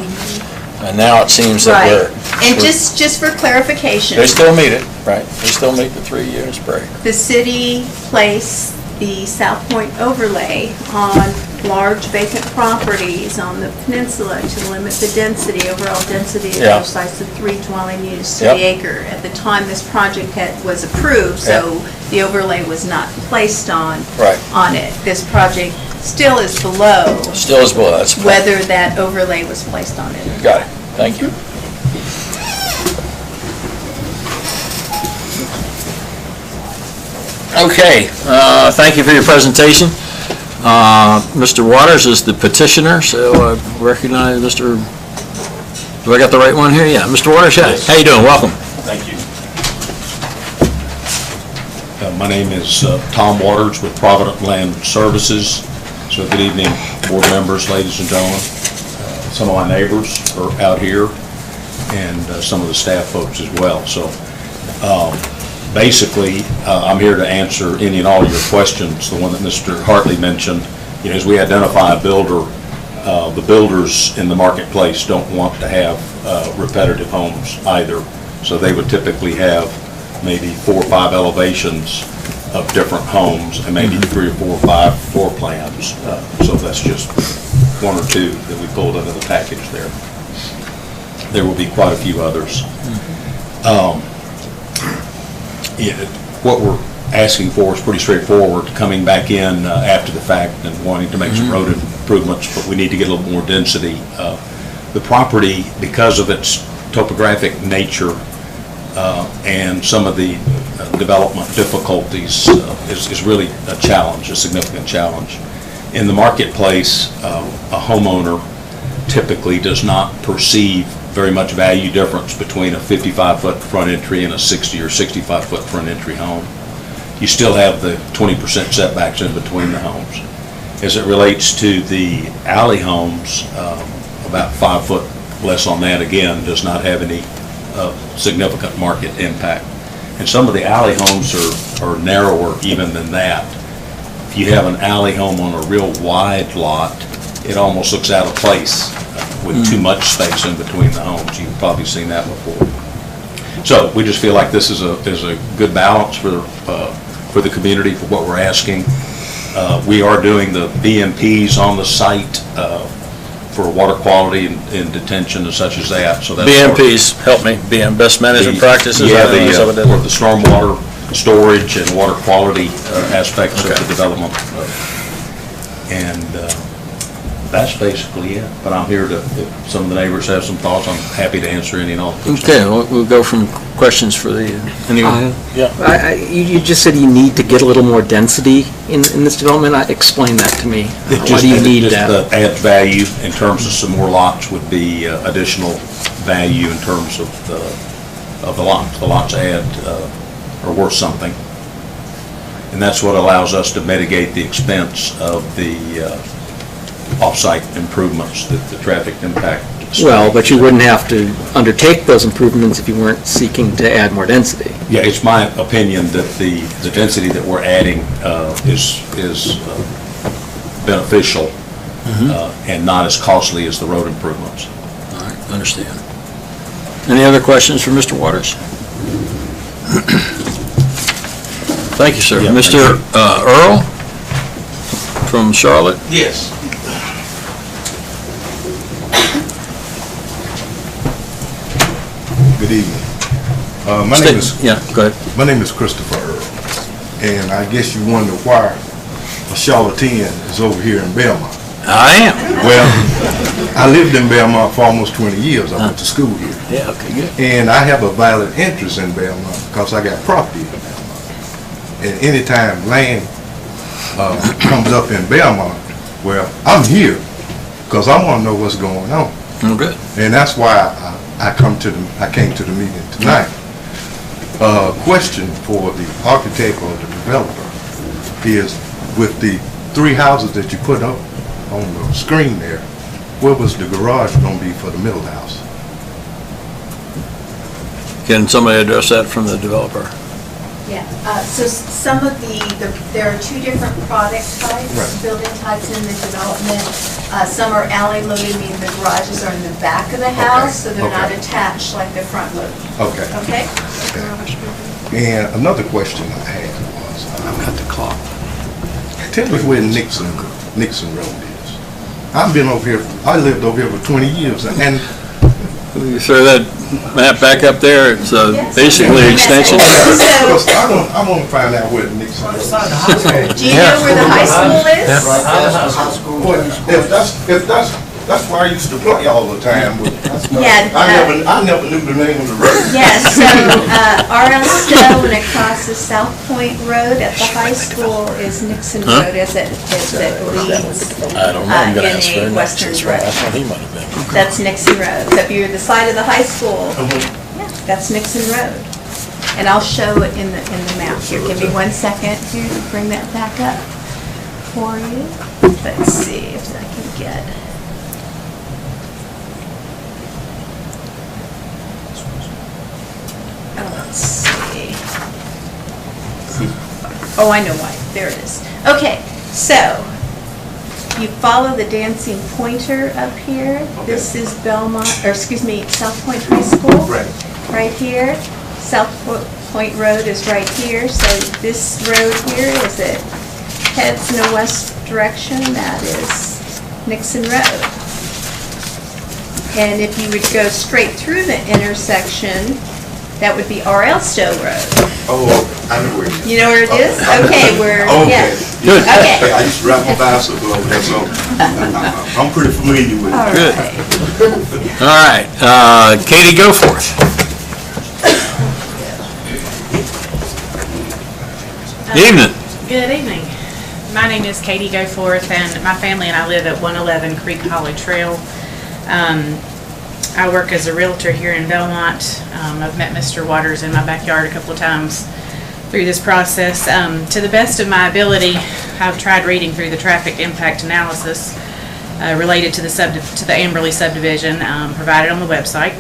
N: And now it seems that
M: Right. And just for clarification.
N: they still meet it, right? They still meet the 3 units per acre.
M: The city placed the South Point overlay on large vacant properties on the peninsula to limit the density, overall density of
N: Yeah.
M: those sites to 3 dwelling units to
N: Yep.
M: the acre. At the time this project was approved, so the overlay was not placed on
N: Right.
M: it. This project still is below
N: Still is below, that's fine.
M: whether that overlay was placed on it.
N: Got it, thank you.
K: Okay, thank you for your presentation. Mr. Waters is the petitioner, so I recognize Mr., do I got the right one here? Yeah, Mr. Waters, yeah. How you doing? Welcome.
T: Thank you. My name is Tom Waters with Provident Land Services. So good evening, board members, ladies and gentlemen. Some of my neighbors are out here, and some of the staff folks as well. So basically, I'm here to answer any and all your questions. The one that Mr. Hartley mentioned, you know, as we identify a builder, the builders in the marketplace don't want to have repetitive homes either. So they would typically have maybe 4 or 5 elevations of different homes and maybe 3 or 4 or 5 floor plans. So that's just 1 or 2 that we pulled into the package there. There will be quite a few others. What we're asking for is pretty straightforward, coming back in after the fact and wanting to make some road improvements, but we need to get a little more density. The property, because of its topographic nature and some of the development difficulties, is really a challenge, a significant challenge. In the marketplace, a homeowner typically does not perceive very much value difference between a 55-foot front entry and a 60 or 65-foot front entry home. You still have the 20% setbacks in between the homes. As it relates to the alley homes, about 5 foot less on that, again, does not have any significant market impact. And some of the alley homes are narrower even than that. If you have an alley home on a real wide lot, it almost looks out of place with too much space in between the homes. You've probably seen that before. So we just feel like this is a good balance for the community, for what we're asking. We are doing the BMPs on the site for water quality and detention and such as that. So that's
K: BMPs, help me, best management practices?
T: Yeah, for the stormwater storage and water quality aspects of the development. And that's basically it. But I'm here to, if some of the neighbors have some thoughts, I'm happy to answer any and all.
K: Okay, we'll go from questions for the, anyone?
L: Yeah. You just said you need to get a little more density in this development. Explain that to me. Why do you need that?
T: Just the add value in terms of some more lots would be additional value in terms of the lots. The lots add are worth something. And that's what allows us to mitigate the expense of the off-site improvements, the traffic impact.
L: Well, but you wouldn't have to undertake those improvements if you weren't seeking to add more density.
T: Yeah, it's my opinion that the density that we're adding is beneficial and not as costly as the road improvements.
K: All right, understand. Any other questions for Mr. Waters? Thank you, sir.
T: Yeah,
K: Mr. Earl from Charlotte?
U: Yes. Good evening. My name is
K: My
U: name is Christopher Earl, and I guess you wonder why a Charlottean is over here in Belmont.
K: I am.
U: Well, I lived in Belmont for almost 20 years. I went to school here.
K: Yeah, okay, good.
U: And I have a valid interest in Belmont because I got property in Belmont. And anytime land comes up in Belmont, well, I'm here because I want to know what's going on.
K: Oh, good.
U: And that's why I came to the meeting tonight. question for the architect or the developer is, with the 3 houses that you put up on the screen there, where was the garage gonna be for the middle house?
K: Can somebody address that from the developer?
M: Yeah, so some of there are 2 different product types,
U: Right.
M: building types in the development. Some are alley loading, meaning the garages are in the back of the house, so they're not attached like the front load.
U: Okay.
M: Okay?
U: And another question I had was, I've got the clock. Tell me where Nixon Road is. I've been over here, I lived over here for 20 years, and
K: You throw that map back up there, it's basically an extension.
U: I want to find out where Nixon Road is.
M: Do you know where the high school is?
U: That's where I used to play all the time.
M: Yeah.
U: I never knew the name of the road.
M: Yes, so R.L. Stowe and across the South Point Road at the high school is Nixon Road as it leads
N: I don't know, I'm gonna
M: in
N: ask
M: a
N: for
M: western
N: next.
M: direction.
N: He might have been.
M: That's Nixon Road. So if you're the side of the high school, yeah, that's Nixon Road. And I'll show it in the map here. Give me 1 second here to bring that back up for you. Let's see if I can get. Let's see. Oh, I know why. There it is. Okay, so you follow the dancing pointer up here. This is Belmont, or excuse me, South Point High School.
U: Right.
M: Right here. South Point Road is right here. So this road here, as it heads in a west direction, that is Nixon Road. And if you would go straight through the intersection, that would be R.L. Stowe Road.
U: Oh, I know where it is.
M: You know where it is? Okay,
U: Okay.
M: Good. Okay.
U: I used to ride my bicycle over there, so I'm pretty familiar with it.
K: Good. All right, Katie, go forth. Evening.
I: Good evening. My name is Katie Goforth, and my family and I live at 111 Creek Hollow Trail. I work as a realtor here in Belmont. I've met Mr. Waters in my backyard a couple of times through this process. To the best of my ability, I've tried reading through the traffic impact analysis related to the Amberley subdivision provided on the website.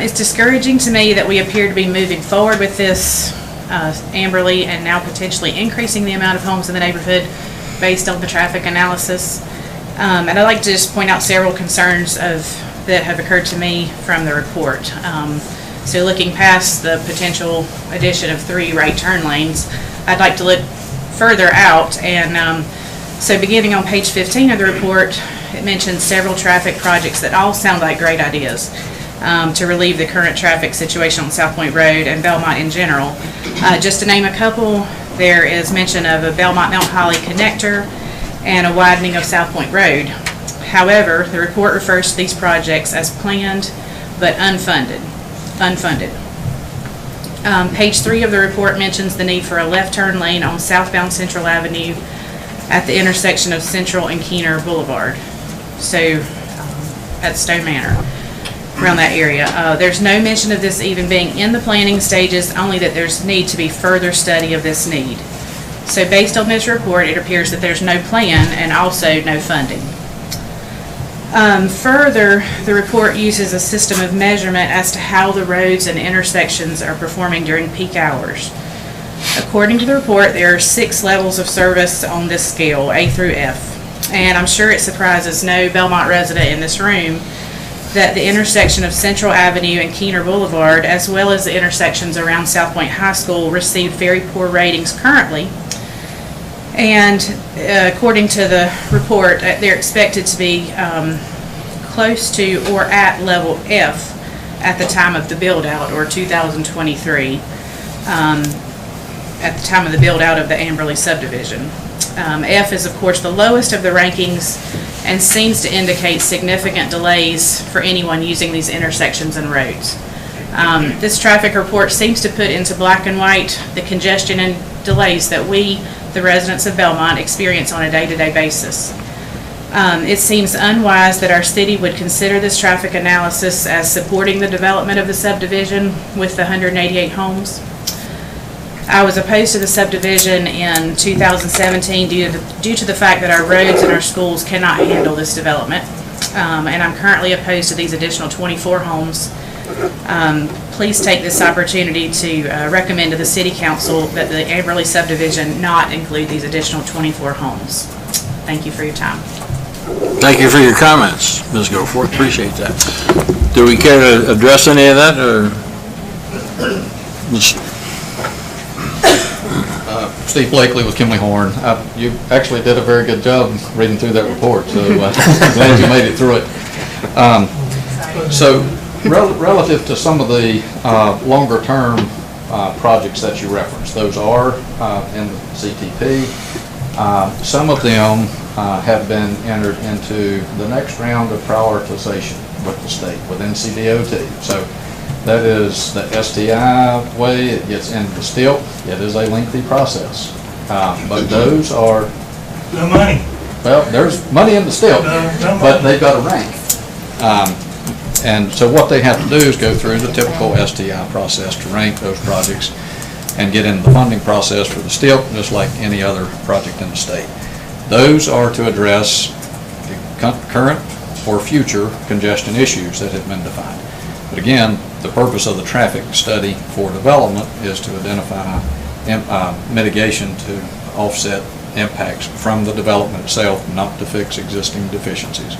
I: It's discouraging to me that we appear to be moving forward with this Amberley and now potentially increasing the amount of homes in the neighborhood based on the traffic analysis. And I'd like to just point out several concerns that have occurred to me from the report. So looking past the potential addition of 3 right turn lanes, I'd like to look further out. And so beginning on page 15 of the report, it mentions several traffic projects that all sound like great ideas to relieve the current traffic situation on South Point Road and Belmont in general. Just to name a couple, there is mention of a Belmont Mount Holly connector and a widening of South Point Road. However, the report refers to these projects as planned but unfunded. Page 3 of the report mentions the need for a left turn lane on southbound Central Avenue at the intersection of Central and Keener Boulevard. So at Stone Manor, around that area. There's no mention of this even being in the planning stages, only that there's need to be further study of this need. So based on this report, it appears that there's no plan and also no funding. Further, the report uses a system of measurement as to how the roads and intersections are performing during peak hours. According to the report, there are 6 levels of service on this scale, A through F. And I'm sure it surprises no Belmont resident in this room that the intersection of Central Avenue and Keener Boulevard, as well as the intersections around South Point High School, receive very poor ratings currently. And according to the report, they're expected to be close to or at level F at the time of the build-out, or 2023, at the time of the build-out of the Amberley subdivision. F is, of course, the lowest of the rankings and seems to indicate significant delays for anyone using these intersections and roads. This traffic report seems to put into black and white the congestion and delays that we, the residents of Belmont, experience on a day-to-day basis. It seems unwise that our city would consider this traffic analysis as supporting the development of the subdivision with the 188 homes. I was opposed to the subdivision in 2017 due to the fact that our roads and our schools cannot handle this development. And I'm currently opposed to these additional 24 homes. Please take this opportunity to recommend to the City Council that the Amberley subdivision not include these additional 24 homes. Thank you for your time.
K: Thank you for your comments, Ms. Goforth, appreciate that. Do we care to address any of that, or?
D: Steve Blakely with Kimley Horn. You actually did a very good job reading through that report, so glad you made it through it. So relative to some of the longer-term projects that you referenced, those are in the CTP. Some of them have been entered into the next round of prioritization with the state, with NCDOT. So that is the STI way, it gets into the STILT. It is a lengthy process. But those are...
J: No money.
D: Well, there's money in the STILT, but they've got a rank. And so what they have to do is go through the typical STI process to rank those projects and get into the funding process for the STILT, just like any other project in the state. Those are to address the current or future congestion issues that have been defined. But again, the purpose of the traffic study for development is to identify mitigation to offset impacts from the development itself, not to fix existing deficiencies.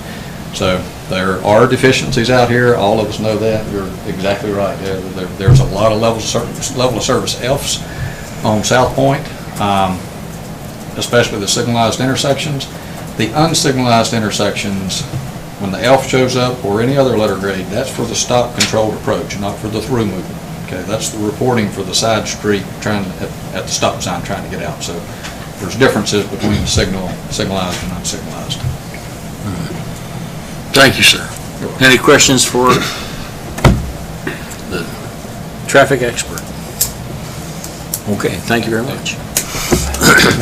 D: So there are deficiencies out here. All of us know that. You're exactly right. There's a lot of level of service Fs on South Point, especially the signalized intersections. The unsignalized intersections, when the F shows up or any other letter grade, that's for the stop controlled approach, not for the through movement. Okay, that's the reporting for the side street trying at the stop sign trying to get out. So there's differences between signalized and unsignalized.
K: Thank you, sir. Any questions for the traffic expert? Okay, thank you very much.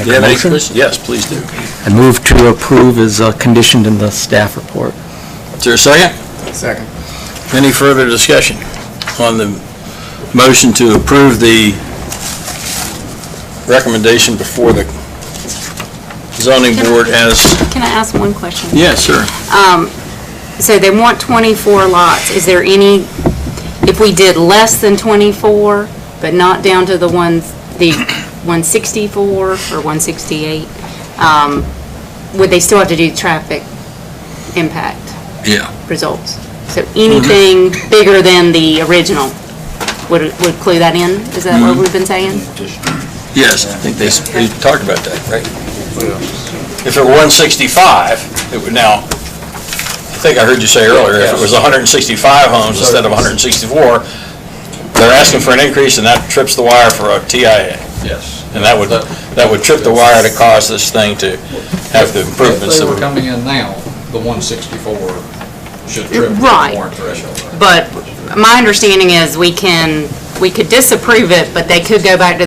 K: Do you have any questions? Yes, please do.
L: I move to approve as conditioned in the staff report.
K: Is there a second?
R: Second.
K: Any further discussion on the motion to approve the recommendation before the zoning board as...
S: Can I ask one question?
K: Yes, sir.
S: So they want 24 lots. Is there any, if we did less than 24, but not down to the 164 or 168, would they still have to do traffic impact results? So anything bigger than the original would clue that in? Is that what we've been saying?
K: Yes, I think they talked about that, right? If it were 165, it would now... I think I heard you say earlier, if it was 165 homes instead of 164, they're asking for an increase, and that trips the wire for a TIA.
D: Yes.
K: And that would trip the wire to cause this thing to have the improvements.
D: If they were coming in now, the 164 should trip the warrant threshold.
S: But my understanding is we could disapprove it, but they could go back to